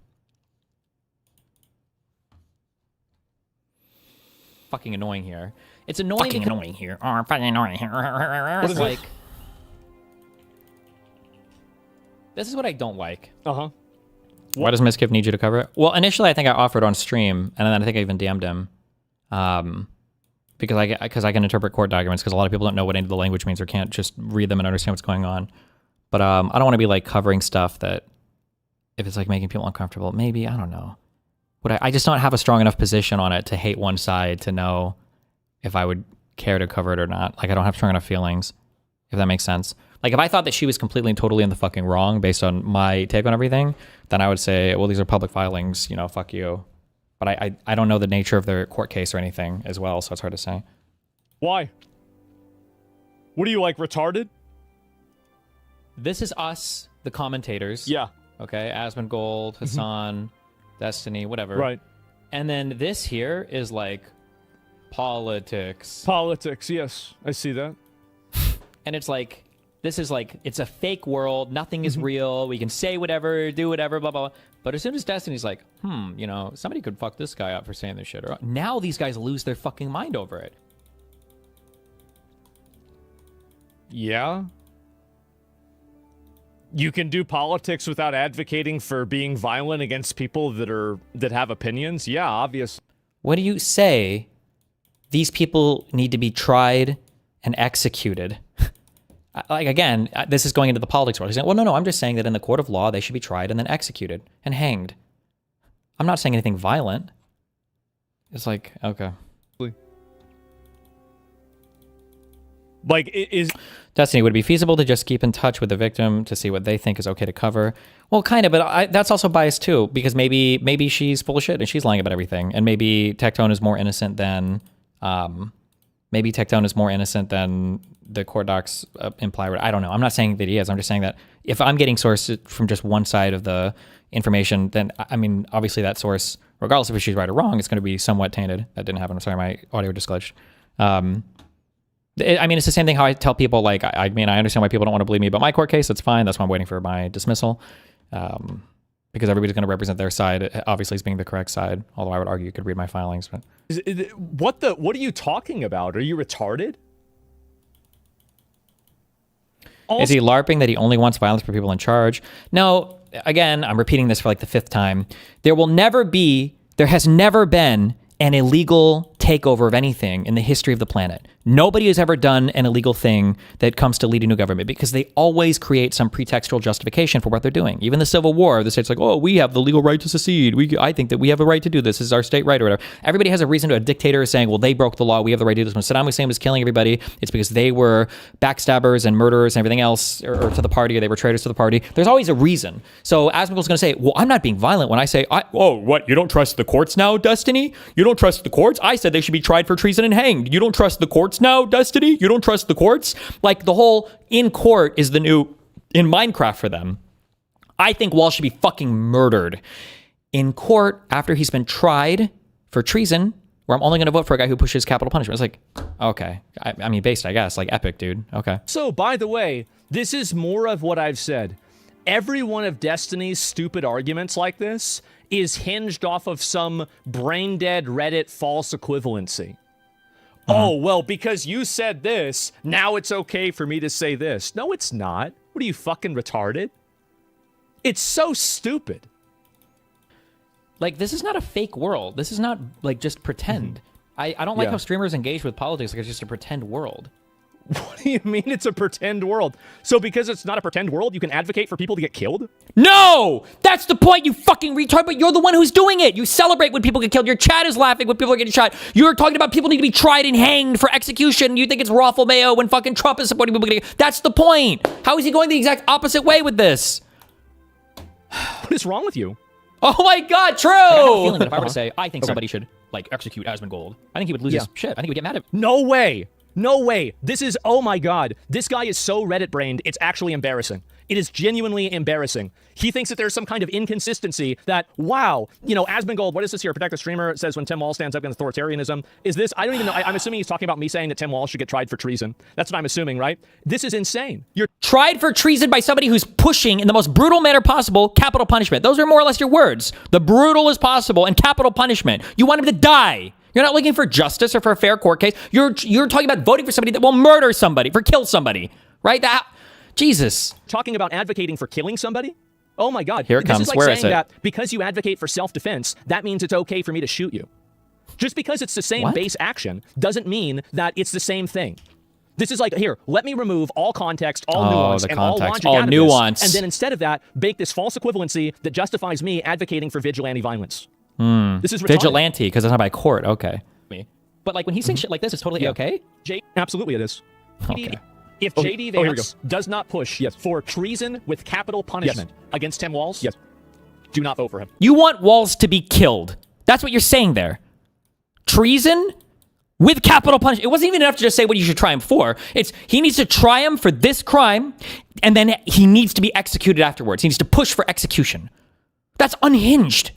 Fucking annoying here. It's annoying. Fucking annoying here. Oh, fucking annoying here. What is like? This is what I don't like. Uh-huh. Why does Miskiff need you to cover it? Well, initially I think I offered on stream, and then I think I even DM'd him. Because I can interpret court documents, because a lot of people don't know what any of the language means or can't just read them and understand what's going on. But I don't want to be like covering stuff that, if it's like making people uncomfortable, maybe, I don't know. I just don't have a strong enough position on it to hate one side to know if I would care to cover it or not. Like, I don't have strong enough feelings, if that makes sense. Like, if I thought that she was completely and totally in the fucking wrong based on my take on everything, then I would say, well, these are public filings, you know, fuck you. But I don't know the nature of their court case or anything as well, so it's hard to say. Why? What are you, like, retarded? This is us, the commentators. Yeah. Okay, Asmongold, Hassan, Destiny, whatever. Right. And then this here is like politics. Politics, yes. I see that. And it's like, this is like, it's a fake world. Nothing is real. We can say whatever, do whatever, blah, blah, blah. But as soon as Destiny's like, you know, somebody could fuck this guy up for saying this shit. Or now these guys lose their fucking mind over it. Yeah. You can do politics without advocating for being violent against people that have opinions? Yeah, obvious. What do you say? These people need to be tried and executed. Like, again, this is going into the politics world. He's saying, well, no, I'm just saying that in the court of law, they should be tried and then executed and hanged. I'm not saying anything violent. It's like, okay. Like, is Destiny, would it be feasible to just keep in touch with the victim to see what they think is okay to cover? Well, kind of, but that's also biased too, because maybe she's full of shit and she's lying about everything, and maybe Tectone is more innocent than the court docs imply. I don't know. I'm not saying that he is. I'm just saying that if I'm getting sources from just one side of the information, then I mean, obviously that source, regardless of if she's right or wrong, it's going to be somewhat tainted. That didn't happen. I'm sorry, my audio just glitched. I mean, it's the same thing how I tell people, like, I mean, I understand why people don't want to believe me about my court case. That's fine. That's why I'm waiting for my dismissal. Because everybody's going to represent their side, obviously as being the correct side. Although I would argue you could read my filings. But what are you talking about? Are you retarded? Is he LARPing that he only wants violence for people in charge? No, again, I'm repeating this for like the 5th time. There has never been an illegal takeover of anything in the history of the planet. Nobody has ever done an illegal thing that comes to lead a new government because they always create some pretextual justification for what they're doing. Even the Civil War, the state's like, oh, we have the legal right to secede. I think that we have a right to do this. This is our state right or whatever. Everybody has a reason to. A dictator is saying, well, they broke the law. We have the right to do this. When Saddam Hussein was killing everybody, it's because they were backstabbers and murderers and everything else, or to the party, or they were traitors to the party. There's always a reason. So ASMONROACH's going to say, well, I'm not being violent when I say, oh, what? You don't trust the courts now, Destiny? You don't trust the courts? I said they should be tried for treason and hanged. You don't trust the courts now, Destiny? You don't trust the courts? Like, the whole in court is the new in Minecraft for them. I think Wall should be fucking murdered in court after he's been tried for treason, where I'm only going to vote for a guy who pushes capital punishment. It's like, okay. I mean, based, I guess. Like, epic, dude. Okay. So, by the way, this is more of what I've said. Every one of Destiny's stupid arguments like this is hinged off of some brain-dead Reddit false equivalency. Oh, well, because you said this, now it's okay for me to say this. No, it's not. What are you, fucking retarded? It's so stupid. Like, this is not a fake world. This is not, like, just pretend. I don't like how streamers engage with politics like it's just a pretend world. What do you mean it's a pretend world? So because it's not a pretend world, you can advocate for people to get killed? No! That's the point, you fucking retard, but you're the one who's doing it. You celebrate when people get killed. Your chat is laughing when people are getting shot. You're talking about people need to be tried and hanged for execution. You think it's Raffle Mayo when fucking Trump is supporting people getting... That's the point. How is he going the exact opposite way with this? What is wrong with you? Oh my God, true! I have a feeling that if I were to say, I think somebody should, like, execute Asmongold, I think he would lose his shit. I think he would get mad at... No way! No way. This is, oh my God. This guy is so Reddit-brained, it's actually embarrassing. It is genuinely embarrassing. He thinks that there's some kind of inconsistency that, wow, you know, Asmongold, what is this here? Protect the Streamer says when Tim Wall stands up against authoritarianism. Is this, I don't even know, I'm assuming he's talking about me saying that Tim Wall should get tried for treason. That's what I'm assuming, right? This is insane. You're tried for treason by somebody who's pushing, in the most brutal manner possible, capital punishment. Those are more or less your words. The brutal as possible and capital punishment. You want him to die. You're not looking for justice or for a fair court case. You're talking about voting for somebody that will murder somebody, for kill somebody, right? Jesus. Talking about advocating for killing somebody? Oh my God. Here it comes. This is like Where saying is it? that because you advocate for self-defense, that means it's okay for me to shoot you. Just because it's the same base action doesn't mean that it's the same thing. This is like, here, let me remove all context, all nuance, and all logic out of this, and then instead of that, bake this false equivalency that justifies me advocating for vigilante violence. This is retarded. Vigilante, because it's not by court. Okay. But like when he's saying shit like this, it's totally okay? Absolutely it is. Okay. If JD Vance does not push for treason with capital punishment against Tim Walz, do not vote for him. You want Walz to be killed. That's what you're saying there. Treason with capital punishment. It wasn't even enough to just say what you should try him for. It's he needs to try him for this crime, and then he needs to be executed afterwards. He needs to push for execution. That's unhinged.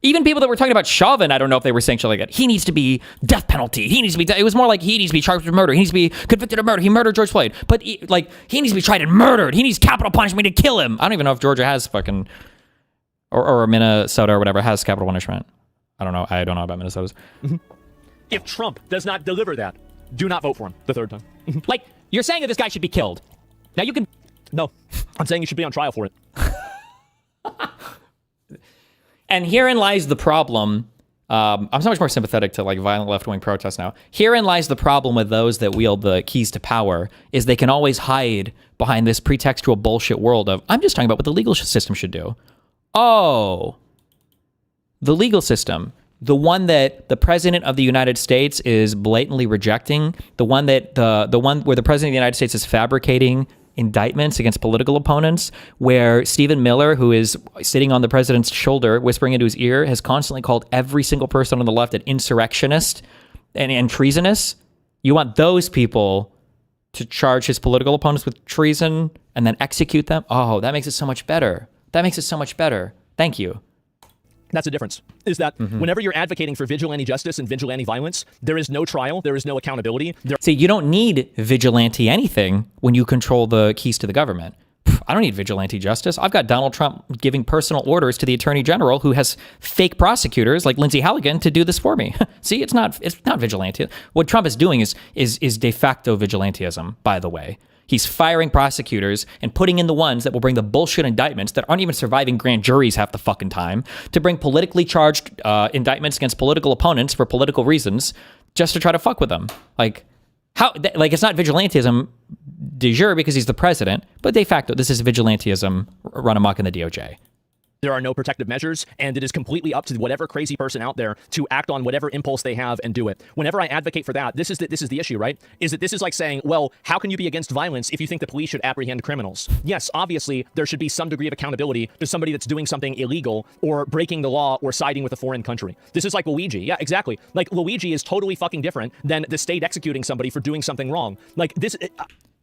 Even people that were talking about Chauvin, I don't know if they were saying shit like that. He needs to be death penalty. He needs to be. It was more like he needs to be charged with murder. He needs to be convicted of murder. He murdered George Floyd. But he needs to be tried and murdered. He needs capital punishment to kill him. I don't even know if Georgia has fucking or Minnesota or whatever has capital punishment. I don't know. I don't know about Minnesota's. If Trump does not deliver that, do not vote for him the third time. Like, you're saying that this guy should be killed. Now you can. No, I'm saying you should be on trial for it. And herein lies the problem. I'm so much more sympathetic to like violent left-wing protests now. Herein lies the problem with those that wield the keys to power is they can always hide behind this pretextual bullshit world of, I'm just talking about what the legal system should do. Oh, the legal system, the one that the president of the United States is blatantly rejecting, the one that the one where the president of the United States is fabricating indictments against political opponents, where Stephen Miller, who is sitting on the president's shoulder, whispering into his ear, has constantly called every single person on the left an insurrectionist and treasonous. You want those people to charge his political opponents with treason and then execute them? Oh, that makes it so much better. That makes it so much better. Thank you. That's the difference, is that whenever you're advocating for vigilante justice and vigilante violence, there is no trial, there is no accountability. See, you don't need vigilante anything when you control the keys to the government. I don't need vigilante justice. I've got Donald Trump giving personal orders to the Attorney General, who has fake prosecutors like Lindsey Halligan to do this for me. See, it's not vigilante. What Trump is doing is de facto vigilantism, by the way. He's firing prosecutors and putting in the ones that will bring the bullshit indictments that aren't even surviving grand juries half the fucking time to bring politically charged indictments against political opponents for political reasons just to try to fuck with them. Like, how? Like, it's not vigilantism de jure because he's the president, but de facto, this is vigilantism run amok in the DOJ. There are no protective measures, and it is completely up to whatever crazy person out there to act on whatever impulse they have and do it. Whenever I advocate for that, this is the issue, right? Is that this is like saying, well, how can you be against violence if you think the police should apprehend criminals? Yes, obviously, there should be some degree of accountability to somebody that's doing something illegal or breaking the law or siding with a foreign country. This is like Luigi. Yeah, exactly. Like, Luigi is totally fucking different than the state executing somebody for doing something wrong. Like, this...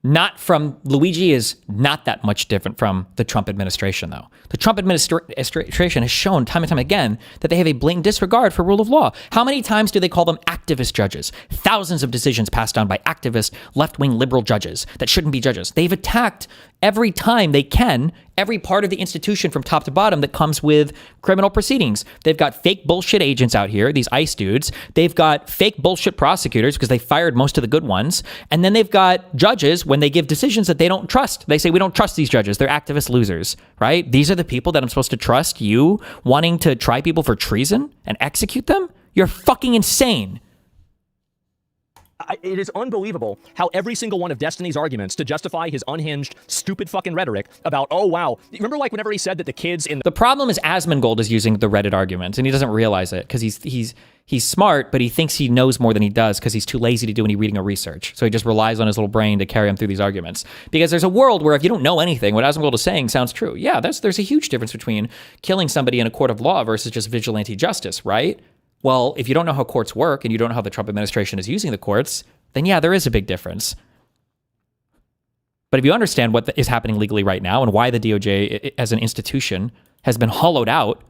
Luigi is not that much different from the Trump administration, though. The Trump administration has shown time and time again that they have a blatant disregard for rule of law. How many times do they call them activist judges? Thousands of decisions passed down by activist, left-wing liberal judges that shouldn't be judges. They've attacked every time they can every part of the institution from top to bottom that comes with criminal proceedings. They've got fake bullshit agents out here, these ICE dudes. They've got fake bullshit prosecutors because they fired most of the good ones. And then they've got judges when they give decisions that they don't trust. They say, we don't trust these judges. They're activist losers, right? These are the people that I'm supposed to trust, you wanting to try people for treason and execute them? You're fucking insane. It is unbelievable how every single one of Destiny's arguments to justify his unhinged, stupid fucking rhetoric about, oh, wow. Remember, like, whenever he said that the kids in... The problem is Asmongold is using the Reddit argument, and he doesn't realize it because he's smart, but he thinks he knows more than he does because he's too lazy to do any reading or research. So he just relies on his little brain to carry him through these arguments. Because there's a world where if you don't know anything, what Asmongold is saying sounds true. Yeah, there's a huge difference between killing somebody in a court of law versus just vigilante justice, right? Well, if you don't know how courts work and you don't know how the Trump administration is using the courts, then yeah, there is a big difference. But if you understand what is happening legally right now and why the DOJ as an institution has been hollowed out,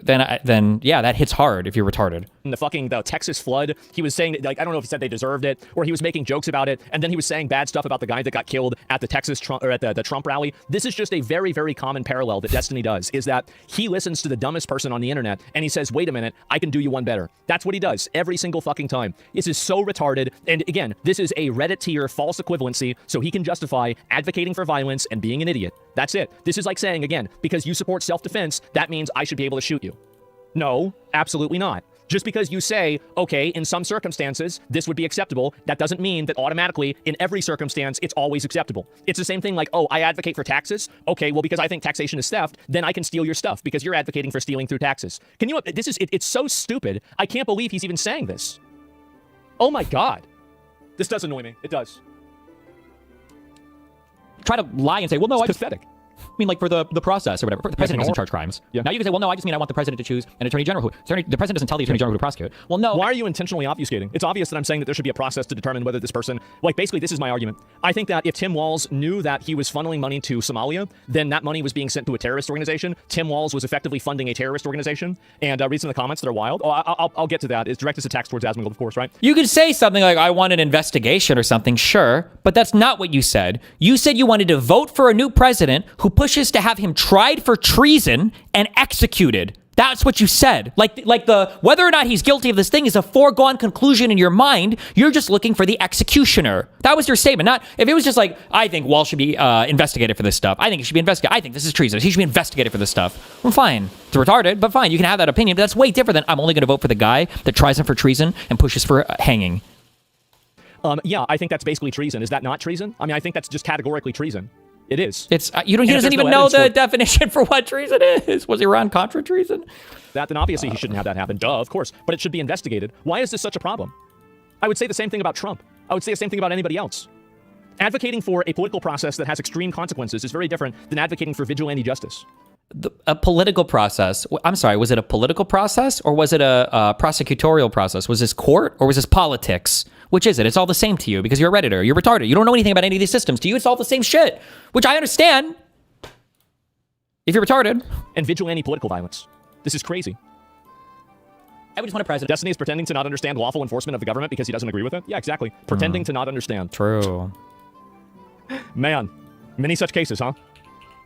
then yeah, that hits hard if you're retarded. In the Texas flood, he was saying that, like, I don't know if he said they deserved it or he was making jokes about it, and then he was saying bad stuff about the guy that got killed at the Texas Trump or at the Trump rally. This is just a very, very common parallel that Destiny does, is that he listens to the dumbest person on the internet and he says, wait a minute, I can do you one better. That's what he does every single fucking time. This is so retarded. And again, this is a Reddit tier false equivalency, so he can justify advocating for violence and being an idiot. That's it. This is like saying, again, because you support self-defense, that means I should be able to shoot you. No, absolutely not. Just because you say, okay, in some circumstances, this would be acceptable, that doesn't mean that automatically, in every circumstance, it's always acceptable. It's the same thing like, oh, I advocate for taxes. Okay, well, because I think taxation is theft, then I can steal your stuff because you're advocating for stealing through taxes. Can you, it's so stupid. I can't believe he's even saying this. Oh my God. This does annoy me. It does. Try to lie and say, well, no, it's pathetic. I mean, like, for the process or whatever. The president doesn't charge crimes. Yeah. Now you can say, well, no, I just mean I want the president to choose an attorney general. The president doesn't tell the attorney general who to prosecute. Well, no. Why are you intentionally obfuscating? It's obvious that I'm saying that there should be a process to determine whether this person, like, basically, this is my argument. I think that if Tim Walz knew that he was funneling money to Somalia, then that money was being sent to a terrorist organization. Tim Walz was effectively funding a terrorist organization. And read some of the comments that are wild. Oh, I'll get to that. It's direct attacks towards Asmongold, of course, right? You could say something like, I want an investigation or something, sure, but that's not what you said. You said you wanted to vote for a new president who pushes to have him tried for treason and executed. That's what you said. Like the whether or not he's guilty of this thing is a foregone conclusion in your mind. You're just looking for the executioner. That was your statement. Not if it was just like, I think Walz should be investigated for this stuff. I think he should be investigated. I think this is treason. He should be investigated for this stuff. Well, fine. It's retarded, but fine. You can have that opinion. But that's way different than I'm only going to vote for the guy that tries him for treason and pushes for hanging. Yeah, I think that's basically treason. Is that not treason? I mean, I think that's just categorically treason. It is. It's he doesn't even know the definition for what treason is. Was Iran-Contra treason? Then obviously he shouldn't have that happen. Duh, of course. But it should be investigated. Why is this such a problem? I would say the same thing about Trump. I would say the same thing about anybody else. Advocating for a political process that has extreme consequences is very different than advocating for vigilante justice. A political process. I'm sorry, was it a political process or was it a prosecutorial process? Was this court or was this politics? Which is it? It's all the same to you because you're a Redditor. You're retarded. You don't know anything about any of these systems. To you, it's all the same shit, which I understand if you're retarded. And vigilante political violence. This is crazy. I would just want a president. Destiny is pretending to not understand lawful enforcement of the government because he doesn't agree with it. Yeah, exactly. Pretending to not understand. True. Man, many such cases, huh?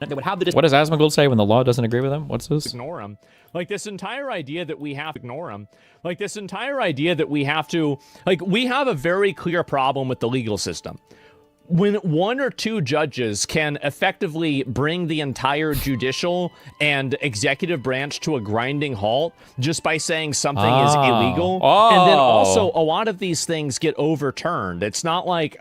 They would have the what does Asmongold say when the law doesn't agree with him? What's this? Ignore him. Like this entire idea that we have to ignore him. Like this entire idea that we have to, like, we have a very clear problem with the legal system. when one or two judges can effectively bring the entire judicial and executive branch to a grinding halt just by saying something is illegal, and then also a lot of these things get overturned. It's not like,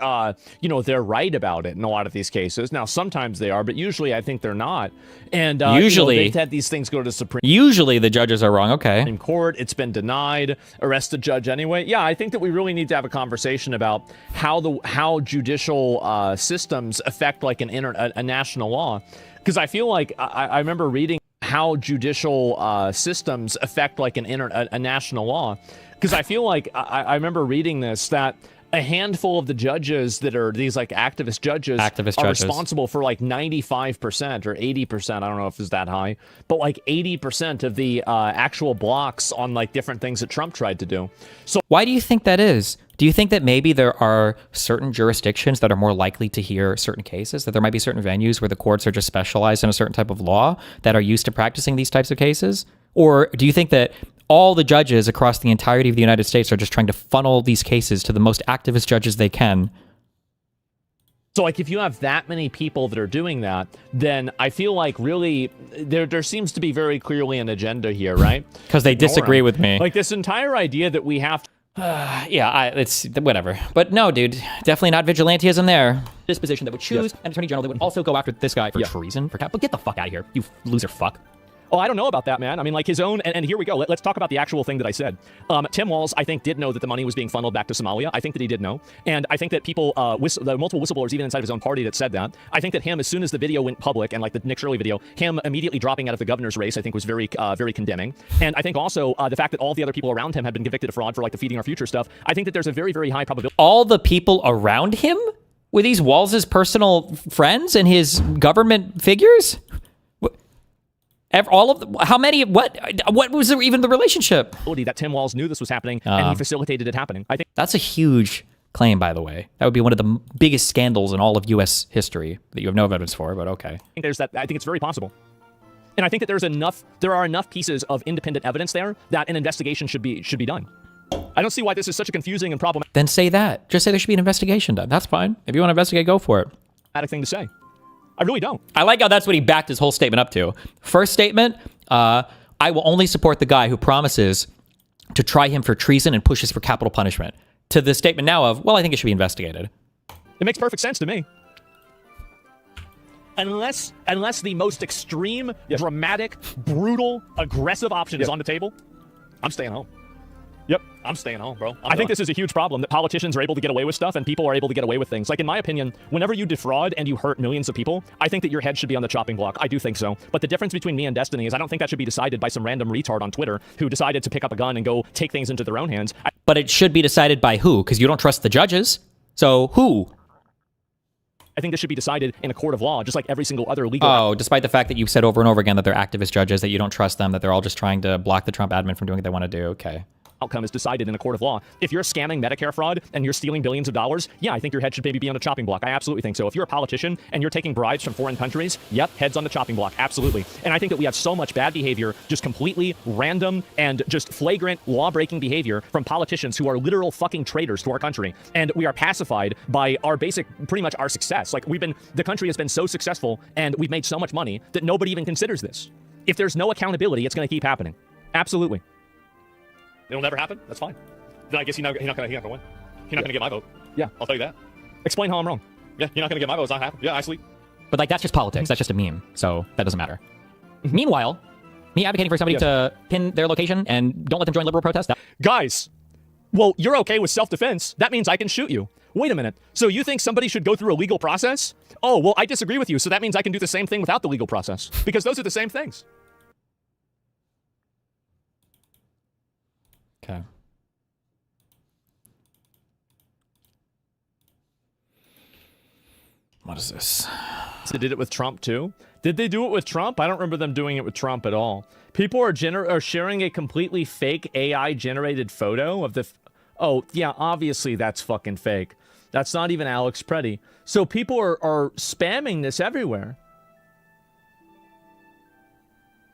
you know, they're right about it in a lot of these cases. Now, sometimes they are, but usually I think they're not. And usually you know, they've had these things go to Supreme. Usually the judges are wrong. Okay. In court, it's been denied. Arrest the judge anyway. Yeah, I think that we really need to have a conversation about how judicial systems affect like a national law, because I feel like I remember reading how judicial systems affect like a national law, because I feel like I remember reading this, that a handful of the judges that are these like activist judges are responsible for like 95% or 80%. I don't know if it's that high, but like 80% of the actual blocks on like different things that Trump tried to do. So why do you think that is? Do you think that maybe there are certain jurisdictions that are more likely to hear certain cases, that there might be certain venues where the courts are just specialized in a certain type of law that are used to practicing these types of cases? Or do you think that all the judges across the entirety of the United States are just trying to funnel these cases to the most activist judges they can? So like if you have that many people that are doing that, then I feel like really there seems to be very clearly an agenda here, right? Because they disagree with me. Like this entire idea that we have to it's whatever. But no, dude, definitely not vigilantism there. Disposition that would choose an attorney general that would also go after this guy for treason, for but get the fuck out of here, you loser fuck. Oh, I don't know about that, man. I mean, like his own, and here we go. Let's talk about the actual thing that I said. Tim Walz, I think, did know that the money was being funneled back to Somalia. I think that he did know. And I think that people, the multiple whistleblowers, even inside of his own party that said that, I think that him, as soon as the video went public, and like the Nick Shirley video, him immediately dropping out of the governor's race, I think was very, very condemning. And I think also the fact that all the other people around him had been convicted of fraud for like the Feeding Our Future stuff, I think that there's a very, very high probability. All the people around him? Were these Walz's personal friends and his government figures? All of them? How many? What was even the relationship? That Tim Walz knew this was happening and he facilitated it happening. I think that's a huge claim, by the way. That would be one of the biggest scandals in all of U.S. history that you have no evidence for. But okay, I think there's that. I think it's very possible, and I think that there are enough pieces of independent evidence there that an investigation should be done. I don't see why this is such a confusing and problematic. Then say that. Just say there should be an investigation done. That's fine. If you want to investigate, go for it. Thing to say. I really don't. I like how that's what he backed his whole statement up to. First statement, I will only support the guy who promises to try him for treason and pushes for capital punishment. To the statement now of, well, I think it should be investigated. It makes perfect sense to me. Unless the most extreme, dramatic, brutal, aggressive option is on the table, I'm staying home. Yep, I'm staying home, bro. I think this is a huge problem, that politicians are able to get away with stuff and people are able to get away with things. Like, in my opinion, whenever you defraud and you hurt millions of people, I think that your head should be on the chopping block. I do think so. But the difference between me and Destiny is I don't think that should be decided by some random retard on Twitter who decided to pick up a gun and go take things into their own hands. But it should be decided by who? Because you don't trust the judges. So who? I think this should be decided in a court of law, just like every single other legal... Oh, despite the fact that you've said over and over again that they're activist judges, that you don't trust them, that they're all just trying to block the Trump admin from doing what they want to do. Okay. Outcome is decided in a court of law. If you're scamming Medicare fraud and you're stealing billions of dollars, yeah, I think your head should maybe be on the chopping block. I absolutely think so. If you're a politician and you're taking bribes from foreign countries, yep, heads on the chopping block. Absolutely. And I think that we have so much bad behavior, just completely random and just flagrant law-breaking behavior from politicians who are literal fucking traitors to our country. And we are pacified by our pretty much our success. Like, the country has been so successful and we've made so much money that nobody even considers this. If there's no accountability, it's going to keep happening. Absolutely. It'll never happen? That's fine. Then I guess he's not gonna win. He's not gonna get my vote. Yeah, I'll tell you that. Explain how I'm wrong. Yeah, you're not gonna get my vote. It's not happening. Yeah, I sleep. But like, that's just politics. That's just a meme. So that doesn't matter. Meanwhile, me advocating for somebody to pin their location and don't let them join liberal protests. Guys, well, you're okay with self-defense. That means I can shoot you. Wait a minute. So you think somebody should go through a legal process? Oh, well, I disagree with you. So that means I can do the same thing without the legal process. Because those are the same things. Okay. What is this? They did it with Trump too? Did they do it with Trump? I don't remember them doing it with Trump at all. People are sharing a completely fake AI generated photo of the... Oh, yeah, obviously that's fucking fake. That's not even Alex Pretti. So people are spamming this everywhere.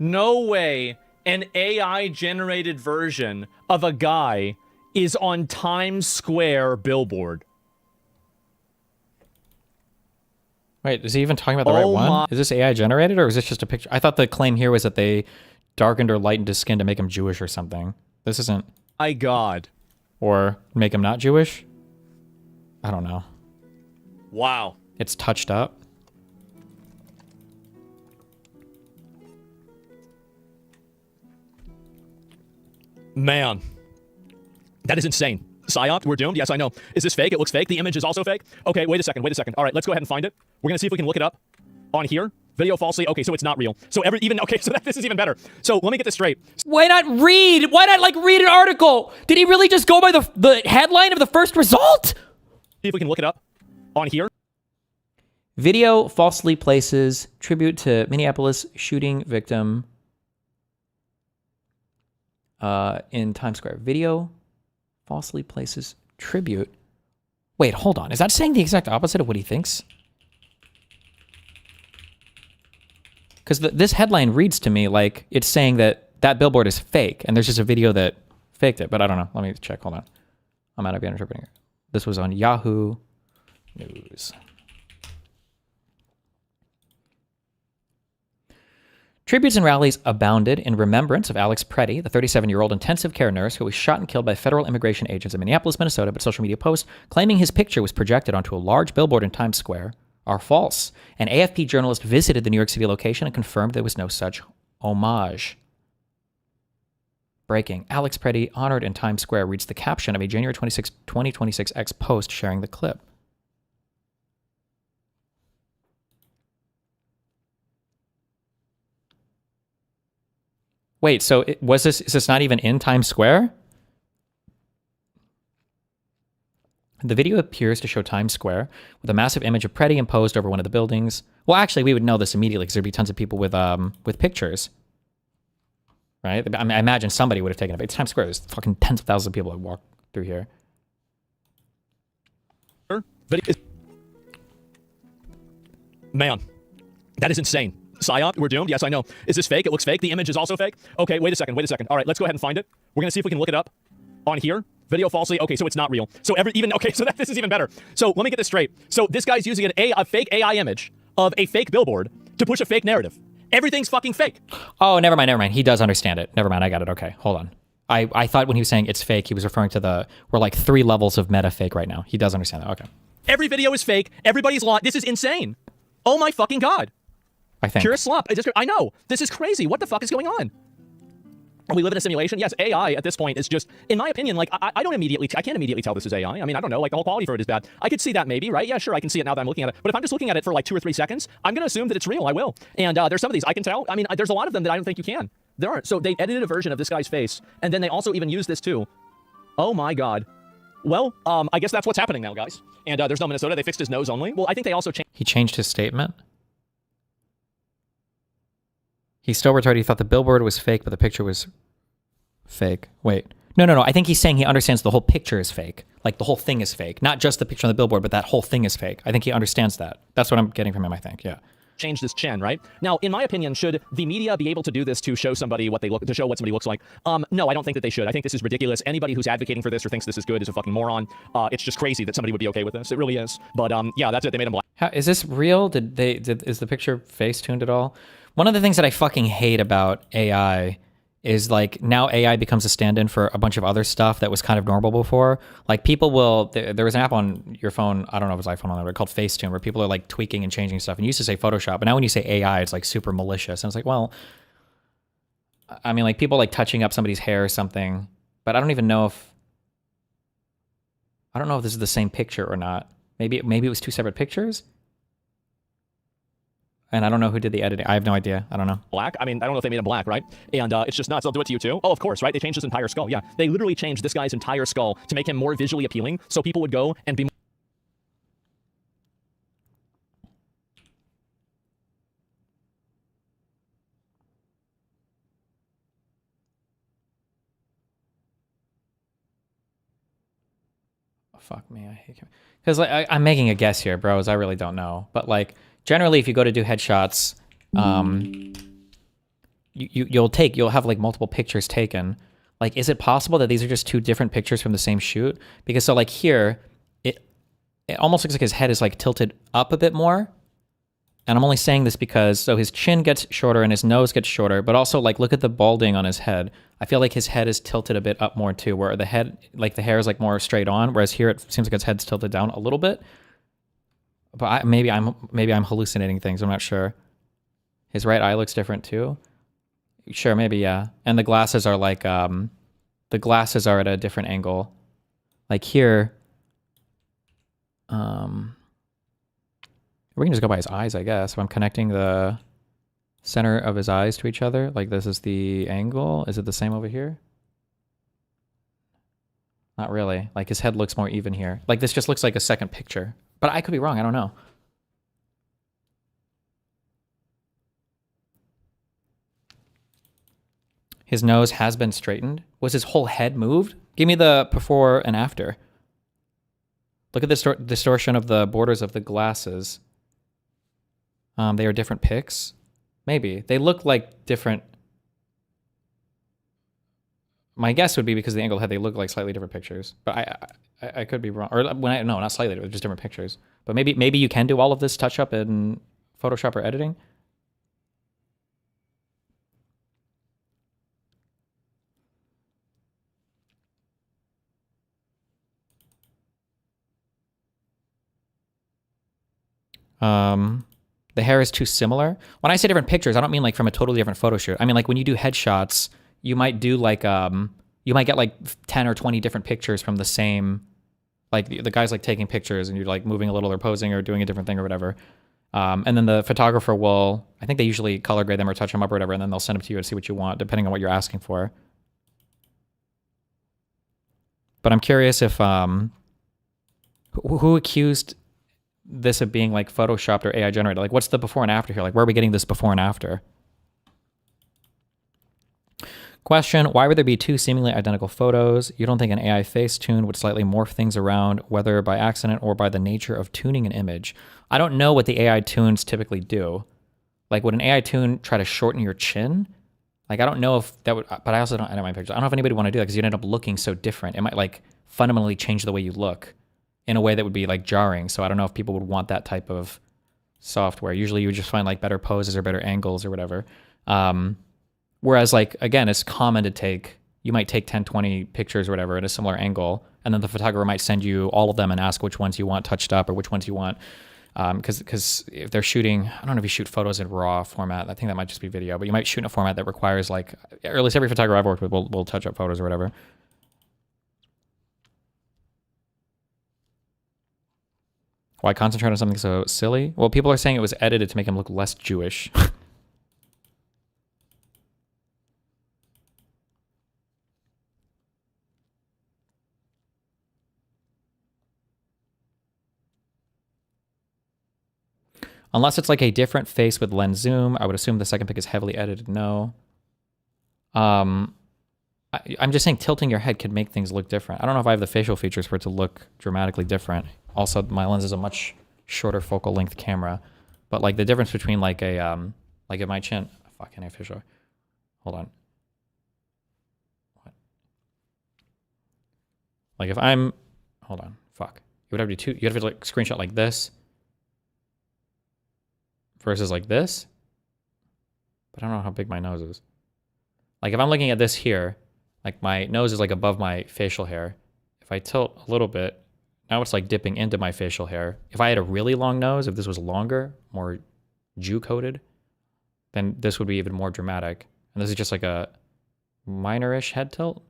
No way an AI generated version of a guy is on Times Square billboard. Wait, is he even talking about the right one? Is this AI generated or is this just a picture? I thought the claim here was that they darkened or lightened his skin to make him Jewish or something. This isn't. My God. Or make him not Jewish? I don't know. Wow. It's touched up. Man. That is insane. Psyop, we're doomed? Yes, I know. Is this fake? It looks fake. The image is also fake? Okay, wait a second. All right, let's go ahead and find it. We're going to see if we can look it up on here. Video falsely. Okay, so it's not real. So this is even better. So let me get this straight. Why not read? Why not like read an article? Did he really just go by the headline of the first result? See if we can look it up on here. Video falsely places tribute to Minneapolis shooting victim in Times Square. Video falsely places tribute. Wait, hold on. Is that saying the exact opposite of what he thinks? Because this headline reads to me like it's saying that that billboard is fake, and there's just a video that faked it, but I don't know. Let me check. Hold on. I might not be interpreting it. This was on Yahoo News. Tributes and rallies abounded in remembrance of Alex Pretti, the 37-year-old intensive care nurse who was shot and killed by federal immigration agents in Minneapolis, Minnesota, but social media posts claiming his picture was projected onto a large billboard in Times Square are false. An AFP journalist visited the New York City location and confirmed there was no such homage. Breaking. Alex Pretti, honored in Times Square, reads the caption of a January 26, 2026 X post sharing the clip. Wait, so is this not even in Times Square? The video appears to show Times Square with a massive image of Pretti imposed over one of the buildings. Well, actually, we would know this immediately because there'd be tons of people with pictures, right? I mean, I imagine somebody would have taken it. It's Times Square. There's fucking tens of thousands of people that walk through here. Man, that is insane. Psyop, we're doomed? Yes, I know. Is this fake? It looks fake. The image is also fake? Okay, wait a second. All right, let's go ahead and find it. We're going to see if we can look it up on here. Video falsely. Okay, so it's not real. So this is even better. So let me get this straight. So this guy's using a fake AI image of a fake billboard to push a fake narrative. Everything's fucking fake. Oh, never mind. He does understand it. Never mind, I got it. Okay, hold on. I thought when he was saying it's fake, he was referring to we're like 3 levels of meta fake right now. He does understand that. Okay. Every video is fake. Everybody's lying. This is insane. Oh my fucking God. I think. Pure slop. I know. This is crazy. What the fuck is going on? We live in a simulation. Yes, AI at this point is just, in my opinion, like I can't immediately tell this is AI. I mean, I don't know, like the whole quality for it is bad. I could see that maybe, right? Yeah, sure, I can see it now that I'm looking at it. But if I'm just looking at it for like 2 or 3 seconds, I'm going to assume that it's real. I will. And there's some of these I can tell. I mean, there's a lot of them that I don't think you can. There aren't. So they edited a version of this guy's face, and then they also even used this too. Oh my God. Well, I guess that's what's happening now, guys. And there's no Minnesota. They fixed his nose only. Well, I think they also changed. He changed his statement. He still retorted he thought the billboard was fake, but the picture was fake. Wait. No. I think he's saying he understands the whole picture is fake. Like the whole thing is fake. Not just the picture on the billboard, but that whole thing is fake. I think he understands that. That's what I'm getting from him, I think. Yeah. Change this chin, right? Now, in my opinion, should the media be able to do this to show somebody what somebody looks like? No, I don't think that they should. I think this is ridiculous. Anybody who's advocating for this or thinks this is good is a fucking moron. It's just crazy that somebody would be okay with this. It really is. But yeah, that's it. They made him black. Is this real? Is the picture face tuned at all? One of the things that I fucking hate about AI is like now AI becomes a stand-in for a bunch of other stuff that was kind of normal before. Like people will, there was an app on your phone, I don't know if it was iPhone on there, called Facetune, where people are like tweaking and changing stuff. And you used to say Photoshop, but now when you say AI, it's like super malicious. And it's like, well, I mean, like people like touching up somebody's hair or something, but I don't know if this is the same picture or not. Maybe it was 2 separate pictures. And I don't know who did the editing. I have no idea. I don't know. Black? I mean, I don't know if they made him black, right? And it's just nuts. They'll do it to you too. Oh, of course, right? They changed his entire skull. Yeah. They literally changed this guy's entire skull to make him more visually appealing so people would go and be... Oh, fuck me. I hate him. Because like, I'm making a guess here, bros. I really don't know. But like... Generally, if you go to do headshots, you'll have like multiple pictures taken. Like, is it possible that these are just 2 different pictures from the same shoot? Because so like here, it almost looks like his head is like tilted up a bit more. And I'm only saying this because, so his chin gets shorter and his nose gets shorter, but also like look at the balding on his head. I feel like his head is tilted a bit up more too, where the head, like the hair is like more straight on, whereas here it seems like his head's tilted down a little bit. But maybe I'm hallucinating things. I'm not sure. His right eye looks different too. Sure, maybe, yeah. And the glasses are like, the glasses are at a different angle. Like here, we can just go by his eyes, I guess. If I'm connecting the center of his eyes to each other, like this is the angle. Is it the same over here? Not really. Like his head looks more even here. Like this just looks like a second picture. But I could be wrong. I don't know. His nose has been straightened. Was his whole head moved? Give me the before and after. Look at the distortion of the borders of the glasses. They are different pics. Maybe. They look like different. My guess would be because of the angled head, they look like slightly different pictures. But I could be wrong. Or no, not slightly, just different pictures. But maybe you can do all of this touch up in Photoshop or editing. The hair is too similar. When I say different pictures, I don't mean like from a totally different photo shoot. I mean like when you do headshots, you might do like you might get like 10 or 20 different pictures from the same, like the guy's like taking pictures and you're like moving a little or posing or doing a different thing or whatever. And then the photographer will, I think they usually color grade them or touch them up or whatever, and then they'll send them to you to see what you want, depending on what you're asking for. But I'm curious if, who accused this of being like photoshopped or AI generated? Like what's the before and after here? Like where are we getting this before and after? Question, why would there be two seemingly identical photos? You don't think an AI face tune would slightly morph things around, whether by accident or by the nature of tuning an image? I don't know what the AI tunes typically do. Like would an AI tune try to shorten your chin? Like I don't know if that would, but I also don't edit my pictures. I don't know if anybody would want to do that because you'd end up looking so different. It might like fundamentally change the way you look in a way that would be like jarring. So I don't know if people would want that type of software. Usually you would just find like better poses or better angles or whatever. Whereas like, again, it's common to take, you might take 10, 20 pictures or whatever at a similar angle. And then the photographer might send you all of them and ask which ones you want touched up or which ones you want. Because if they're shooting, I don't know if you shoot photos in RAW format. I think that might just be video, but you might shoot in a format that requires like, or at least every photographer I've worked with will touch up photos or whatever. Why concentrate on something so silly? Well, people are saying it was edited to make him look less Jewish. Unless it's like a different face with lens zoom, I would assume the second pic is heavily edited. No. I'm just saying tilting your head could make things look different. I don't know if I have the facial features for it to look dramatically different. Also, my lens is a much shorter focal length camera, but like the difference between like a like if my chin, fucking official. Hold on. What? Like if I'm, hold on, fuck. You would have to do two. You have to like screenshot like this versus like this. But I don't know how big my nose is. Like if I'm looking at this here, like my nose is like above my facial hair. If I tilt a little bit, now it's like dipping into my facial hair. If I had a really long nose, if this was longer, more Jew-coded, then this would be even more dramatic. And this is just like a minor-ish head tilt.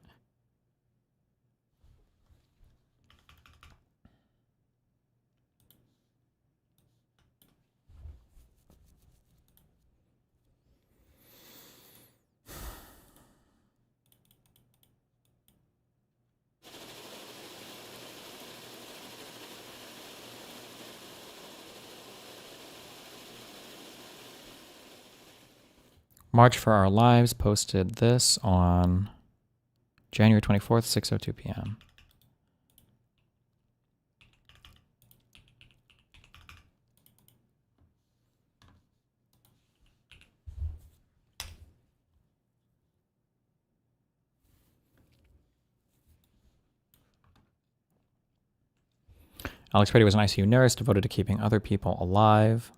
March for Our Lives posted this on January 24th, 6:02 p.m. Alex Pretti was an ICU nurse devoted to keeping other people alive.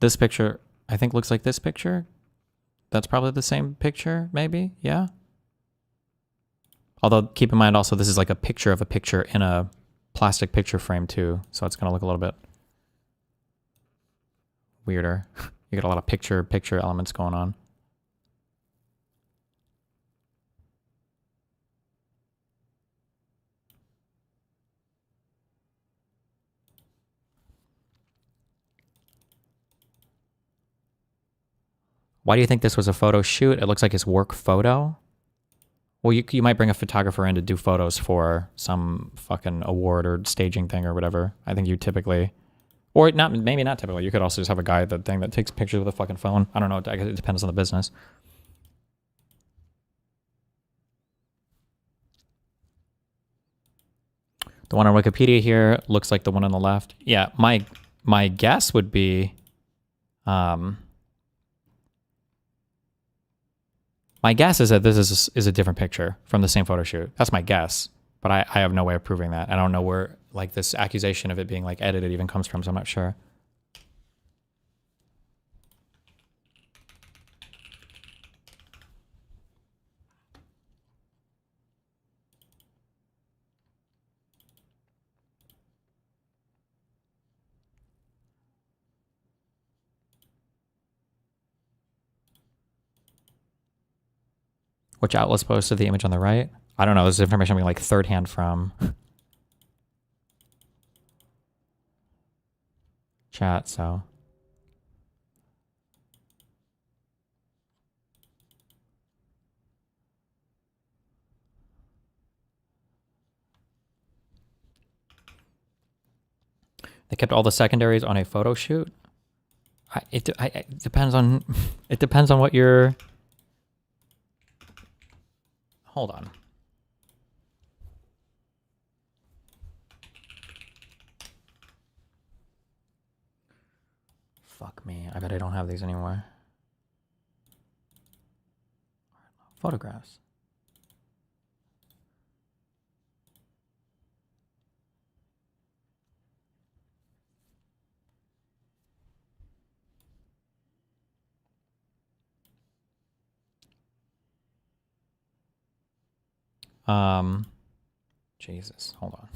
This picture, I think, looks like this picture. That's probably the same picture, maybe. Yeah. Although, keep in mind also, this is like a picture in a plastic picture frame too. So it's going to look a little bit weirder. You got a lot of picture elements going on. Why do you think this was a photo shoot? It looks like his work photo. Well, you might bring a photographer in to do photos for some fucking award or staging thing or whatever. I think you typically, or not, maybe not typically. You could also just have a guy that takes pictures with a fucking phone. I don't know. It depends on the business. The one on Wikipedia here looks like the one on the left. Yeah, my guess would be, my guess is that this is a different picture from the same photo shoot. That's my guess, but I have no way of proving that. I don't know where like this accusation of it being like edited even comes from, so I'm not sure. Which outlet's posted the image on the right? I don't know. This is information being like third hand from chat, so. They kept all the secondaries on a photo shoot? It depends on, it depends on what you're, hold on. Fuck me. I bet I don't have these anymore. Photographs. Jesus, hold on.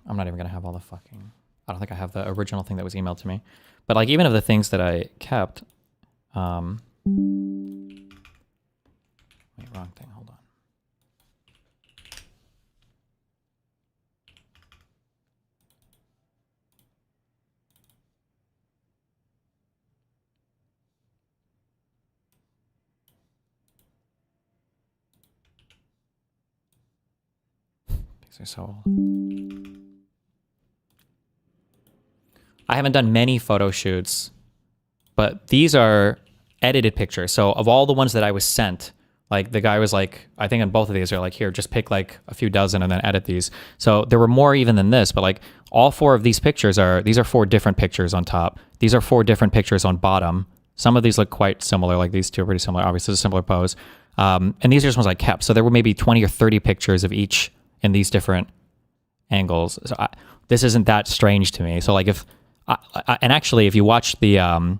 I'm not even gonna have all the fucking, I don't think I have the original thing that was emailed to me. But like even of the things that I kept, wait, wrong thing, hold on. These are so old. I haven't done many photo shoots, but these are edited pictures. So of all the ones that I was sent, like the guy was like, I think on both of these are like, here, just pick like a few dozen and then edit these. So there were more even than this, but like all four of these pictures are, these are four different pictures on top. These are four different pictures on bottom. Some of these look quite similar, like these two are pretty similar. Obviously it's a similar pose. And these are just ones I kept. So there were maybe 20 or 30 pictures of each in these different angles. So this isn't that strange to me. So like if, and actually if you watch the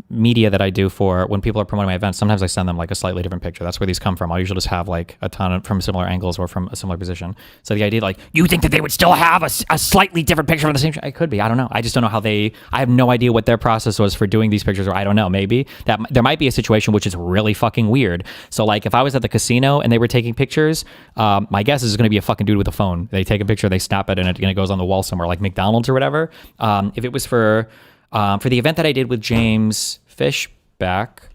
media that I do for when people are promoting my events, sometimes I send them like a slightly different picture. That's where these come from. I'll usually just have like a ton from similar angles or from a similar position. So the idea like, you think that they would still have a slightly different picture from the same, it could be, I don't know. I just don't know how I have no idea what their process was for doing these pictures, or I don't know, maybe that there might be a situation which is really fucking weird. So like if I was at the casino and they were taking pictures, my guess is going to be a fucking dude with a phone. They take a picture, they snap it, and it goes on the wall somewhere like McDonald's or whatever. If it was for the event that I did with James Fishback,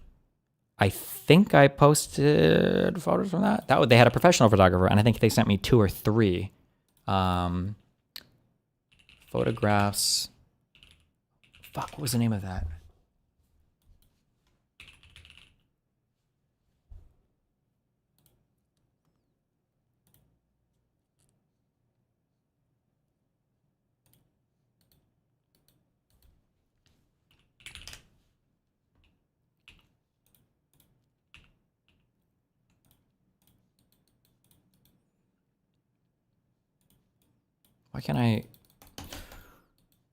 I think I posted photos from that. They had a professional photographer, and I think they sent me 2 or 3 photographs. Fuck, what was the name of that? Why can't I?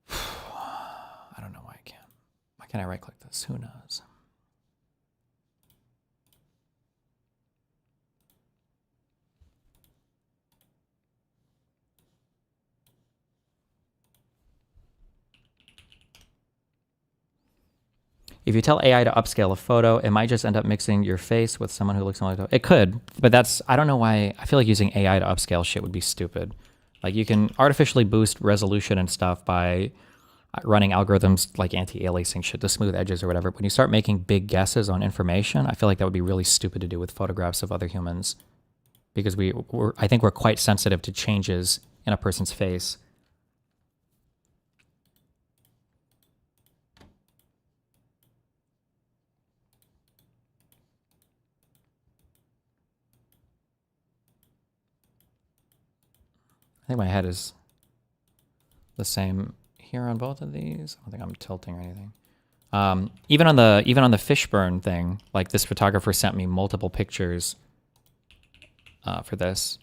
I don't know why I can't. Why can't I right click this? Who knows? If you tell AI to upscale a photo, it might just end up mixing your face with someone who looks similar to it. It could, but that's, I don't know why. I feel like using AI to upscale shit would be stupid. Like you can artificially boost resolution and stuff by running algorithms like anti-aliasing shit to smooth edges or whatever. When you start making big guesses on information, I feel like that would be really stupid to do with photographs of other humans, because I think we're quite sensitive to changes in a person's face. I think my head is the same here on both of these. I don't think I'm tilting or anything. Even on the Fishburne thing, like this photographer sent me multiple pictures for this,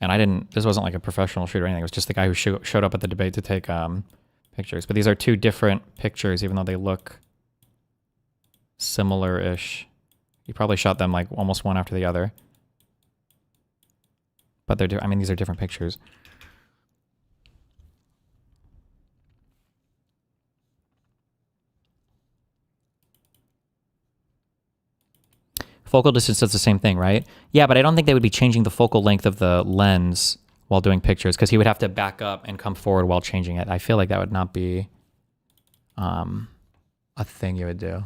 and this wasn't like a professional shoot or anything. It was just the guy who showed up at the debate to take pictures. But these are two different pictures, even though they look similar-ish. He probably shot them like almost one after the other. But I mean, these are different pictures. Focal distance does the same thing, right? Yeah, but I don't think they would be changing the focal length of the lens while doing pictures, because he would have to back up and come forward while changing it. I feel like that would not be a thing you would do.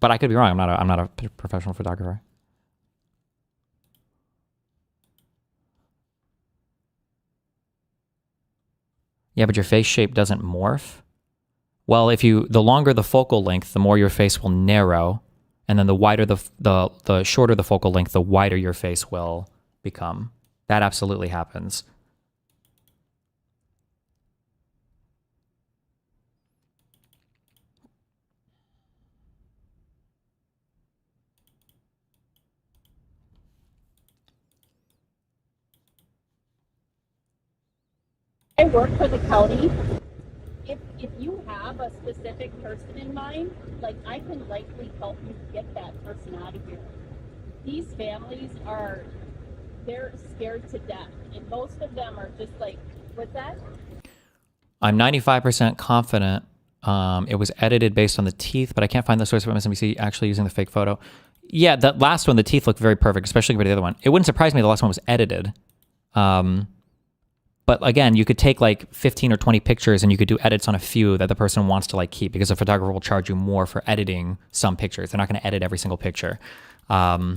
But I could be wrong. I'm not a professional photographer. Yeah, but your face shape doesn't morph. Well, the longer the focal length, the more your face will narrow, and then the wider the shorter the focal length, the wider your face will become. That absolutely happens. I work for the county. If you have a specific person in mind, like I can likely help you get that person out of here. These families they're scared to death, and most of them are just like, what's that? I'm 95% confident it was edited based on the teeth, but I can't find the source of MSNBC actually using the fake photo. Yeah, that last one, the teeth look very perfect, especially compared to the other one. It wouldn't surprise me the last one was edited. But again, you could take like 15 or 20 pictures and you could do edits on a few that the person wants to like keep, because a photographer will charge you more for editing some pictures. They're not going to edit every single picture. But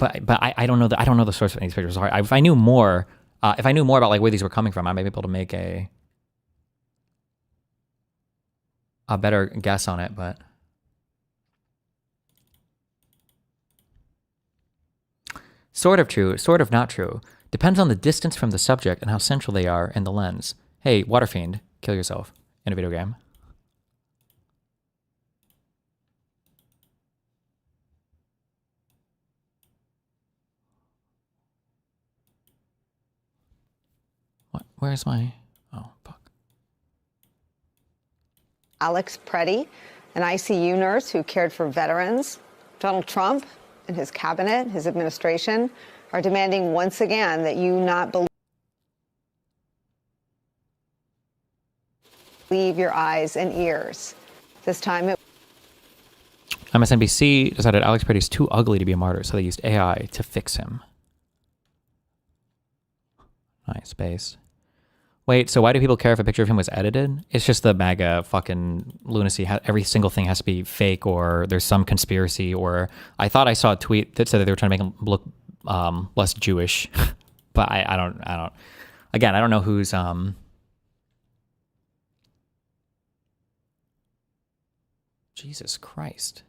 I don't know the source of these pictures. Sorry. If I knew more about like where these were coming from, I might be able to make a better guess on it, but sort of true, sort of not true. Depends on the distance from the subject and how central they are in the lens. Hey, Waterfiend, kill yourself in a video game. What? Where's my... Oh, fuck. Alex Pretti, an ICU nurse who cared for veterans. Donald Trump and his cabinet, his administration, are demanding once again that you not believe your eyes and ears. This time MSNBC decided Alex Pretty is too ugly to be a martyr, so they used AI to fix him. Nice base. Wait, so why do people care if a picture of him was edited? It's just the MAGA fucking lunacy. Every single thing has to be fake, or there's some conspiracy, or I thought I saw a tweet that said that they were trying to make him look less Jewish, but I don't. Again, I don't know who's Jesus Christ.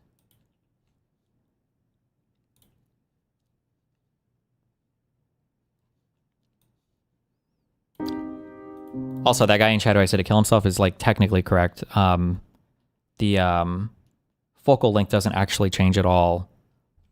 Also, that guy in chat who I said to kill himself is like technically correct. The focal length doesn't actually change at all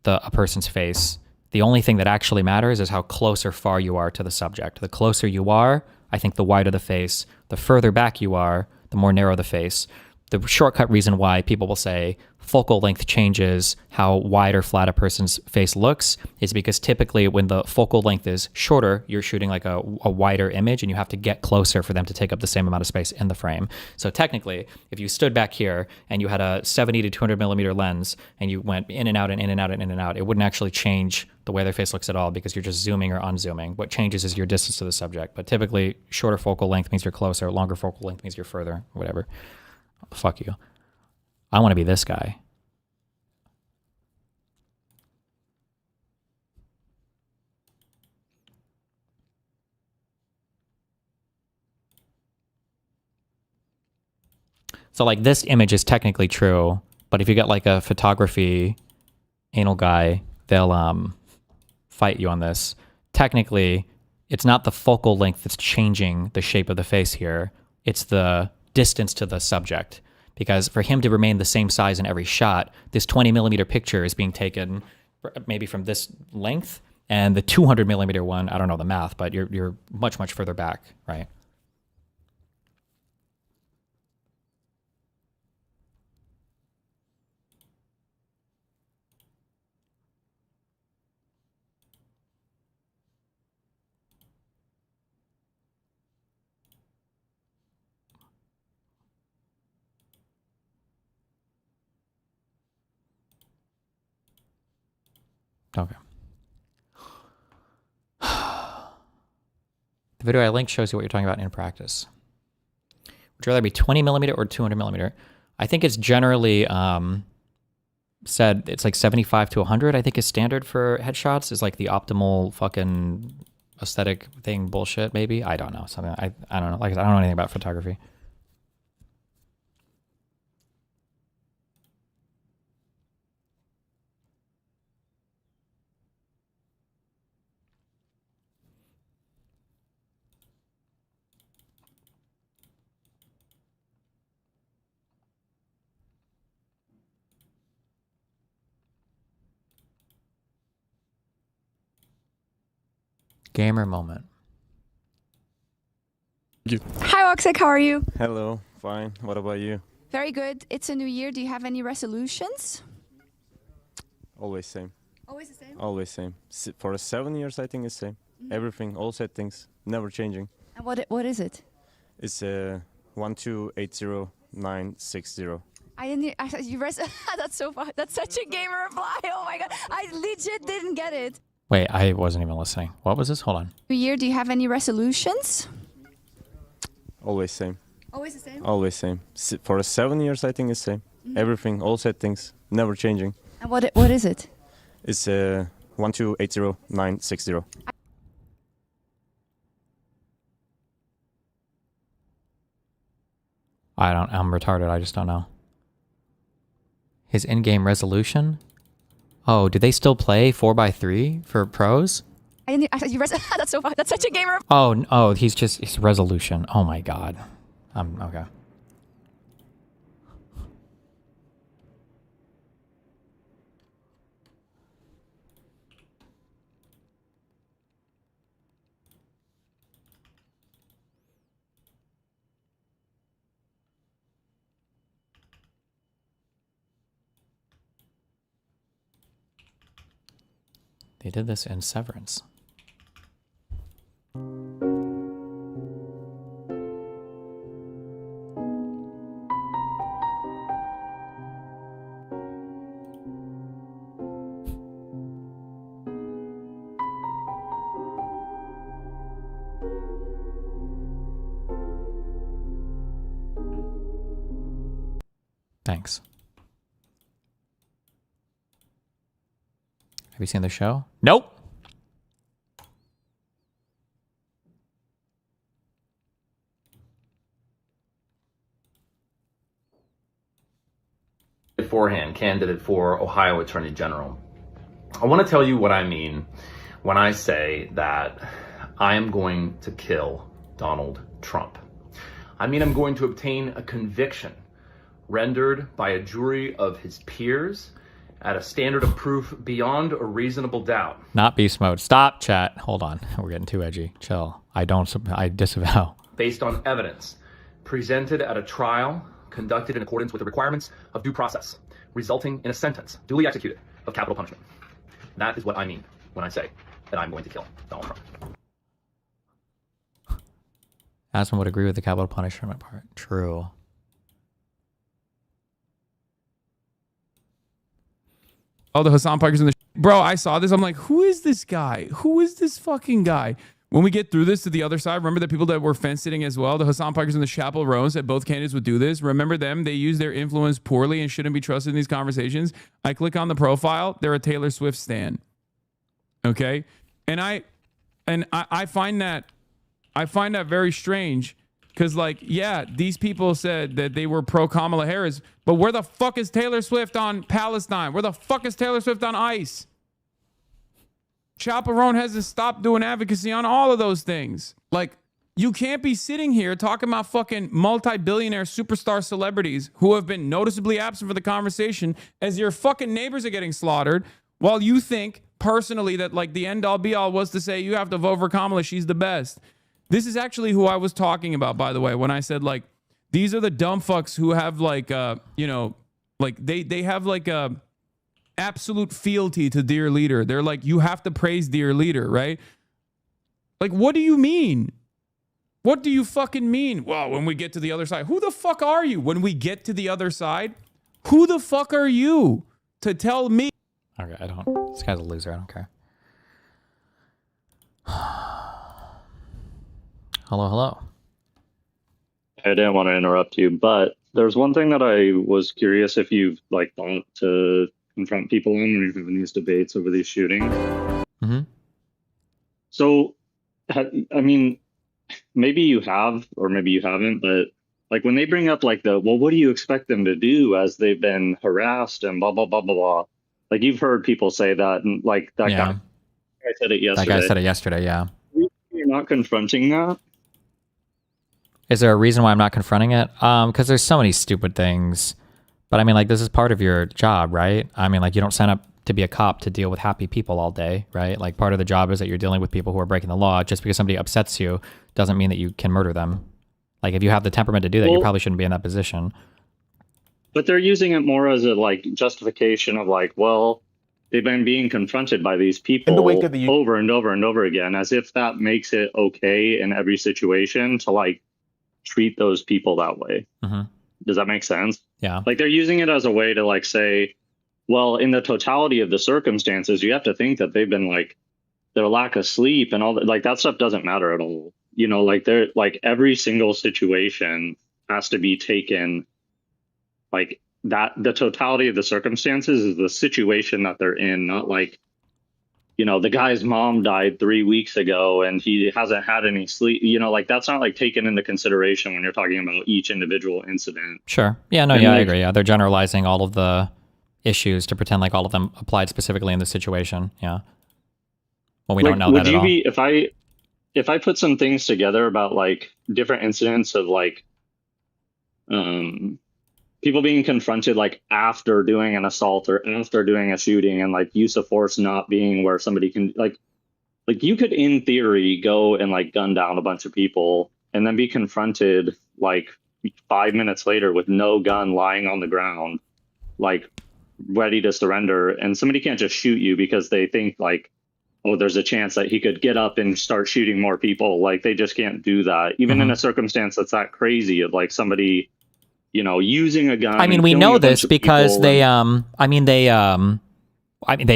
a person's face. The only thing that actually matters is how close or far you are to the subject. The closer you are, I think the wider the face. The further back you are, the more narrow the face. The shortcut reason why people will say focal length changes how wide or flat a person's face looks is because typically when the focal length is shorter, you're shooting like a wider image and you have to get closer for them to take up the same amount of space in the frame. So technically, if you stood back here and you had a 70 to 200 millimeter lens and you went in and out and in and out and in and out, it wouldn't actually change the way their face looks at all because you're just zooming or unzooming. What changes is your distance to the subject. But typically, shorter focal length means you're closer, longer focal length means you're further, whatever. Fuck you. I want to be this guy. So like this image is technically true, but if you get like a photography anal guy, they'll fight you on this. Technically, it's not the focal length that's changing the shape of the face here. It's the distance to the subject, because for him to remain the same size in every shot, this 20 millimeter picture is being taken maybe from this length, and the 200 millimeter one, I don't know the math, but you're much, much further back, right? Okay. The video I linked shows you what you're talking about in practice. Would you rather be 20 millimeter or 200 millimeter? I think it's generally said it's like 75 to 100, I think is standard for headshots, is like the optimal fucking aesthetic thing bullshit, maybe? I don't know. Something I don't know. Like I don't know anything about photography. Gamer moment. Hi, Oxec. How are you? Hello. Fine. What about you? Very good. It's a new year. Do you have any resolutions? Always same. Always the same? Always same. For 7 years, I think it's same. Everything, all settings, never changing. And what is it? It's 1280960. I didn't. That's so far. That's such a gamer reply. Oh my god! I legit didn't get it. Wait, I wasn't even listening. What was this? Hold on. New year. Do you have any resolutions? Always same. Always the same? Always same. For 7 years, I think it's same. Everything, all settings, never changing. And what is it? It's 1280960. I'm retarded. I just don't know. His in-game resolution? Oh, do they still play 4x3 for pros? I didn't. That's so far. That's such a gamer. Oh, he's resolution. Oh my god. Okay. They did this in Severance. Thanks. Have you seen the show? Nope. Beforehand, candidate for Ohio Attorney General. I want to tell you what I mean when I say that I am going to kill Donald Trump. I mean, I'm going to obtain a conviction rendered by a jury of his peers at a standard of proof beyond a reasonable doubt. Not beast mode. Stop, chat. Hold on. We're getting too edgy. Chill. I disavow. Based on evidence presented at a trial conducted in accordance with the requirements of due process, resulting in a sentence duly executed of capital punishment. That is what I mean when I say that I'm going to kill Donald Trump. Aspen would agree with the capital punishment part. True. Oh, the Hassan Pikers in the bro, I saw this. I'm like, who is this guy? Who is this fucking guy? When we get through this to the other side, remember the people that were fence sitting as well? The Hassan Pikers and the Chapel Roan said both candidates would do this. Remember them? They use their influence poorly and shouldn't be trusted in these conversations. I click on the profile. They're a Taylor Swift stan. Okay? And I find that very strange because, like, yeah, these people said that they were pro Kamala Harris, but where the fuck is Taylor Swift on Palestine? Where the fuck is Taylor Swift on ICE? Chaperone hasn't stopped doing advocacy on all of those things. Like, you can't be sitting here talking about fucking multi-billionaire superstar celebrities who have been noticeably absent from the conversation as your fucking neighbors are getting slaughtered while you think personally that, like, the end all be all was to say you have to vote for Kamala, she's the best. This is actually who I was talking about, by the way, when I said, like, these are the dumb fucks who have, like, you know, like, they have, like, a absolute fealty to dear leader. They're like, you have to praise dear leader, right? Like, what do you mean? What do you fucking mean? Well, when we get to the other side, who the fuck are you? When we get to the other side, who the fuck are you to tell me? Okay, this guy's a loser. I don't care. Hello. I didn't want to interrupt you, but there's one thing that I was curious if you've, like, thought to confront people in when you're having these debates over these shootings. Mm-hmm. So, I mean, maybe you have, or maybe you haven't, but, like, when they bring up, like, well, what do you expect them to do as they've been harassed and blah, blah, blah, blah, blah. Like, you've heard people say that, and, like, that guy said it yesterday. That guy said it yesterday, yeah. You're not confronting that? Is there a reason why I'm not confronting it? Because there's so many stupid things. But I mean, like, this is part of your job, right? I mean, like, you don't sign up to be a cop to deal with happy people all day, right? Like, part of the job is that you're dealing with people who are breaking the law. Just because somebody upsets you doesn't mean that you can murder them. Like, if you have the temperament to do that, you probably shouldn't be in that position. But they're using it more as a, like, justification of, like, well, they've been being confronted by these people over and over and over again, as if that makes it okay in every situation to, like, treat those people that way. Mm-hmm. Does that make sense? Yeah. Like, they're using it as a way to, like, say, well, in the totality of the circumstances, you have to think that they've been, like, their lack of sleep and all that, like, that stuff doesn't matter at all. You know, like, they're, like, every single situation has to be taken, like, that the totality of the circumstances is the situation that they're in, not like, you know, the guy's mom died 3 weeks ago and he hasn't had any sleep. You know, like, that's not, like, taken into consideration when you're talking about each individual incident. Sure. Yeah, no, And, yeah, like, I agree. Yeah, they're generalizing all of the issues to pretend like all of them applied specifically in this situation. Yeah. Well, we don't know that at all. If I put some things together about, like, different incidents of, like, people being confronted, like, after doing an assault or after doing a shooting, and, like, use of force not being where somebody can, like you could, in theory, go and, like, gun down a bunch of people and then be confronted, like, 5 minutes later with no gun lying on the ground, like, ready to surrender. And somebody can't just shoot you because they think, like, oh, there's a chance that he could get up and start shooting more people. Like, they just can't do that, even in a circumstance that's that crazy of, like, somebody, you know, using a gun. I mean, we know this because they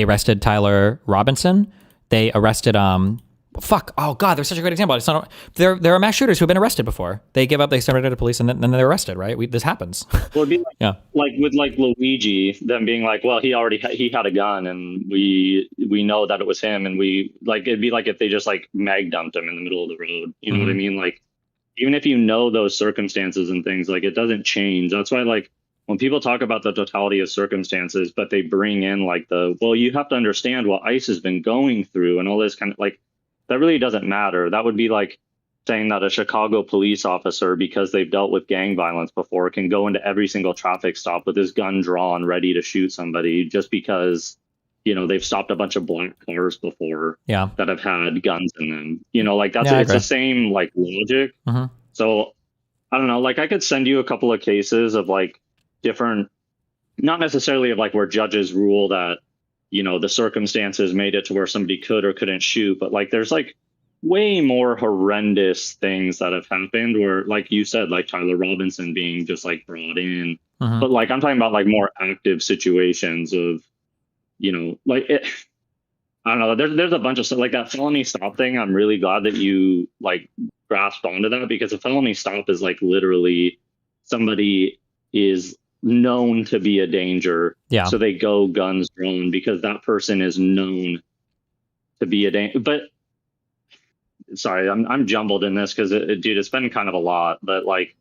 arrested Tyler Robinson. They arrested oh god, they're such a great example. It's not, there are mass shooters who've been arrested before. They give up, they surrender to police, and then they're arrested, right? This happens. Well, it'd be like, like with, like, Luigi, them being like, well, he had a gun, and we know that it was him, and we, like, it'd be like if they just, like, mag dumped him in the middle of the road. You know what I mean? Like, even if you know those circumstances and things, like, it doesn't change. That's why, like, when people talk about the totality of circumstances, but they bring in, like, well, you have to understand what ICE has been going through and all this kind of, like, that really doesn't matter. That would be like saying that a Chicago police officer, because they've dealt with gang violence before, can go into every single traffic stop with his gun drawn, ready to shoot somebody just because, you know, they've stopped a bunch of black cars before that have had guns in them. You know, like that's it's the same like logic. So I don't know, like I could send you a couple of cases of like different, not necessarily of like where judges rule that, you know, the circumstances made it to where somebody could or couldn't shoot, but like there's like way more horrendous things that have happened where, like you said, like Tyler Robinson being just like brought in. But like I'm talking about like more active situations of, you know, like it, I don't know, there's a bunch of stuff like that felony stop thing. I'm really glad that you like grasped onto that, because a felony stop is like literally somebody is known to be a danger. So they go guns drawn because that person is known to be a danger. But sorry, I'm jumbled in this because dude, it's been kind of a lot, but like,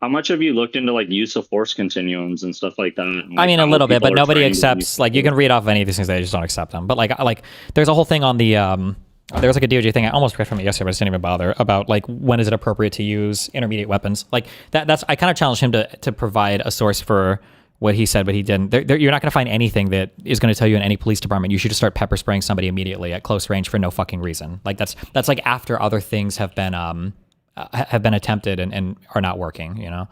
how much have you looked into like use of force continuums and stuff like that? And, like, I mean, a little bit, but nobody accepts, like you can read off any of these things, they just don't accept them. But like there's a whole thing on the, there was like a DOJ thing, I almost read from it yesterday, but I just didn't even bother, about like when is it appropriate to use intermediate weapons. Like that's, I kind of challenged him to provide a source for what he said, but he didn't. You're not going to find anything that is going to tell you in any police department you should just start pepper spraying somebody immediately at close range for no fucking reason. Like that's like after other things have been attempted and are not working, you know?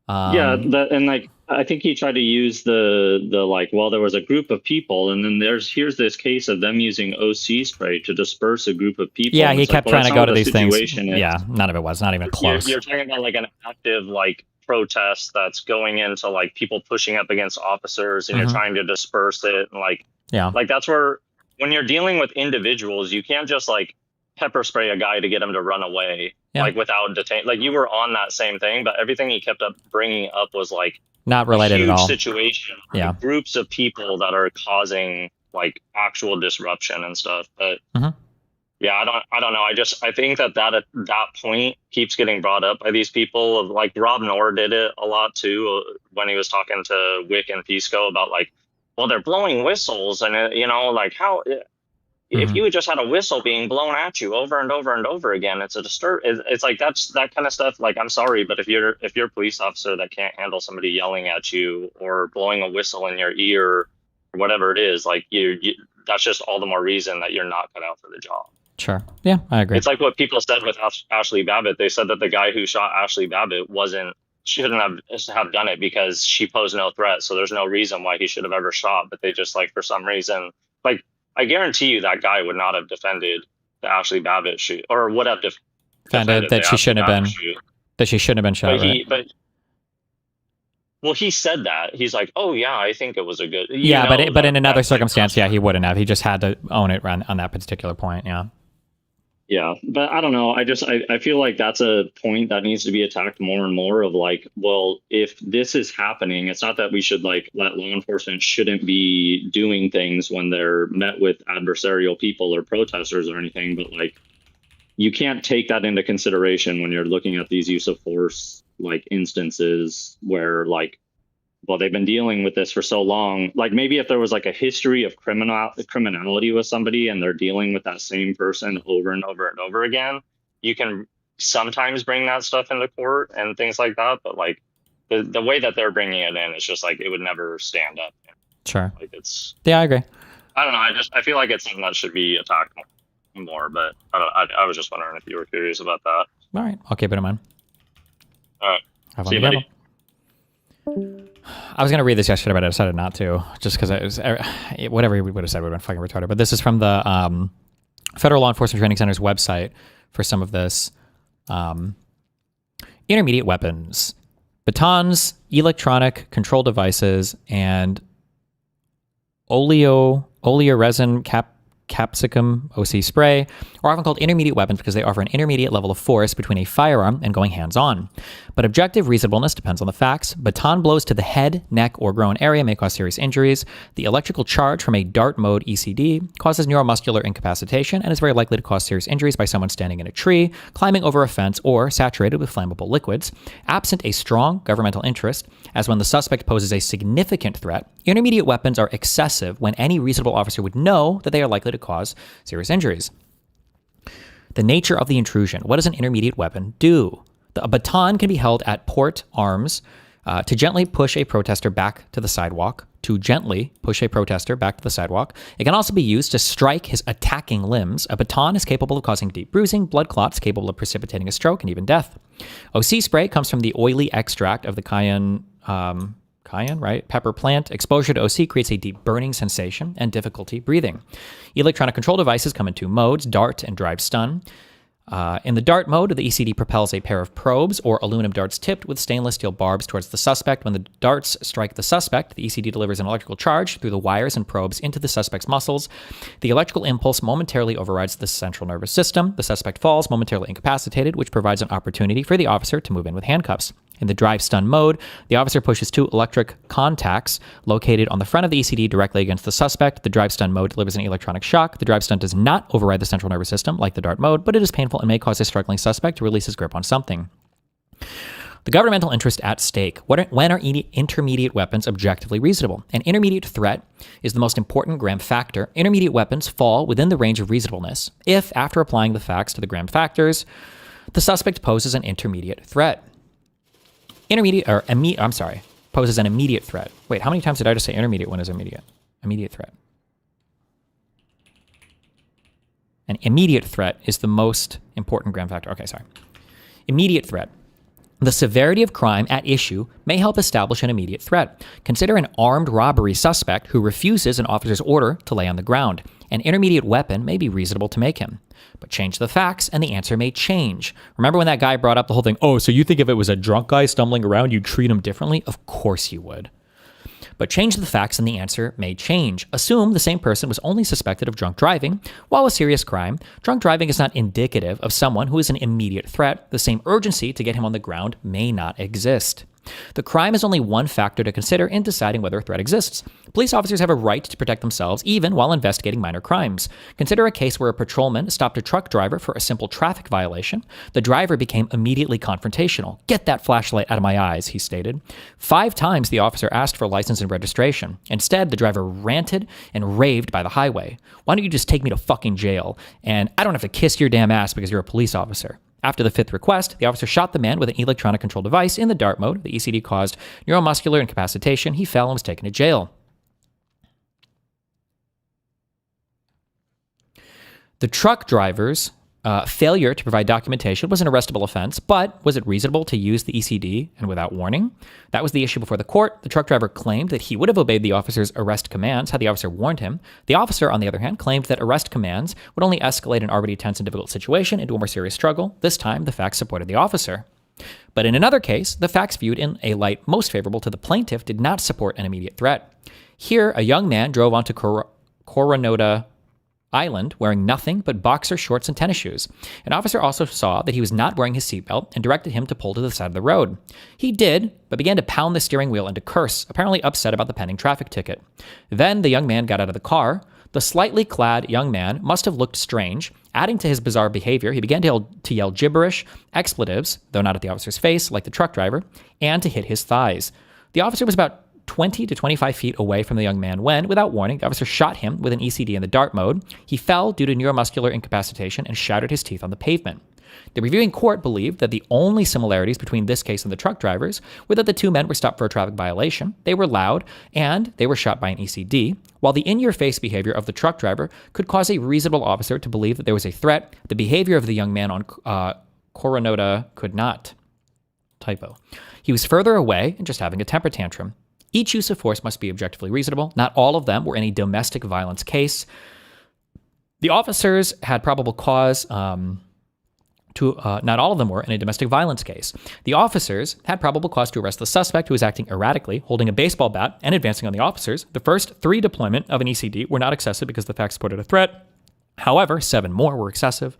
And like I think he tried to use the like, well, there was a group of people, and then here's this case of them using OC spray to disperse a group of people. Yeah, he kept trying to go to these things. Yeah, none of it was, not even close. You're talking about like an active like protest that's going into like people pushing up against officers, and you're trying to disperse it, and like that's where, when you're dealing with individuals, you can't just like pepper spray a guy to get him to run away, like without detain. Like you were on that same thing, but everything he kept up bringing up was like not related at all. Situation, like, groups of people that are causing like actual disruption and stuff. But yeah, I don't know. I think that point keeps getting brought up by these people. Of like Rob Noor did it a lot too when he was talking to Wick and Pisco about like, well, they're blowing whistles, and you know, like how. If you just had a whistle being blown at you over and over and over again, it's a it's like that's that kind of stuff. Like, I'm sorry, but if you're a police officer that can't handle somebody yelling at you or blowing a whistle in your ear or whatever it is, like you that's just all the more reason that you're not cut out for the job. Sure. Yeah, I agree. It's like what people said with Ashley Babbitt. They said that the guy who shot Ashley Babbitt shouldn't have done it because she posed no threat. So there's no reason why he should have ever shot. But they just like, for some reason, like, I guarantee you that guy would not have defended the Ashley Babbitt shoot, or would have defended that she shouldn't have been shoot. That she shouldn't have been shot. Well, he said that. He's like, oh yeah, I think it was a good. But in another circumstance, he wouldn't have. He just had to own it on that particular point. Yeah. Yeah, but I don't know. I feel like that's a point that needs to be attacked more and more, of like, well, if this is happening, it's not that we should like let law enforcement shouldn't be doing things when they're met with adversarial people or protesters or anything, but like you can't take that into consideration when you're looking at these use of force like instances where like, well, they've been dealing with this for so long. Like maybe if there was like a history of criminality with somebody and they're dealing with that same person over and over and over again, you can sometimes bring that stuff into court and things like that. But like the way that they're bringing it in is just like, it would never stand up. Sure. Like yeah, I agree. I don't know. I feel like it's something that should be attacked more, but I was just wondering if you were curious about that. All right. I'll keep it in mind. All right. See you, buddy. I was going to read this yesterday, but I decided not to, just because it was whatever we would have said would have been fucking retarded. But this is from the Federal Law Enforcement Training Center's website for some of this. Intermediate weapons, batons, electronic control devices, and oleoresin capsicum OC spray are often called intermediate weapons because they offer an intermediate level of force between a firearm and going hands-on. But objective reasonableness depends on the facts. Baton blows to the head, neck, or groin area may cause serious injuries. The electrical charge from a dart mode ECD causes neuromuscular incapacitation and is very likely to cause serious injuries by someone standing in a tree, climbing over a fence, or saturated with flammable liquids. Absent a strong governmental interest, as when the suspect poses a significant threat, intermediate weapons are excessive when any reasonable officer would know that they are likely to cause serious injuries. The nature of the intrusion. What does an intermediate weapon do? A baton can be held at port arms to gently push a protester back to the sidewalk. It can also be used to strike his attacking limbs. A baton is capable of causing deep bruising, blood clots, capable of precipitating a stroke, and even death. OC spray comes from the oily extract of the cayenne, pepper plant. Exposure to OC creates a deep burning sensation and difficulty breathing. Electronic control devices come in 2 modes, dart and drive stun. In the dart mode, the ECD propels a pair of probes or aluminum darts tipped with stainless steel barbs towards the suspect. When the darts strike the suspect, the ECD delivers an electrical charge through the wires and probes into the suspect's muscles. The electrical impulse momentarily overrides the central nervous system. The suspect falls, momentarily incapacitated, which provides an opportunity for the officer to move in with handcuffs. In the drive stun mode, the officer pushes 2 electric contacts located on the front of the ECD directly against the suspect. The drive stun mode delivers an electronic shock. The drive stun does not override the central nervous system like the dart mode, but it is painful and may cause a struggling suspect to release his grip on something. The governmental interest at stake. When are intermediate weapons objectively reasonable? An intermediate threat is the most important Graham factor. Intermediate weapons fall within the range of reasonableness if, after applying the facts to the Graham factors, the suspect poses an intermediate threat. Poses an immediate threat. Wait, how many times did I just say intermediate? When is immediate? Immediate threat. An immediate threat is the most important Graham factor. Okay, sorry. Immediate threat. The severity of crime at issue may help establish an immediate threat. Consider an armed robbery suspect who refuses an officer's order to lay on the ground. An intermediate weapon may be reasonable to make him. But change the facts and the answer may change. Remember when that guy brought up the whole thing, oh, so you think if it was a drunk guy stumbling around, you'd treat him differently? Of course you would. But change the facts and the answer may change. Assume the same person was only suspected of drunk driving. While a serious crime, drunk driving is not indicative of someone who is an immediate threat. The same urgency to get him on the ground may not exist. The crime is only one factor to consider in deciding whether a threat exists. Police officers have a right to protect themselves even while investigating minor crimes. Consider a case where a patrolman stopped a truck driver for a simple traffic violation. The driver became immediately confrontational. "Get that flashlight out of my eyes," he stated. 5 times the officer asked for license and registration. Instead, the driver ranted and raved by the highway. "Why don't you just take me to fucking jail? And I don't have to kiss your damn ass because you're a police officer." After the 5th request, the officer shot the man with an electronic control device in the dart mode. The ECD caused neuromuscular incapacitation. He fell and was taken to jail. The truck driver's failure to provide documentation was an arrestable offense, but was it reasonable to use the ECD and without warning? That was the issue before the court. The truck driver claimed that he would have obeyed the officer's arrest commands had the officer warned him. The officer, on the other hand, claimed that arrest commands would only escalate an already tense and difficult situation into a more serious struggle. This time, the facts supported the officer. But in another case, the facts viewed in a light most favorable to the plaintiff did not support an immediate threat. Here, a young man drove onto Coronado Island wearing nothing but boxer shorts and tennis shoes. An officer also saw that he was not wearing his seatbelt and directed him to pull to the side of the road. He did, but began to pound the steering wheel and to curse, apparently upset about the pending traffic ticket. Then the young man got out of the car. The slightly clad young man must have looked strange. Adding to his bizarre behavior, he began to yell gibberish, expletives, though not at the officer's face, like the truck driver, and to hit his thighs. The officer was about 20 to 25 feet away from the young man when, without warning, the officer shot him with an ECD in the dart mode. He fell due to neuromuscular incapacitation and shattered his teeth on the pavement. The reviewing court believed that the only similarities between this case and the truck drivers were that the 2 men were stopped for a traffic violation, they were loud, and they were shot by an ECD. While the in-your-face behavior of the truck driver could cause a reasonable officer to believe that there was a threat, the behavior of the young man on Coronado could not. Typo. He was further away and just having a temper tantrum. Each use of force must be objectively reasonable. Not all of them were in a domestic violence case. The officers had probable cause not all of them were in a domestic violence case. The officers had probable cause to arrest the suspect who was acting erratically, holding a baseball bat and advancing on the officers. The first 3 deployment of an ECD were not excessive because the facts supported a threat. However, 7 more were excessive.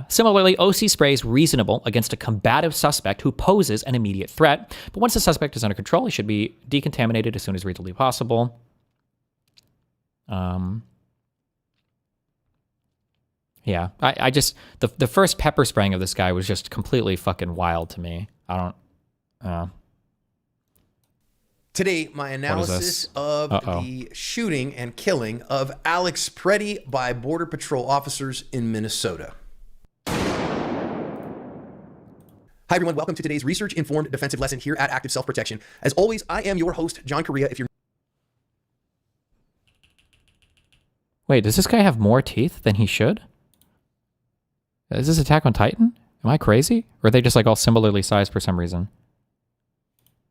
Similarly, OC spray is reasonable against a combative suspect who poses an immediate threat. But once the suspect is under control, he should be decontaminated as soon as reasonably possible. I just, the first pepper spraying of this guy was just completely fucking wild to me. Today, my analysis of the shooting and killing of Alex Pretti by Border Patrol officers in Minnesota. Hi, everyone. Welcome to today's research-informed defensive lesson here at Active Self-Protection. As always, I am your host, John Correa. If you're Wait, does this guy have more teeth than he should? Is this Attack on Titan? Am I crazy? Or are they just like all similarly sized for some reason?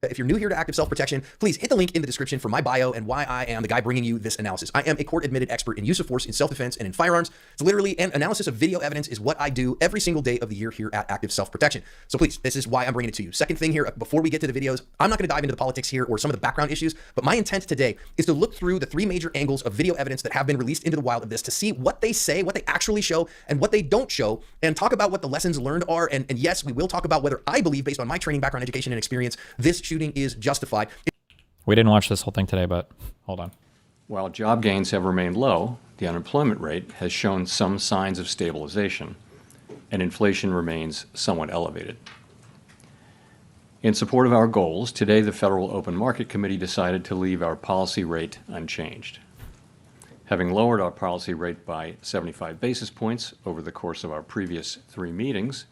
If you're new here to Active Self-Protection, please hit the link in the description for my bio and why I am the guy bringing you this analysis. I am a court-admitted expert in use of force in self-defense and in firearms. It's literally an analysis of video evidence is what I do every single day of the year here at Active Self-Protection. So please, this is why I'm bringing it to you. Second thing here, before we get to the videos, I'm not going to dive into the politics here or some of the background issues, but my intent today is to look through the three major angles of video evidence that have been released into the wild of this to see what they say, what they actually show, and what they don't show, and talk about what the lessons learned are. And yes, we will talk about whether I believe, based on my training, background, education, and experience, this shooting is justified. We didn't watch this whole thing today, but hold on. While job gains have remained low, the unemployment rate has shown some signs of stabilization, and inflation remains somewhat elevated. In support of our goals, today the Federal Open Market Committee decided to leave our policy rate unchanged. Having lowered our policy rate by 75 basis points over the course of our previous 3 meetings,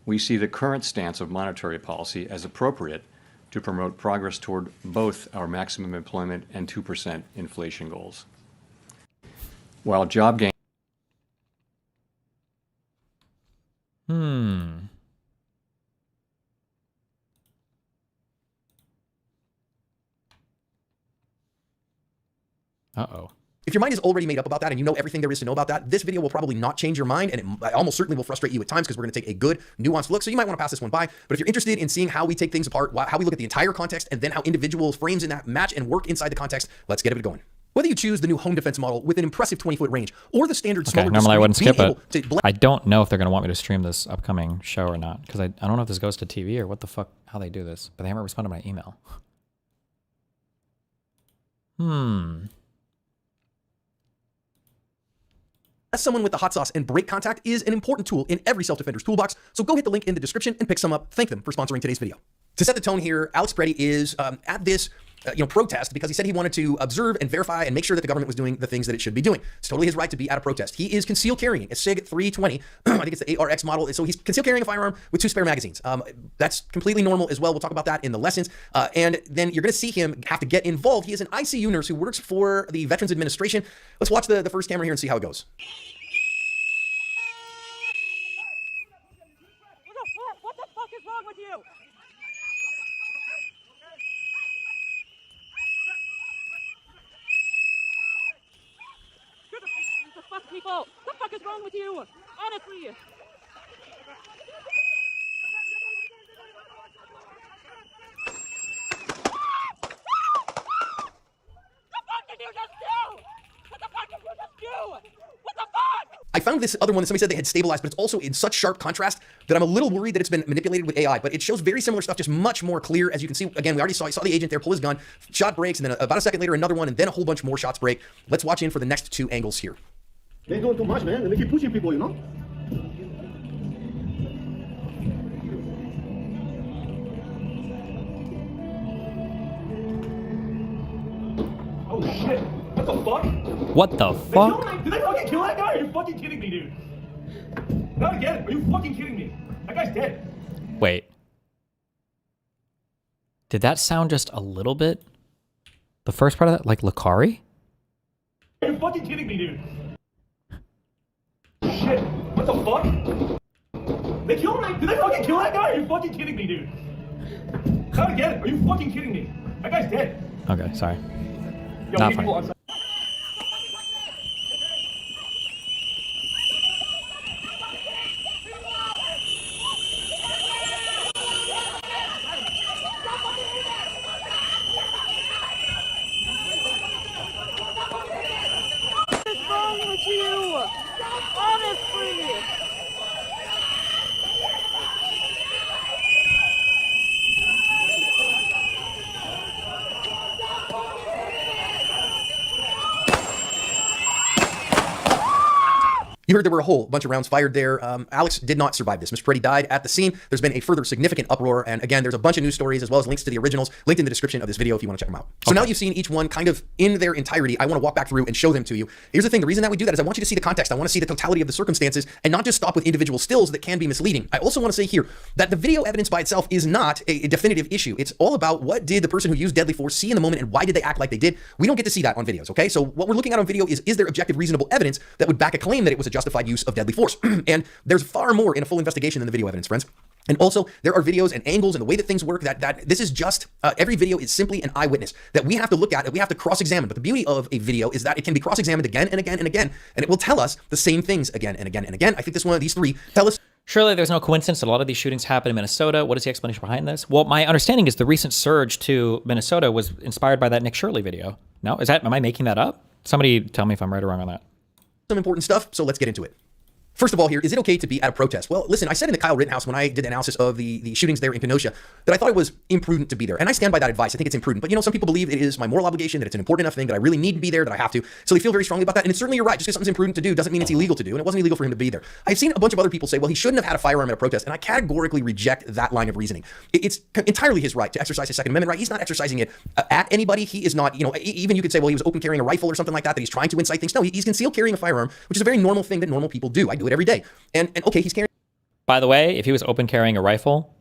we see the current stance of monetary policy as appropriate to promote progress toward both our maximum employment and 2% inflation goals. While job gain... Uh-oh. If your mind is already made up about that and you know everything there is to know about that, this video will probably not change your mind, and it almost certainly will frustrate you at times because we're going to take a good, nuanced look, so you might want to pass this one by. But if you're interested in seeing how we take things apart, how we look at the entire context, and then how individual frames in that match and work inside the context, let's get it going. Whether you choose the new home defense model with an impressive 20-foot range or the standard smaller normally I wouldn't skip it. to I don't know if they're going to want me to stream this upcoming show or not, because I don't know if this goes to TV or what the fuck, how they do this, but they haven't responded to my email. As someone with the hot sauce and break contact is an important tool in every self-defender's toolbox, so go hit the link in the description and pick some up. Thank them for sponsoring today's video. To set the tone here, Alex Pretti is at this protest because he said he wanted to observe and verify and make sure that the government was doing the things that it should be doing. It's totally his right to be at a protest. He is concealed carrying a SIG 320. I think it's the ARX model. So he's concealed carrying a firearm with 2 spare magazines. That's completely normal as well. We'll talk about that in the lessons. And then you're going to see him have to get involved. He is an ICU nurse who works for the Veterans Administration. Let's watch the first camera here and see how it goes. What the fuck is wrong with you? The fuck, people? What the fuck is wrong with you? Honestly. I found this other one that somebody said they had stabilized, but it's also in such sharp contrast that I'm a little worried that it's been manipulated with AI, but it shows very similar stuff, just much more clear. As you can see, again, we already saw the agent there pull his gun, shot breaks, and then about a second later, another one, and then a whole bunch more shots break. Let's watch in for the next 2 angles here. They're doing too much, man. They keep pushing people, you know? Oh shit! What the fuck? What the fuck? Did they fucking kill that guy? Are you fucking kidding me, dude? Not again. Are you fucking kidding me? That guy's dead. Wait. Did that sound just a little bit? The first part of that, like Lakari? Are you fucking kidding me, dude? Shit! What the fuck? They killed him? Did they fucking kill that guy? Are you fucking kidding me, dude? Not again. Are you fucking kidding me? That guy's dead. Okay, sorry. Yo, Not funny. What is wrong with you? Honestly. You heard there were a whole bunch of rounds fired there. Alex did not survive this. Mr. Pretti died at the scene. There's been a further significant uproar. And again, there's a bunch of news stories as well as links to the originals linked in the description of this video if you want to check them out. So now that you've seen each one kind of in their entirety, I want to walk back through and show them to you. Here's the thing. The reason that we do that is I want you to see the context. I want to see the totality of the circumstances and not just stop with individual stills that can be misleading. I also want to say here that the video evidence by itself is not a definitive issue. It's all about what did the person who used deadly force see in the moment and why did they act like they did. We don't get to see that on videos, okay? So what we're looking at on video is there objective reasonable evidence that would back a claim that it was a justified use of deadly force? And there's far more in a full investigation than the video evidence, friends. And also, there are videos and angles and the way that things work that this is just, every video is simply an eyewitness that we have to look at and we have to cross-examine. But the beauty of a video is that it can be cross-examined again and again and again, and it will tell us the same things again and again and again. I think this one of these three tell us. Surely there's no coincidence that a lot of these shootings happen in Minnesota. What is the explanation behind this? Well, my understanding is the recent surge to Minnesota was inspired by that Nick Shirley video. No? Am I making that up? Somebody tell me if I'm right or wrong on that. Some important stuff, so let's get into it. First of all here, is it okay to be at a protest? Well, listen, I said in the Kyle Rittenhouse when I did the analysis of the shootings there in Kenosha that I thought it was imprudent to be there. And I stand by that advice. I think it's imprudent. But you know, some people believe it is my moral obligation, that it's an important enough thing, that I really need to be there, that I have to. So they feel very strongly about that. And it's certainly you're right. Just because something's imprudent to do doesn't mean it's illegal to do. And it wasn't illegal for him to be there. I've seen a bunch of other people say, well, he shouldn't have had a firearm at a protest. And I categorically reject that line of reasoning. It's entirely his right to exercise his Second Amendment right. He's not exercising it at anybody. He is not, you know, even you could say, well, he was open carrying a rifle or something like that he's trying to incite things. No, he's concealed carrying a firearm, which is a very normal thing that normal people do. I do it every day. And okay, he's carrying. By the way, if he was open carrying a rifle,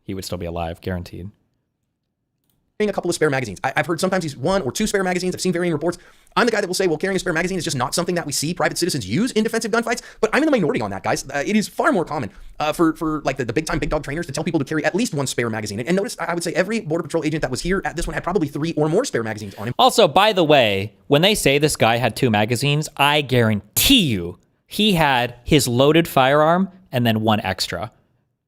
he would still be alive, guaranteed. A couple of spare magazines. I've heard sometimes he's 1 or 2 spare magazines. I've seen varying reports. I'm the guy that will say, well, carrying a spare magazine is just not something that we see private citizens use in defensive gunfights, but I'm in the minority on that, guys. It is far more common for like the big time big dog trainers to tell people to carry at least 1 spare magazine. And notice, I would say every Border Patrol agent that was here at this one had probably 3 or more spare magazines on him. Also, by the way, when they say this guy had 2 magazines, I guarantee you he had his loaded firearm and then 1 extra.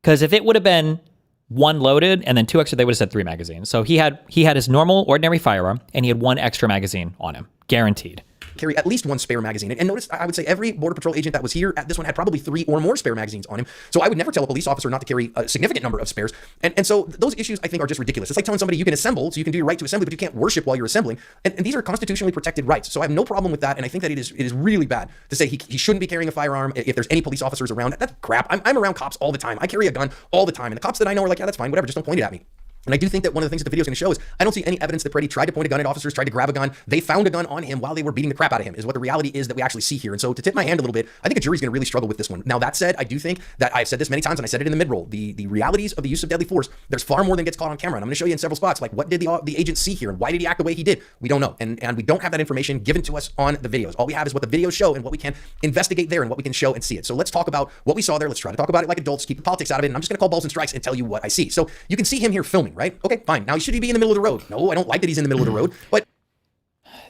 Because if it would have been 1 loaded and then 2 extra, they would have said 3 magazines. So he had his normal, ordinary firearm, and he had 1 extra magazine on him, guaranteed. Carry at least 1 spare magazine. And notice, I would say every Border Patrol agent that was here at this one had probably 3 or more spare magazines on him. So I would never tell a police officer not to carry a significant number of spares. And so those issues, I think, are just ridiculous. It's like telling somebody you can assemble, so you can do your right to assembly, but you can't worship while you're assembling. And these are constitutionally protected rights. So I have no problem with that. And I think that it is really bad to say he shouldn't be carrying a firearm if there's any police officers around. That's crap. I'm around cops all the time. I carry a gun all the time. And the cops that I know are like, yeah, that's fine, whatever, just don't point it at me. And I do think that one of the things that the video is going to show is I don't see any evidence that Pretti tried to point a gun at officers, tried to grab a gun. They found a gun on him while they were beating the crap out of him is what the reality is that we actually see here. And so to tip my hand a little bit, I think a jury's going to really struggle with this one. Now, that said, I do think that I've said this many times and I said it in the mid-roll. The realities of the use of deadly force, there's far more than gets caught on camera. And I'm going to show you in several spots, like what did the agent see here and why did he act the way he did? We don't know. And we don't have that information given to us on the videos. All we have is what the videos show and what we can investigate there and what we can show and see it. So let's talk about what we saw there. Let's try to talk about it like adults, keep the politics out of it. And I'm just going to call balls and strikes and tell you what I see. So you can see him here filming, right? Okay, fine. Now, should he be in the middle of the road? No, I don't like that he's in the middle of the road, but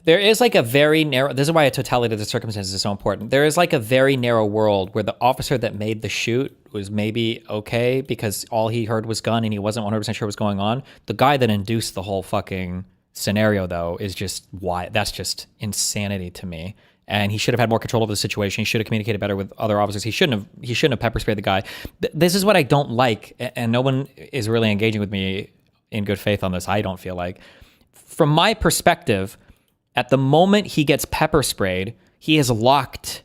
there is like a very narrow, this is why a totality of the circumstances is so important. There is like a very narrow world where the officer that made the shoot was maybe okay because all he heard was gun and he wasn't 100% sure what was going on. The guy that induced the whole fucking scenario though is just why, that's just insanity to me. And he should have had more control over the situation. He should have communicated better with other officers. He shouldn't have pepper sprayed the guy. This is what I don't like, and no one is really engaging with me in good faith on this, I don't feel like. From my perspective, at the moment he gets pepper sprayed, he is locked.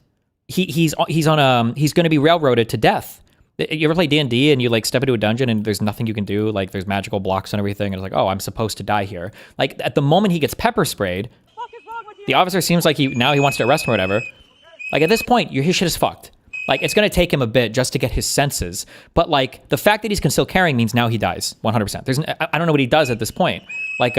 He's going to be railroaded to death. You ever play D&D and you like step into a dungeon and there's nothing you can do, like there's magical blocks and everything, and it's like, oh, I'm supposed to die here. Like at the moment he gets pepper sprayed, the officer seems like he wants to arrest him or whatever. Like at this point, his shit is fucked. Like, it's going to take him a bit just to get his senses. But, like, the fact that he's still carrying means now he dies, 100%. I don't know what he does at this point. Like,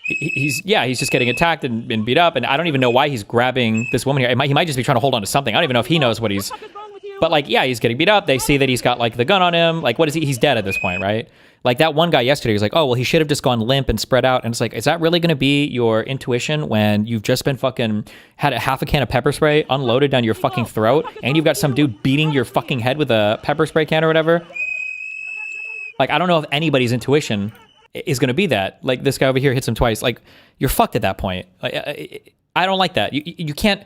he's just getting attacked and beat up, and I don't even know why he's grabbing this woman here. He might just be trying to hold on to something. I don't even know if he knows what he's... But, like, yeah, he's getting beat up. They see that he's got, like, the gun on him. Like, what is he? He's dead at this point, right? Like, that one guy yesterday was like, oh, well, he should have just gone limp and spread out. And it's like, is that really going to be your intuition when you've just been fucking had half a can of pepper spray unloaded down your fucking throat and you've got some dude beating your fucking head with a pepper spray can or whatever? Like, I don't know if anybody's intuition is going to be that. Like, this guy over here hits him twice. Like, you're fucked at that point. Like, I don't like that. You can't...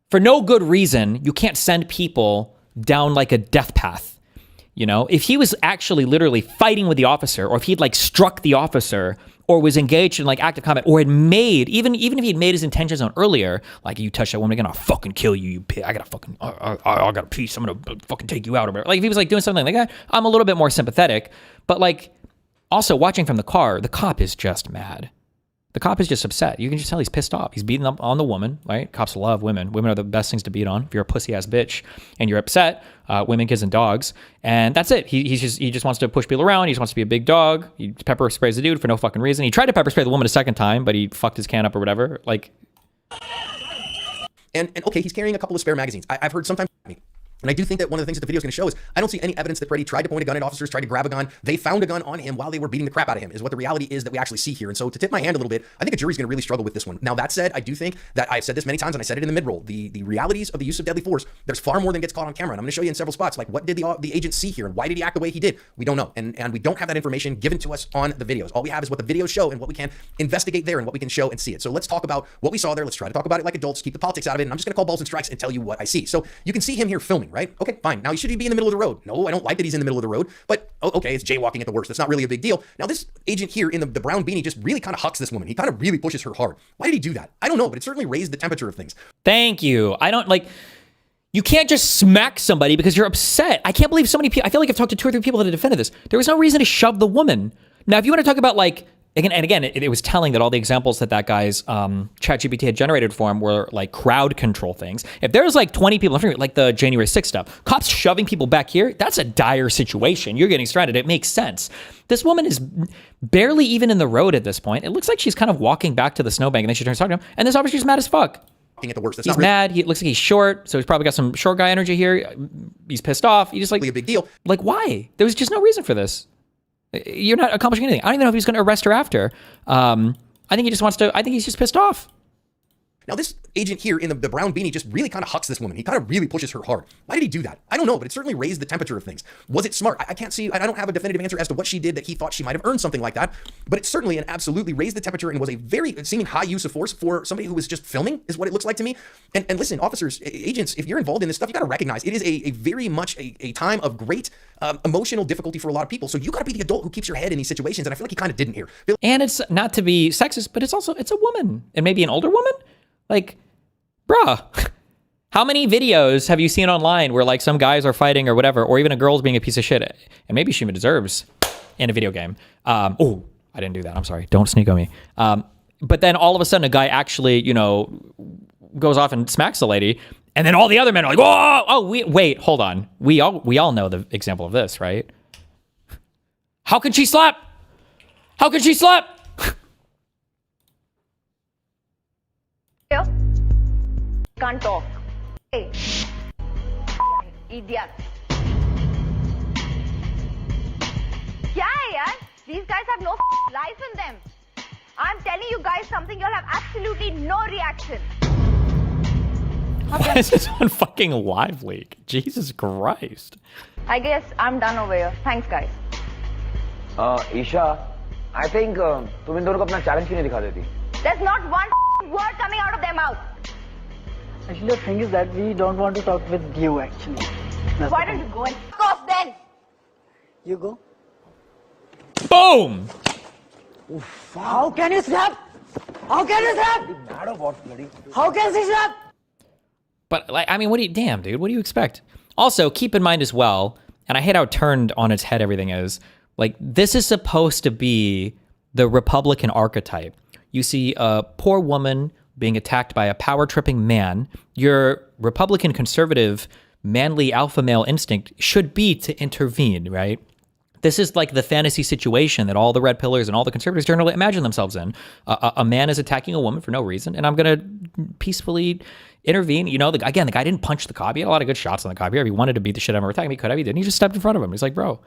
For no good reason, you can't send people down like a death path. You know, if he was actually literally fighting with the officer, or if he'd like struck the officer, or was engaged in like active combat, or had made, even if he had made his intentions known earlier, like, you touch that woman again, I'll fucking kill you, you pig. I got a piece, I'm gonna fucking take you out, or whatever. Like, if he was like doing something like that, I'm a little bit more sympathetic. But like, also watching from the car, the cop is just mad. The cop is just upset. You can just tell he's pissed off. He's beating up on the woman, right? Cops love women. Women are the best things to beat on. If you're a pussy ass bitch and you're upset, women, kids, and dogs, and that's it. He just wants to push people around. He just wants to be a big dog. He pepper sprays the dude for no fucking reason. He tried to pepper spray the woman a second time, but he fucked his can up or whatever. Like, and okay, he's carrying a couple of spare magazines. I've heard sometimes. And I do think that one of the things that the video is going to show is I don't see any evidence that Pretti tried to point a gun at officers, tried to grab a gun. They found a gun on him while they were beating the crap out of him, is what the reality is that we actually see here. And so to tip my hand a little bit, I think a jury's going to really struggle with this one. Now, that said, I do think that I've said this many times, and I said it in the mid-roll, the realities of the use of deadly force, there's far more than gets caught on camera. And I'm going to show you in several spots, like, what did the agent see here and why did he act the way he did? We don't know. And we don't have that information given to us on the videos. All we have is what the videos show and what we can investigate there and what we can show and see it. So let's talk about what we saw there. Let's try to talk about it like adults, keep the politics out of it. And I'm just going to call balls and strikes and tell you what I see. So you can see him here filming, right? Okay, fine. Now, should he be in the middle of the road? No, I don't like that he's in the middle of the road, but okay, it's jaywalking at the worst. That's not really a big deal. Now, this agent here in the brown beanie just really kind of hucks this woman. He kind of really pushes her hard. Why did he do that? I don't know, but it certainly raised the temperature of things. Thank you. I don't like, you can't just smack somebody because you're upset. I can't believe so many people, I feel like I've talked to 2 or 3 people that have defended this. There was no reason to shove the woman. Now, if you want to talk about like, again, it was telling that all the examples that guy's ChatGPT had generated for him were like crowd control things. If there's like 20 people in front of you, like the January 6th stuff, cops shoving people back here, that's a dire situation. You're getting stranded. It makes sense. This woman is barely even in the road at this point. It looks like she's kind of walking back to the snowbank, and then she turns to talk to him, and this officer's mad as fuck. At the worst. That's he's mad. He looks like he's short, so he's probably got some short guy energy here. He's pissed off. He's just like, a big deal. Like, why? There was just no reason for this. You're not accomplishing anything. I don't even know if he's going to arrest her after. I think he just wants to, I think he's just pissed off. Now, this agent here in the brown beanie just really kind of hucks this woman. He kind of really pushes her hard. Why did he do that? I don't know, but it certainly raised the temperature of things. Was it smart? I can't see, I don't have a definitive answer as to what she did that he thought she might have earned something like that, but it certainly and absolutely raised the temperature and was a very seeming high use of force for somebody who was just filming, is what it looks like to me. And listen, officers, agents, if you're involved in this stuff, you got to recognize it is a very much a time of great emotional difficulty for a lot of people. So you got to be the adult who keeps your head in these situations. And I feel like he kind of didn't here. And it's not to be sexist, but it's also, it's a woman, and maybe an older woman. Like, bruh, how many videos have you seen online where like some guys are fighting or whatever, or even a girl's being a piece of shit, and maybe she even deserves in a video game. Oh, I didn't do that. I'm sorry. Don't sneak on me. But then all of a sudden a guy actually, you know, goes off and smacks the lady, and then all the other men are like, wait, hold on. We all know the example of this, right? How could she slap? How could she slap? Can't talk. Hey, idiot. क्या है यार? These guys have no life in them. I'm telling you guys something, you'll have absolutely no reaction. Why is this on fucking Live Leak? Jesus Christ. I guess I'm done over here. Thanks, guys. Isha, I think तुम इन दोनों को अपना challenge क्यों नहीं दिखा देती? There's not one word coming out of their mouth. Actually, the thing is that we don't want to talk with you, actually. Why don't you go and f*** off then? You go. Boom! How can you slap? How can you slap? How can she slap? But like, I mean, damn, dude, what do you expect? Also, keep in mind as well, and I hate how turned on its head everything is, like, this is supposed to be the Republican archetype. You see a poor woman being attacked by a power-tripping man. Your Republican conservative manly alpha male instinct should be to intervene, right? This is like the fantasy situation that all the red pillars and all the conservatives generally imagine themselves in. A man is attacking a woman for no reason, and I'm going to peacefully intervene. You know, the guy didn't punch the cop. He had a lot of good shots on the cop here. If he wanted to beat the shit out of him or attack him, he could have. He didn't. He just stepped in front of him. He's like, bro.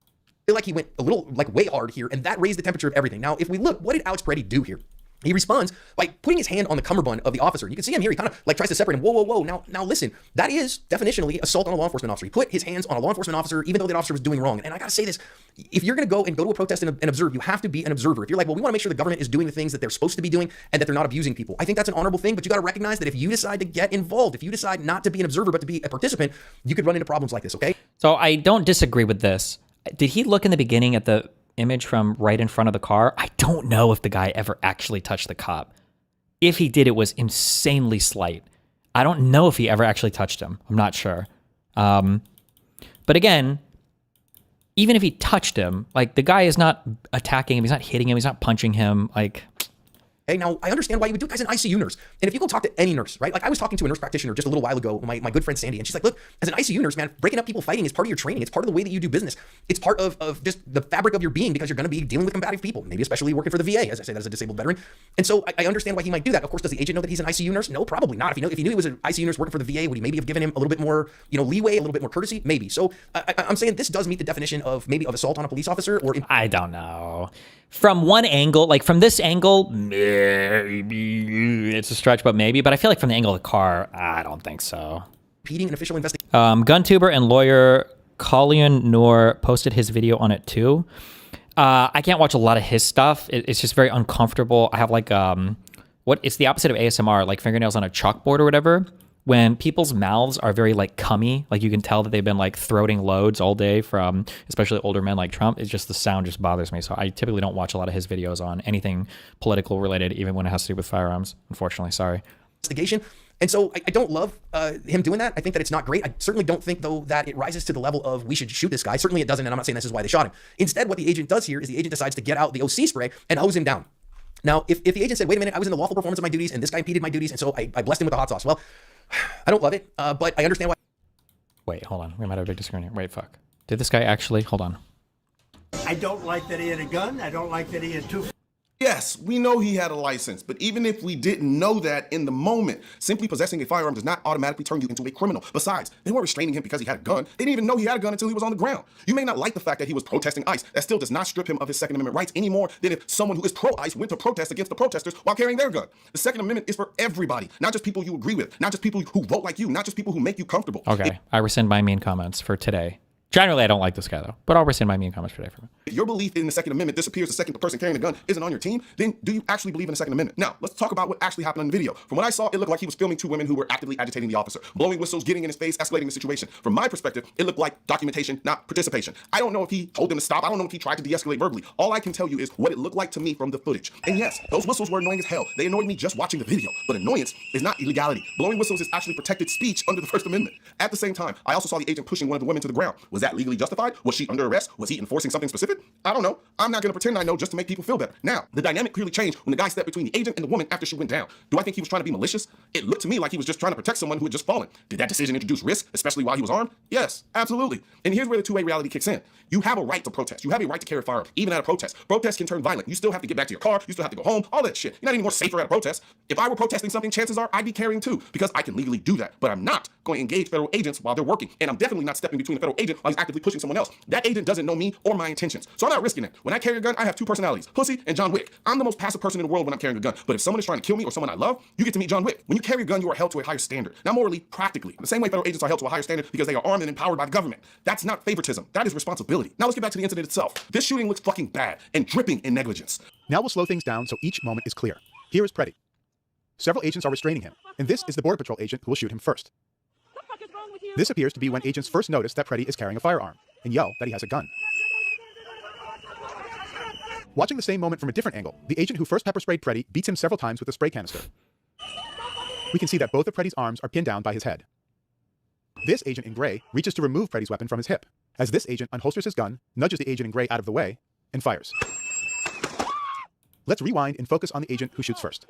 I feel like he went a little, like, way hard here, and that raised the temperature of everything. Now, if we look, what did Alex Pretti do here? He responds by putting his hand on the cummerbund of the officer. You can see him here. He kind of like tries to separate him. Whoa, whoa, whoa. Now listen, that is definitionally assault on a law enforcement officer. He put his hands on a law enforcement officer, even though that officer was doing wrong. And I got to say this, if you're going to go to a protest and observe, you have to be an observer. If you're like, well, we want to make sure the government is doing the things that they're supposed to be doing and that they're not abusing people. I think that's an honorable thing, but you got to recognize that if you decide to get involved, if you decide not to be an observer, but to be a participant, you could run into problems like this, okay? So I don't disagree with this. Did he look in the beginning at the image from right in front of the car? I don't know if the guy ever actually touched the cop. If he did, it was insanely slight. I don't know if he ever actually touched him. I'm not sure. But again, even if he touched him, like the guy is not attacking him. He's not hitting him. He's not punching him. Like, hey, now I understand why you would do it. Guy's an ICU nurse. And if you go talk to any nurse, right? Like I was talking to a nurse practitioner just a little while ago, my good friend Sandy, and she's like, look, as an ICU nurse, man, breaking up people fighting is part of your training. It's part of the way that you do business. It's part of just the fabric of your being because you're going to be dealing with combative people, maybe especially working for the VA, as I say that as a disabled veteran. And so I understand why he might do that. Of course, does the agent know that he's an ICU nurse? No, probably not. If he knew he was an ICU nurse working for the VA, would he maybe have given him a little bit more, leeway, a little bit more courtesy? Maybe. So I'm saying this does meet the definition of maybe of assault on a police officer, or I don't know. From one angle, like from this angle, maybe it's a stretch, but maybe. But I feel like from the angle of the car, I don't think so. Impeding an official investigation. GunTuber and lawyer Collian Noor posted his video on it too. I can't watch a lot of his stuff. It's just very uncomfortable. I have like it's the opposite of ASMR, like fingernails on a chalkboard or whatever. When people's mouths are very like cummy, like you can tell that they've been like throating loads all day from especially older men like Trump. It's just the sound just bothers me. So I typically don't watch a lot of his videos on anything political related, even when it has to do with firearms, unfortunately. Sorry. Investigation. And so I don't love him doing that. I think that it's not great. I certainly don't think, though, that it rises to the level of we should shoot this guy. Certainly it doesn't, and I'm not saying this is why they shot him. Instead, what the agent does here is the agent decides to get out the OC spray and hose him down. Now, if the agent said, wait a minute, I was in the lawful performance of my duties, and this guy impeded my duties, and so I blessed him with the hot sauce. Well, I don't love it, but I understand why. Wait, hold on. We might have a big disagreement here. Wait, fuck. Did this guy actually? Hold on. I don't like that he had a gun. I don't like that he had two. Yes, we know he had a license, but even if we didn't know that in the moment, simply possessing a firearm does not automatically turn you into a criminal. Besides, they weren't restraining him because he had a gun. They didn't even know he had a gun until he was on the ground. You may not like the fact that he was protesting ICE. That still does not strip him of his Second Amendment rights any more than if someone who is pro-ICE went to protest against the protesters while carrying their gun. The Second Amendment is for everybody, not just people you agree with, not just people who vote like you, not just people who make you comfortable. Okay, I rescind my mean comments for today. Generally, I don't like this guy, though, but I'll rescind my mean comments today for him. If your belief in the Second Amendment disappears the second the person carrying the gun isn't on your team, then do you actually believe in the Second Amendment? Now, let's talk about what actually happened on the video. From what I saw, it looked like he was filming two women who were actively agitating the officer, blowing whistles, getting in his face, escalating the situation. From my perspective, it looked like documentation, not participation. I don't know if he told them to stop. I don't know if he tried to de-escalate verbally. All I can tell you is what it looked like to me from the footage. And yes, those whistles were annoying as hell. They annoyed me just watching the video. But annoyance is not illegality. Blowing whistles is actually protected speech under the First Amendment. At the same time, I also saw the agent pushing one of the women to the ground. Was that legally justified? Was she under arrest? Was he enforcing something specific? I don't know. I'm not going to pretend I know just to make people feel better. Now, the dynamic clearly changed when the guy stepped between the agent and the woman after she went down. Do I think he was trying to be malicious? It looked to me like he was just trying to protect someone who had just fallen. Did that decision introduce risk, especially while he was armed? Yes, absolutely. And here's where the two-way reality kicks in. You have a right to protest. You have a right to carry a firearm, even at a protest. Protests can turn violent. You still have to get back to your car. You still have to go home. All that shit. You're not any more safer at a protest. If I were protesting something, chances are I'd be carrying too, because I can legally do that. But I'm not going to engage federal agents while they're working. And I'm definitely not stepping between the federal agent while he's actively pushing someone else. That agent doesn't know me or my intentions. So I'm not risking it. When I carry a gun, I have two personalities, Pussy and John Wick. I'm the most passive person in the world when I'm carrying a gun. But if someone is trying to kill me or someone I love, you get to meet John Wick. When you carry a gun, you are held to a higher standard. Not morally, practically. The same way federal agents are held to a higher standard because they are armed and empowered by the government. That's not favoritism. That is responsibility. Now let's get back to the incident itself. This shooting looks fucking bad and dripping in negligence. Now we'll slow things down so each moment is clear. Here is Pretti. Several agents are restraining him, and this is the Border Patrol agent who will shoot him first. This appears to be when agents first notice that Pretti is carrying a firearm and yell that he has a gun. Watching the same moment from a different angle, the agent who first pepper sprayed Pretti beats him several times with a spray canister. We can see that both of Pretti's arms are pinned down by his head. This agent in gray reaches to remove Pretti's weapon from his hip, as this agent unholsters his gun, nudges the agent in gray out of the way, and fires. Let's rewind and focus on the agent who shoots first.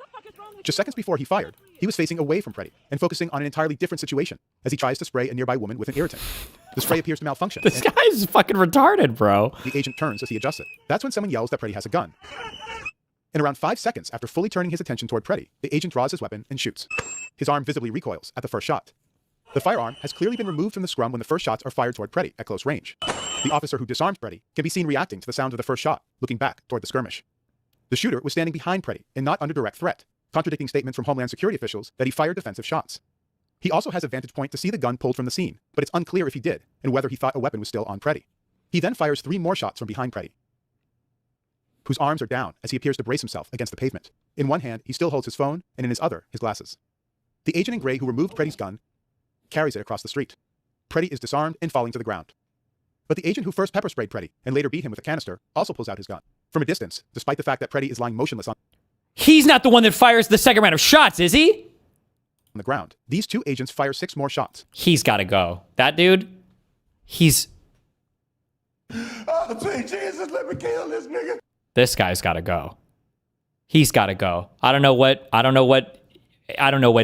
Just seconds before he fired, he was facing away from Pretti and focusing on an entirely different situation as he tries to spray a nearby woman with an irritant. The spray appears to malfunction. This guy's fucking retarded, bro. The agent turns as he adjusts it. That's when someone yells that Pretti has a gun. In around 5 seconds after fully turning his attention toward Pretti, the agent draws his weapon and shoots. His arm visibly recoils at the first shot. The firearm has clearly been removed from the scrum when the first shots are fired toward Pretti at close range. The officer who disarmed Pretti can be seen reacting to the sound of the first shot, looking back toward the skirmish. The shooter was standing behind Pretti and not under direct threat, contradicting statements from Homeland Security officials that he fired defensive shots. He also has a vantage point to see the gun pulled from the scene, but it's unclear if he did, and whether he thought a weapon was still on Pretti. He then fires 3 more shots from behind Pretti, whose arms are down as he appears to brace himself against the pavement. In one hand, he still holds his phone, and in his other, his glasses. The agent in gray who removed Pretti's gun carries it across the street. Pretti is disarmed and falling to the ground. But the agent who first pepper sprayed Pretti and later beat him with a canister also pulls out his gun. From a distance, despite the fact that Pretti is lying motionless on He's not the one that fires the second round of shots, is he? the ground, these 2 agents fire 6 more shots. He's got to go. That dude, he's... Oh, sweet Jesus, let me kill this nigga. This guy's got to go. He's got to go. I don't know what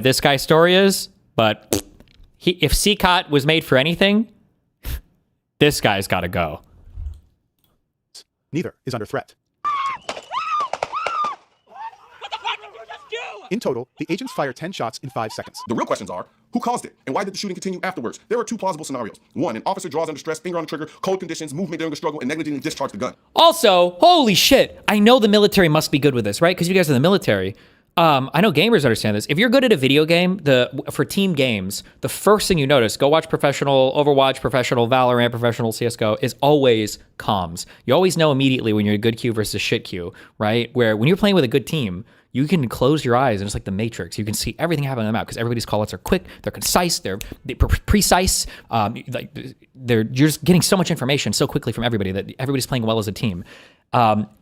this guy's story is, but if CCOT was made for anything, this guy's got to go. Neither is under threat. In total, the agents fire 10 shots in 5 seconds. The real questions are, who caused it? And why did the shooting continue afterwards? There are 2 plausible scenarios. 1, an officer draws under stress, finger on the trigger, cold conditions, movement during a struggle, and negligently discharged the gun. Also, holy shit, I know the military must be good with this, right? Because you guys are in the military. I know gamers understand this. If you're good at a video game, for team games, the first thing you notice, go watch professional Overwatch, professional Valorant, professional CSGO, is always comms. You always know immediately when you're a good queue versus a shit queue, right? Where when you're playing with a good team, you can close your eyes and it's like the Matrix. You can see everything happening on the map because everybody's callouts are quick, they're concise, they're precise. You're just getting so much information so quickly from everybody that everybody's playing well as a team.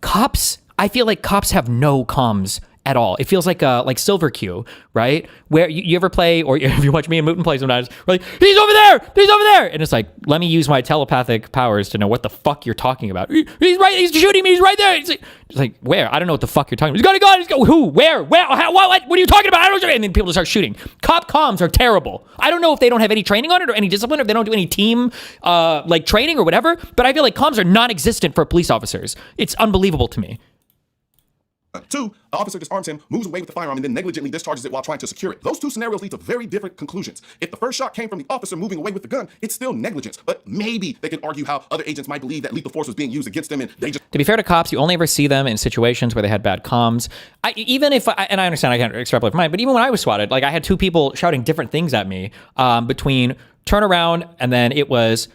Cops, I feel like cops have no comms at all. It feels like Silver Q, right? Where you ever play, or if you watch me and Moot play sometimes, we're like, he's over there! He's over there! And it's like, let me use my telepathic powers to know what the fuck you're talking about. He's right, he's shooting me, he's right there! It's like, where? I don't know what the fuck you're talking about. He's got a gun! He's got, who? Where? How, what are you talking about? I don't know. And then people just start shooting. Cop comms are terrible. I don't know if they don't have any training on it or any discipline, or if they don't do any team training or whatever, but I feel like comms are non-existent for police officers. It's unbelievable to me. 2, the officer disarms him, moves away with the firearm, and then negligently discharges it while trying to secure it. Those 2 scenarios lead to very different conclusions. If the first shot came from the officer moving away with the gun, it's still negligence. But maybe they can argue how other agents might believe that lethal force was being used against them, and they just... To be fair to cops, you only ever see them in situations where they had bad comms. And I understand I can't extrapolate from mine, but even when I was swatted, like I had 2 people shouting different things at me between turn around and then it was...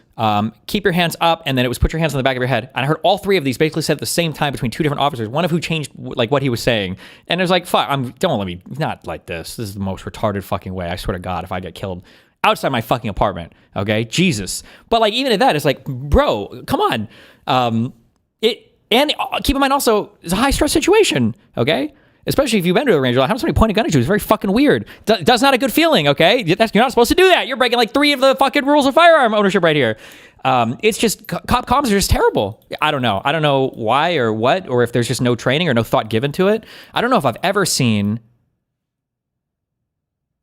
keep your hands up, and then it was put your hands on the back of your head. And I heard all 3 of these basically said at the same time between 2 different officers, one of who changed like what he was saying. And it was like, fuck, don't let me, not like this. This is the most retarded fucking way. I swear to God, if I get killed outside my fucking apartment, okay? Jesus. But like, even at that, it's like, bro, come on. And keep in mind also, it's a high stress situation, okay? Especially if you've been to a range, like, how somebody point a gun at you is very fucking weird. That's not a good feeling, okay? You're not supposed to do that. You're breaking like 3 of the fucking rules of firearm ownership right here. It's just, cop comms are just terrible. I don't know. I don't know why or what, or if there's just no training or no thought given to it. I don't know if I've ever seen...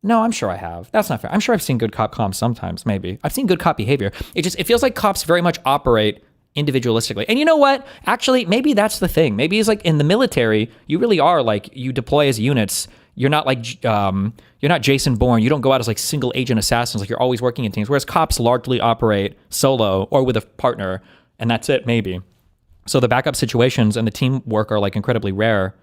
No, I'm sure I have. That's not fair. I'm sure I've seen good cop comms sometimes, maybe. I've seen good cop behavior. It feels like cops very much operate individualistically. And you know what? Actually, maybe that's the thing. Maybe it's like in the military, you really are like, you deploy as units. You're not like, you're not Jason Bourne. You don't go out as like single agent assassins. Like you're always working in teams. Whereas cops largely operate solo or with a partner, and that's it, maybe. So the backup situations and the teamwork are like incredibly rare.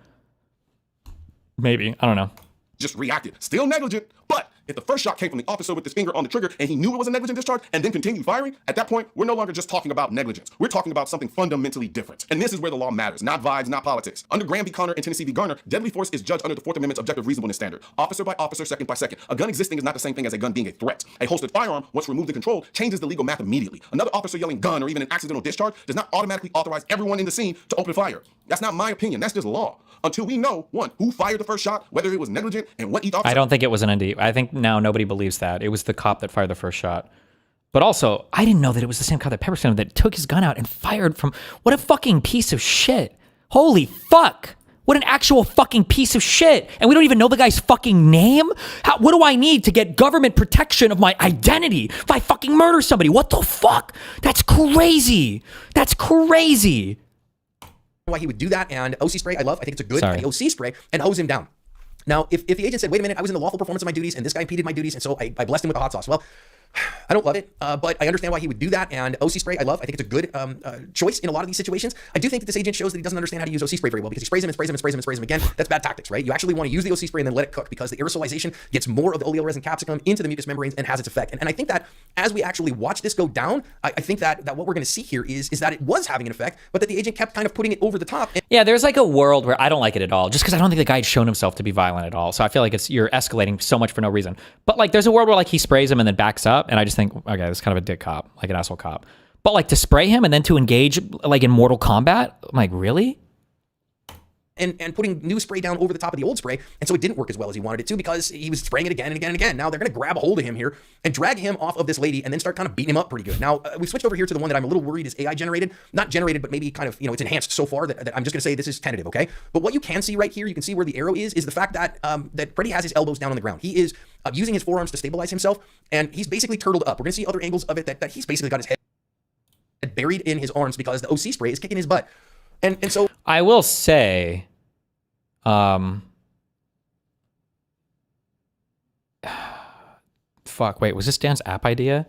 Maybe. I don't know. Just reacted. Still negligent, but if the first shot came from the officer with his finger on the trigger and he knew it was a negligent discharge and then continued firing, at that point, we're no longer just talking about negligence. We're talking about something fundamentally different. And this is where the law matters, not vibes, not politics. Under Graham v. Connor and Tennessee v. Garner, deadly force is judged under the 4th Amendment's objective reasonableness standard. Officer by officer, second by second. A gun existing is not the same thing as a gun being a threat. A holstered firearm, once removed and controlled, changes the legal math immediately. Another officer yelling gun or even an accidental discharge does not automatically authorize everyone in the scene to open fire. That's not my opinion. That's just law. Until we know, 1, who fired the first shot, whether it was negligent, and what each officer... I don't think it was an ND. I think now nobody believes that. It was the cop that fired the first shot. But also, I didn't know that it was the same cop that pepper sprayed him that took his gun out and fired from... What a fucking piece of shit. Holy fuck. What an actual fucking piece of shit. And we don't even know the guy's fucking name? What do I need to get government protection of my identity if I fucking murder somebody? What the fuck? That's crazy. That's crazy. Why he would do that, and OC spray, I love. I think it's a good OC spray, and hose him down. Now, if the agent said, wait a minute, I was in the lawful performance of my duties, and this guy impeded my duties, and so I blessed him with the hot sauce. Well, I don't love it, but I understand why he would do that. And OC spray, I love. I think it's a good choice in a lot of these situations. I do think that this agent shows that he doesn't understand how to use OC spray very well, because he sprays him and sprays him and sprays him and sprays him again. That's bad tactics, right? You actually want to use the OC spray and then let it cook, because the aerosolization gets more of the oleoresin capsicum into the mucous membranes and has its effect. And I think that as we actually watch this go down, I think that what we're going to see here is that it was having an effect, but that the agent kept kind of putting it over the top. Yeah, there's like a world where I don't like it at all, just because I don't think the guy had shown himself to be violent at all. So I feel like you're escalating so much for no reason. But like, there's a world where like he sprays him and then backs up, and I just think, okay, this is kind of a dick cop, like an asshole cop. But like to spray him and then to engage like in Mortal Kombat, I'm like, really? And putting new spray down over the top of the old spray. And so it didn't work as well as he wanted it to, because he was spraying it again and again and again. Now they're going to grab a hold of him here and drag him off of this lady and then start kind of beating him up pretty good. Now we switched over here to the one that I'm a little worried is AI generated. Not generated, but maybe kind of, it's enhanced so far that I'm just going to say this is tentative, okay? But what you can see right here, you can see where the arrow is the fact that that Pretti has his elbows down on the ground. He is using his forearms to stabilize himself, and he's basically turtled up. We're going to see other angles of it that he's basically got his head buried in his arms because the OC spray is kicking his butt. And so I will say, fuck, wait, was this Dan's app idea?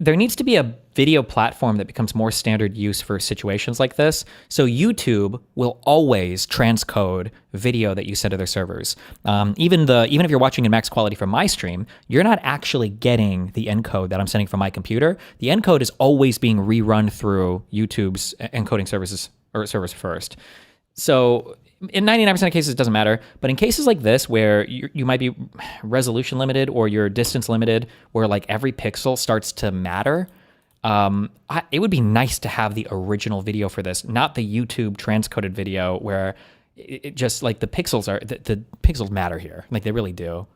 There needs to be a video platform that becomes more standard use for situations like this. So YouTube will always transcode video that you send to their servers. Even if you're watching in max quality from my stream, you're not actually getting the encode that I'm sending from my computer. The encode is always being rerun through YouTube's encoding services or servers first. So in 99% of cases, it doesn't matter. But in cases like this, where you might be resolution limited or you're distance limited, where like every pixel starts to matter, it would be nice to have the original video for this, not the YouTube transcoded video where it just like the pixels matter here. Like they really do.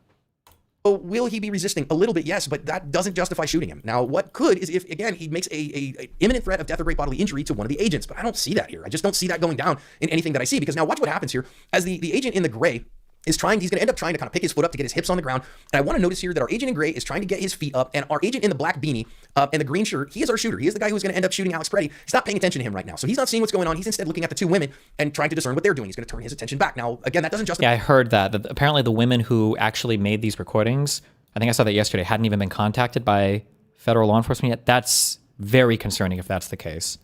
So will he be resisting? A little bit, yes, but that doesn't justify shooting him. Now, what could is if, again, he makes a imminent threat of death or great bodily injury to one of the agents, but I don't see that here. I just don't see that going down in anything that I see, because now watch what happens here. As the agent in the gray is trying, he's going to end up trying to kind of pick his foot up to get his hips on the ground. And I want to notice here that our agent in gray is trying to get his feet up, and our agent in the black beanie and the green shirt, he is our shooter. He is the guy who's going to end up shooting Alex Pretti. He's not paying attention to him right now. So he's not seeing what's going on. He's instead looking at the two women and trying to discern what they're doing. He's going to turn his attention back. Now, again, that doesn't justify. Yeah, I heard that apparently the women who actually made these recordings, I think I saw that yesterday, hadn't even been contacted by federal law enforcement yet. That's very concerning if that's the case.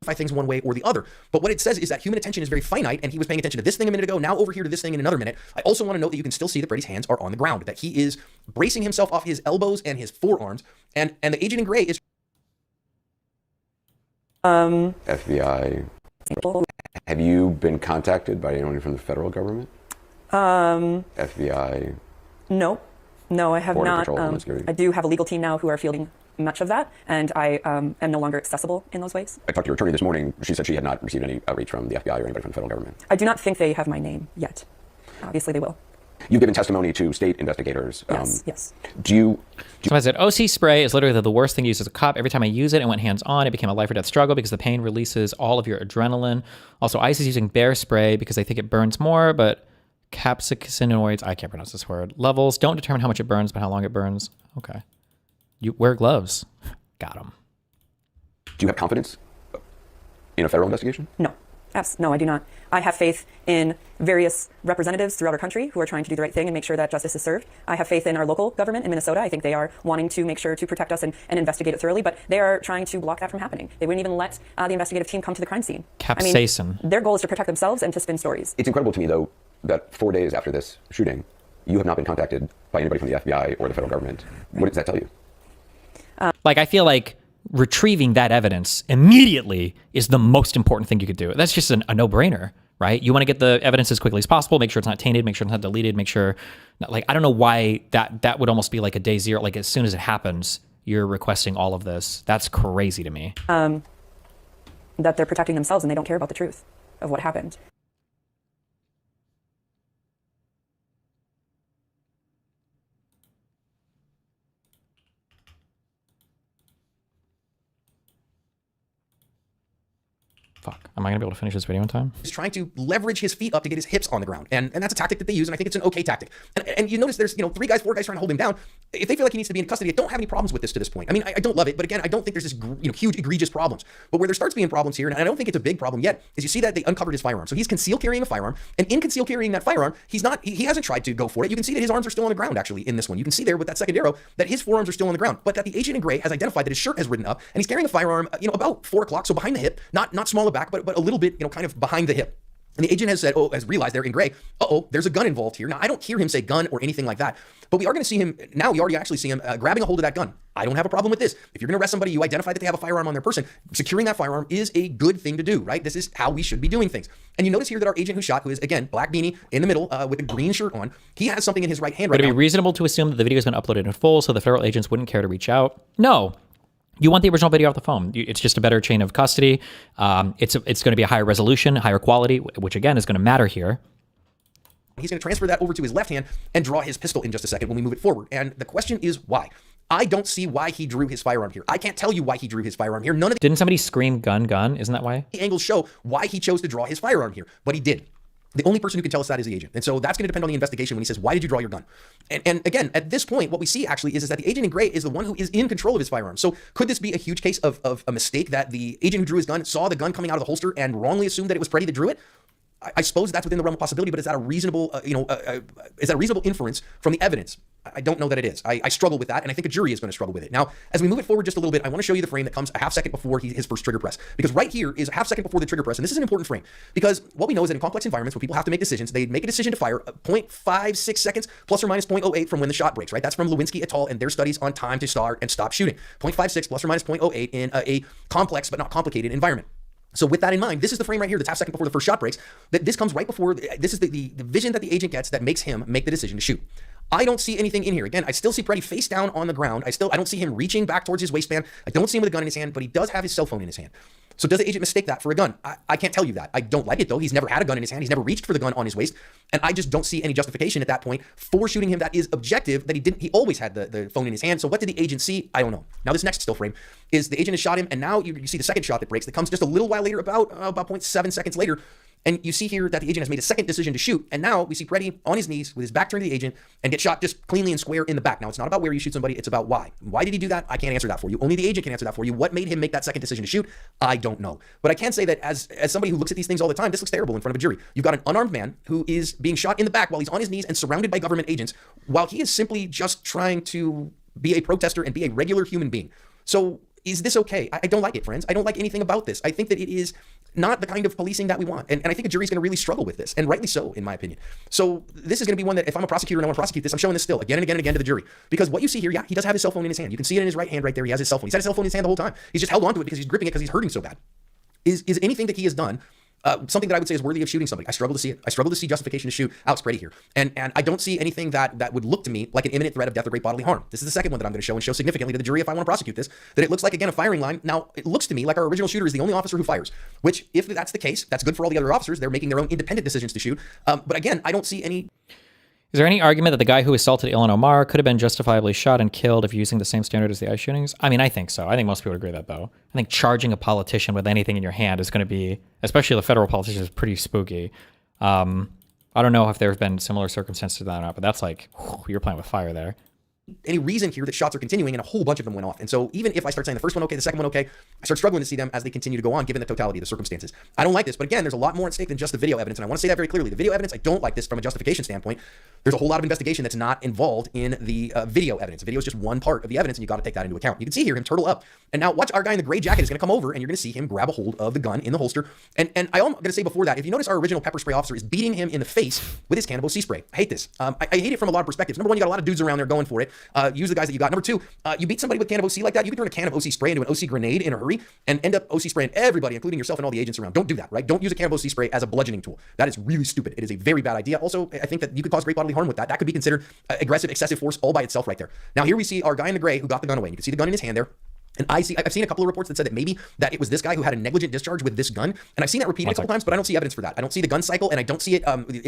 Things one way or the other. But what it says is that human attention is very finite, and he was paying attention to this thing a minute ago, now over here to this thing in another minute. I also want to note that you can still see that Pretti's hands are on the ground, that he is bracing himself off his elbows and his forearms, and the agent in gray is... FBI, have you been contacted by anyone from the federal government? FBI? No, I have Border not. Patrol, Homeland Security. I do have a legal team now who are fielding much of that, and I am no longer accessible in those ways. I talked to your attorney this morning. She said she had not received any outreach from the FBI or anybody from the federal government. I do not think they have my name yet. Obviously, they will. You've given testimony to state investigators. Yes. Somebody said, OC spray is literally the worst thing used as a cop. Every time I use it and went hands-on, it became a life or death struggle because the pain releases all of your adrenaline. Also, ICE is using bear spray because they think it burns more, but capsaicinoids, I can't pronounce this word, levels don't determine how much it burns, but how long it burns. Okay. You wear gloves. Got them. Do you have confidence in a federal investigation? No. No, I do not. I have faith in various representatives throughout our country who are trying to do the right thing and make sure that justice is served. I have faith in our local government in Minnesota. I think they are wanting to make sure to protect us and investigate it thoroughly, but they are trying to block that from happening. They wouldn't even let the investigative team come to the crime scene. Capsaicin. Their goal is to protect themselves and to spin stories. It's incredible to me, though, that 4 days after this shooting, you have not been contacted by anybody from the FBI or the federal government. What does that tell you? Like, I feel like retrieving that evidence immediately is the most important thing you could do. That's just a no-brainer, right? You want to get the evidence as quickly as possible, make sure it's not tainted, make sure it's not deleted, make sure, like, I don't know why that would almost be like a day zero. Like, as soon as it happens, you're requesting all of this. That's crazy to me. That they're protecting themselves and they don't care about the truth of what happened. Fuck. Am I gonna be able to finish this video in time? He's trying to leverage his feet up to get his hips on the ground. And that's a tactic that they use, and I think it's an okay tactic. And you notice there's, 3 guys, 4 guys trying to hold him down. If they feel like he needs to be in custody, I don't have any problems with this to this point. I mean, I don't love it, but again, I don't think there's this huge egregious problems. But where there starts being problems here, and I don't think it's a big problem yet, is you see that they uncovered his firearm. So he's concealed carrying a firearm, and in concealed carrying that firearm, he hasn't tried to go for it. You can see that his arms are still on the ground, actually, in this one. You can see there with that second arrow that his forearms are still on the ground, but that the agent in gray has identified that his shirt has ridden up, and he's carrying a firearm, about 4 o'clock, so behind the hip, not smaller back, but a little bit, kind of behind the hip. And the agent has said, has realized there in gray, there's a gun involved here. Now, I don't hear him say gun or anything like that, but we are going to see him, now we already actually see him grabbing a hold of that gun. I don't have a problem with this. If you're going to arrest somebody, you identify that they have a firearm on their person. Securing that firearm is a good thing to do, right? This is how we should be doing things. And you notice here that our agent who shot, who is, again, black beanie in the middle with a green shirt on, he has something in his right hand right now. Would it be reasonable to assume that the video has been uploaded in full so the federal agents wouldn't care to reach out? No. You want the original video off the phone. It's just a better chain of custody. It's going to be a higher resolution, higher quality, which again is going to matter here. He's going to transfer that over to his left hand and draw his pistol in just a second when we move it forward. And the question is why? I don't see why he drew his firearm here. I can't tell you why he drew his firearm here. Didn't somebody scream gun, gun? Isn't that why? The angles show why he chose to draw his firearm here, but he did. The only person who can tell us that is the agent. And so that's going to depend on the investigation when he says, why did you draw your gun? And again, at this point, what we see actually is that the agent in gray is the one who is in control of his firearm. So could this be a huge case of a mistake that the agent who drew his gun saw the gun coming out of the holster and wrongly assumed that it was Pretti that drew it? I suppose that's within the realm of possibility, but is that a reasonable, is that a reasonable inference from the evidence? I don't know that it is. I struggle with that, and I think a jury is going to struggle with it. Now, as we move it forward just a little bit, I want to show you the frame that comes a half second before his first trigger press. Because right here is a half second before the trigger press, and this is an important frame. Because what we know is that in complex environments where people have to make decisions, they make a decision to fire 0.56 seconds plus or minus 0.08 from when the shot breaks, right? That's from Lewinsky et al. And their studies on time to start and stop shooting. 0.56 plus or minus 0.08 in a complex but not complicated environment. So with that in mind, this is the frame right here that's half second before the first shot breaks. That this comes right before, this is the vision that the agent gets that makes him make the decision to shoot. I don't see anything in here. Again, I still see Pretti face down on the ground. I don't see him reaching back towards his waistband. I don't see him with a gun in his hand, but he does have his cell phone in his hand. So does the agent mistake that for a gun? I can't tell you that. I don't like it though. He's never had a gun in his hand. He's never reached for the gun on his waist. And I just don't see any justification at that point for shooting him that is objective, that he always had the phone in his hand. So what did the agent see? I don't know. Now this next still frame is the agent has shot him, and now you see the second shot that breaks that comes just a little while later, about 0.7 seconds later. And you see here that the agent has made a second decision to shoot. And now we see Pretti on his knees with his back turned to the agent and get shot just cleanly and square in the back. Now, it's not about where you shoot somebody. It's about why. Why did he do that? I can't answer that for you. Only the agent can answer that for you. What made him make that second decision to shoot? I don't know. But I can say that as somebody who looks at these things all the time, this looks terrible in front of a jury. You've got an unarmed man who is being shot in the back while he's on his knees and surrounded by government agents while he is simply just trying to be a protester and be a regular human being. So is this okay? I don't like it, friends. I don't like anything about this. I think that it is not the kind of policing that we want. And I think a jury's going to really struggle with this, and rightly so, in my opinion. So this is going to be one that if I'm a prosecutor and I want to prosecute this, I'm showing this still again and again and again to the jury. Because what you see here, yeah, he does have his cell phone in his hand. You can see it in his right hand right there. He has his cell phone. He's had his cell phone in his hand the whole time. He's just held onto it because he's gripping it because he's hurting so bad. Is anything that he has done something that I would say is worthy of shooting somebody? I struggle to see it. I struggle to see justification to shoot Alex Pretti here. And I don't see anything that would look to me like an imminent threat of death or great bodily harm. This is the second one that I'm going to show and show significantly to the jury if I want to prosecute this, that it looks like, again, a firing line. Now, it looks to me like our original shooter is the only officer who fires, which if that's the case, that's good for all the other officers. They're making their own independent decisions to shoot. But again, I don't see any... Is there any argument that the guy who assaulted Ilhan Omar could have been justifiably shot and killed if using the same standard as the ICE shootings? I mean, I think so. I think most people would agree with that, though. I think charging a politician with anything in your hand is going to be, especially the federal politician, is pretty spooky. I don't know if there have been similar circumstances to that or not, but that's like, whew, you're playing with fire there. Any reason here that shots are continuing, and a whole bunch of them went off. And so even if I start saying the first one okay, the second one okay, I start struggling to see them as they continue to go on, given the totality of the circumstances. I don't like this, but again, there's a lot more at stake than just the video evidence, and I want to say that very clearly. The video evidence, I don't like this from a justification standpoint. There's a whole lot of investigation that's not involved in the video evidence. The video is just one part of the evidence, and you got to take that into account. You can see here him turtle up, and now watch our guy in the gray jacket is going to come over, and you're going to see him grab a hold of the gun in the holster. And I'm going to say before that, if you notice, our original pepper spray officer is beating him in the face with his Cannabis C spray. I hate this. I hate it from a lot of perspectives. Number one, you got a lot of dudes around there going for it. Use the guys that you got. Number two, you beat somebody with can of OC like that, you can turn a can of OC spray into an OC grenade in a hurry and end up OC spraying everybody, including yourself and all the agents around. Don't do that, right? Don't use a can of OC spray as a bludgeoning tool. That is really stupid. It is a very bad idea. Also, I think that you could cause great bodily harm with that. That could be considered aggressive, excessive force all by itself right there. Now here we see our guy in the gray who got the gun away. You can see the gun in his hand there. And I've seen a couple of reports that said that maybe that it was this guy who had a negligent discharge with this gun. And I've seen that repeated a couple times, but I don't see evidence for that. I don't see the gun cycle, and I don't see it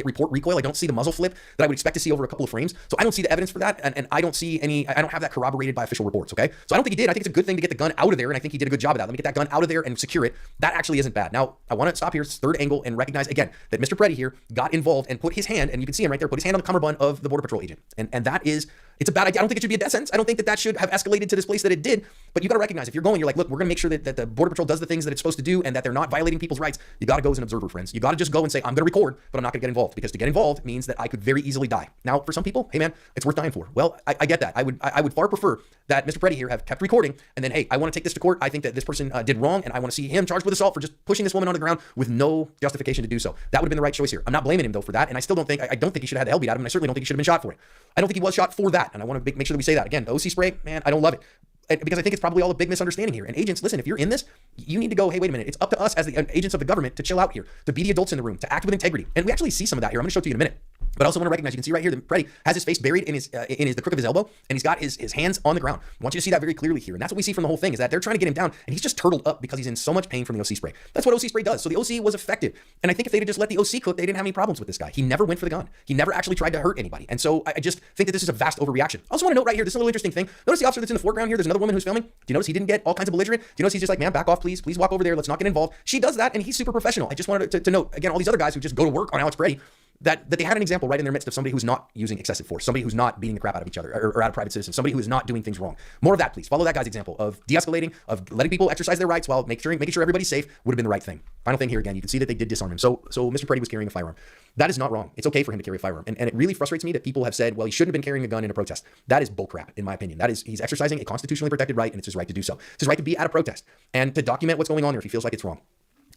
report recoil. I don't see the muzzle flip that I would expect to see over a couple of frames. So I don't see the evidence for that, and I don't see any, I don't have that corroborated by official reports, okay? So I don't think he did. I think it's a good thing to get the gun out of there, and I think he did a good job of that. Let me get that gun out of there and secure it. That actually isn't bad. Now, I want to stop here, third angle, and recognize, again, that Mr. Pretti here got involved and put his hand, and you can see him right there, put his hand on the cummerbund of the Border Patrol agent. And that is, it's a bad idea. I don't think it should be a death sentence. I don't think that that should have escalated to this place that it did, but you got to recognize, if you're going, you're like, look, we're going to make sure that the Border Patrol does the things that it's supposed to do and that they're not violating people's rights. You got to go as an observer, friends. You got to just go and say, I'm going to record, but I'm not going to get involved, because to get involved means that I could very easily die. Now, for some people, hey man, it's worth dying for. Well, I get that. I would far prefer that Mr. Pretti here have kept recording, and then, hey, I want to take this to court. I think that this person did wrong, and I want to see him charged with assault for just pushing this woman on the ground with no justification to do so. That would have been the right choice here. I'm not blaming him though for that, and I still don't think, I don't think he should have had the hell beat out of him, and I certainly don't think he should have been shot for it. I don't think he was shot for that, and I want to make sure that we say that. Again, the OC spray, man, I don't love it. Because I think it's probably all a big misunderstanding here. And agents, listen, if you're in this, you need to go, hey, wait a minute. It's up to us as the agents of the government to chill out here, to be the adults in the room, to act with integrity. And we actually see some of that here. I'm going to show it to you in a minute. But I also want to recognize, you can see right here that Pretti has his face buried in the crook of his elbow, and he's got his hands on the ground. I want you to see that very clearly here. And that's what we see from the whole thing, is that they're trying to get him down, and he's just turtled up because he's in so much pain from the OC spray. That's what OC spray does. So the OC was effective. And I think if they'd just let the OC cook, they didn't have any problems with this guy. He never went for the gun. He never actually tried to hurt anybody. And so I just think that this is a vast overreaction. I also want to note right here, this is a little interesting thing. Notice the officer that's in the foreground here. There's another woman who's filming. Do you notice he didn't get all kinds of belligerent? Do you notice he's just like, man, back off, please. Please walk over there. Let's not get involved. She does that, and he's super professional. I just wanted to note, again, all these other guys who just go to work on Alex Pretti, that they had an example right in their midst of somebody who's not using excessive force, somebody who's not beating the crap out of each other or out of private citizens, somebody who is not doing things wrong. More of that, please. Follow that guy's example of de-escalating, of letting people exercise their rights while making sure everybody's safe would have been the right thing. Final thing here again, you can see that they did disarm him. So Mr. Pretti was carrying a firearm. That is not wrong. It's okay for him to carry a firearm. And it really frustrates me that people have said, well, he shouldn't have been carrying a gun in a protest. That is bullcrap, in my opinion. That is, he's exercising a constitutionally protected right, and it's his right to do so. It's his right to be at a protest and to document what's going on there if he feels like it's wrong.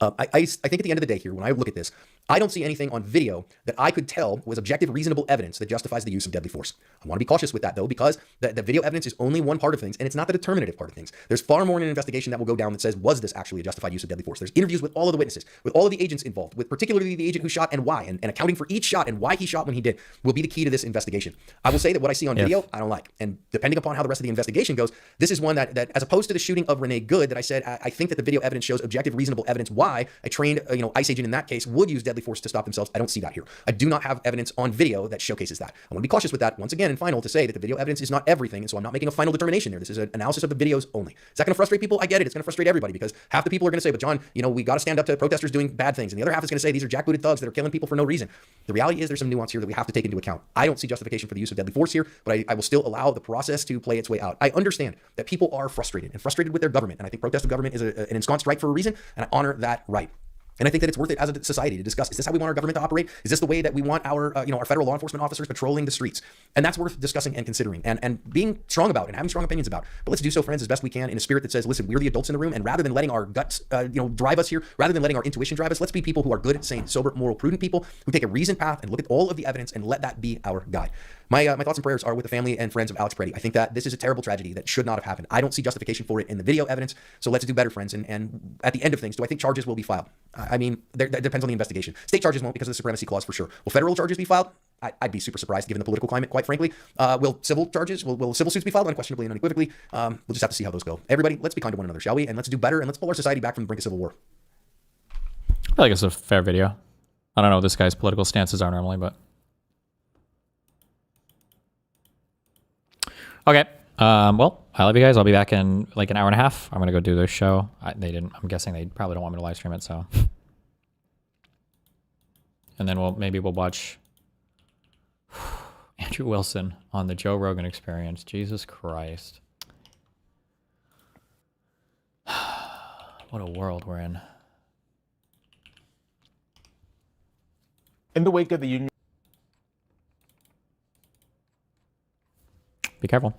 I think at the end of the day here, when I look at this, I don't see anything on video that I could tell was objective, reasonable evidence that justifies the use of deadly force. I want to be cautious with that, though, because the video evidence is only one part of things, and it's not the determinative part of things. There's far more in an investigation that will go down that says, was this actually a justified use of deadly force? There's interviews with all of the witnesses, with all of the agents involved, with particularly the agent who shot and why, and accounting for each shot and why he shot when he did will be the key to this investigation. I will say that what I see on video, I don't like. And depending upon how the rest of the investigation goes, this is one that as opposed to the shooting of Renee Good, that I said, I think that the video evidence shows objective, reasonable evidence why a trained ICE agent in that case would use deadly force to stop themselves. I don't see that here. I do not have evidence on video that showcases that. I want to be cautious with that once again and final to say that the video evidence is not everything, and so I'm not making a final determination there. This is an analysis of the videos only. Is that going to frustrate people? I get it. It's going to frustrate everybody because half the people are going to say, but John, we got to stand up to protesters doing bad things, and the other half is going to say these are jackbooted thugs that are killing people for no reason. The reality is there's some nuance here that we have to take into account. I don't see justification for the use of deadly force here, but I will still allow the process to play its way out. I understand that people are frustrated with their government, and I think protest of government is an ensconced right for a reason, and I honor that right. And I think that it's worth it as a society to discuss, is this how we want our government to operate? Is this the way that we want our federal law enforcement officers patrolling the streets? And that's worth discussing and considering and being strong about and having strong opinions about. But let's do so, friends, as best we can in a spirit that says, listen, we're the adults in the room, and rather than letting our guts drive us here, rather than letting our intuition drive us, let's be people who are good, sane, sober, moral, prudent people who take a reasoned path and look at all of the evidence and let that be our guide. My thoughts and prayers are with the family and friends of Alex Pretti. I think that this is a terrible tragedy that should not have happened. I don't see justification for it in the video evidence, so let's do better, friends. And at the end of things, do I think charges will be filed? I mean, that depends on the investigation. State charges won't because of the supremacy clause for sure. Will federal charges be filed? I'd be super surprised given the political climate, quite frankly. Will civil charges, will civil suits be filed? Unquestionably and unequivocally. We'll just have to see how those go. Everybody, let's be kind to one another, shall we? And let's do better, and let's pull our society back from the brink of civil war. I feel like it's a fair video. I don't know what this guy's political stances are normally, but... Okay. Well, I love you guys. I'll be back in like an hour and a half. I'm going to go do this show. I'm guessing they probably don't want me to live stream it, so. And then maybe we'll watch Andrew Wilson on the Joe Rogan Experience. Jesus Christ. What a world we're in. In the wake of the union. Be careful.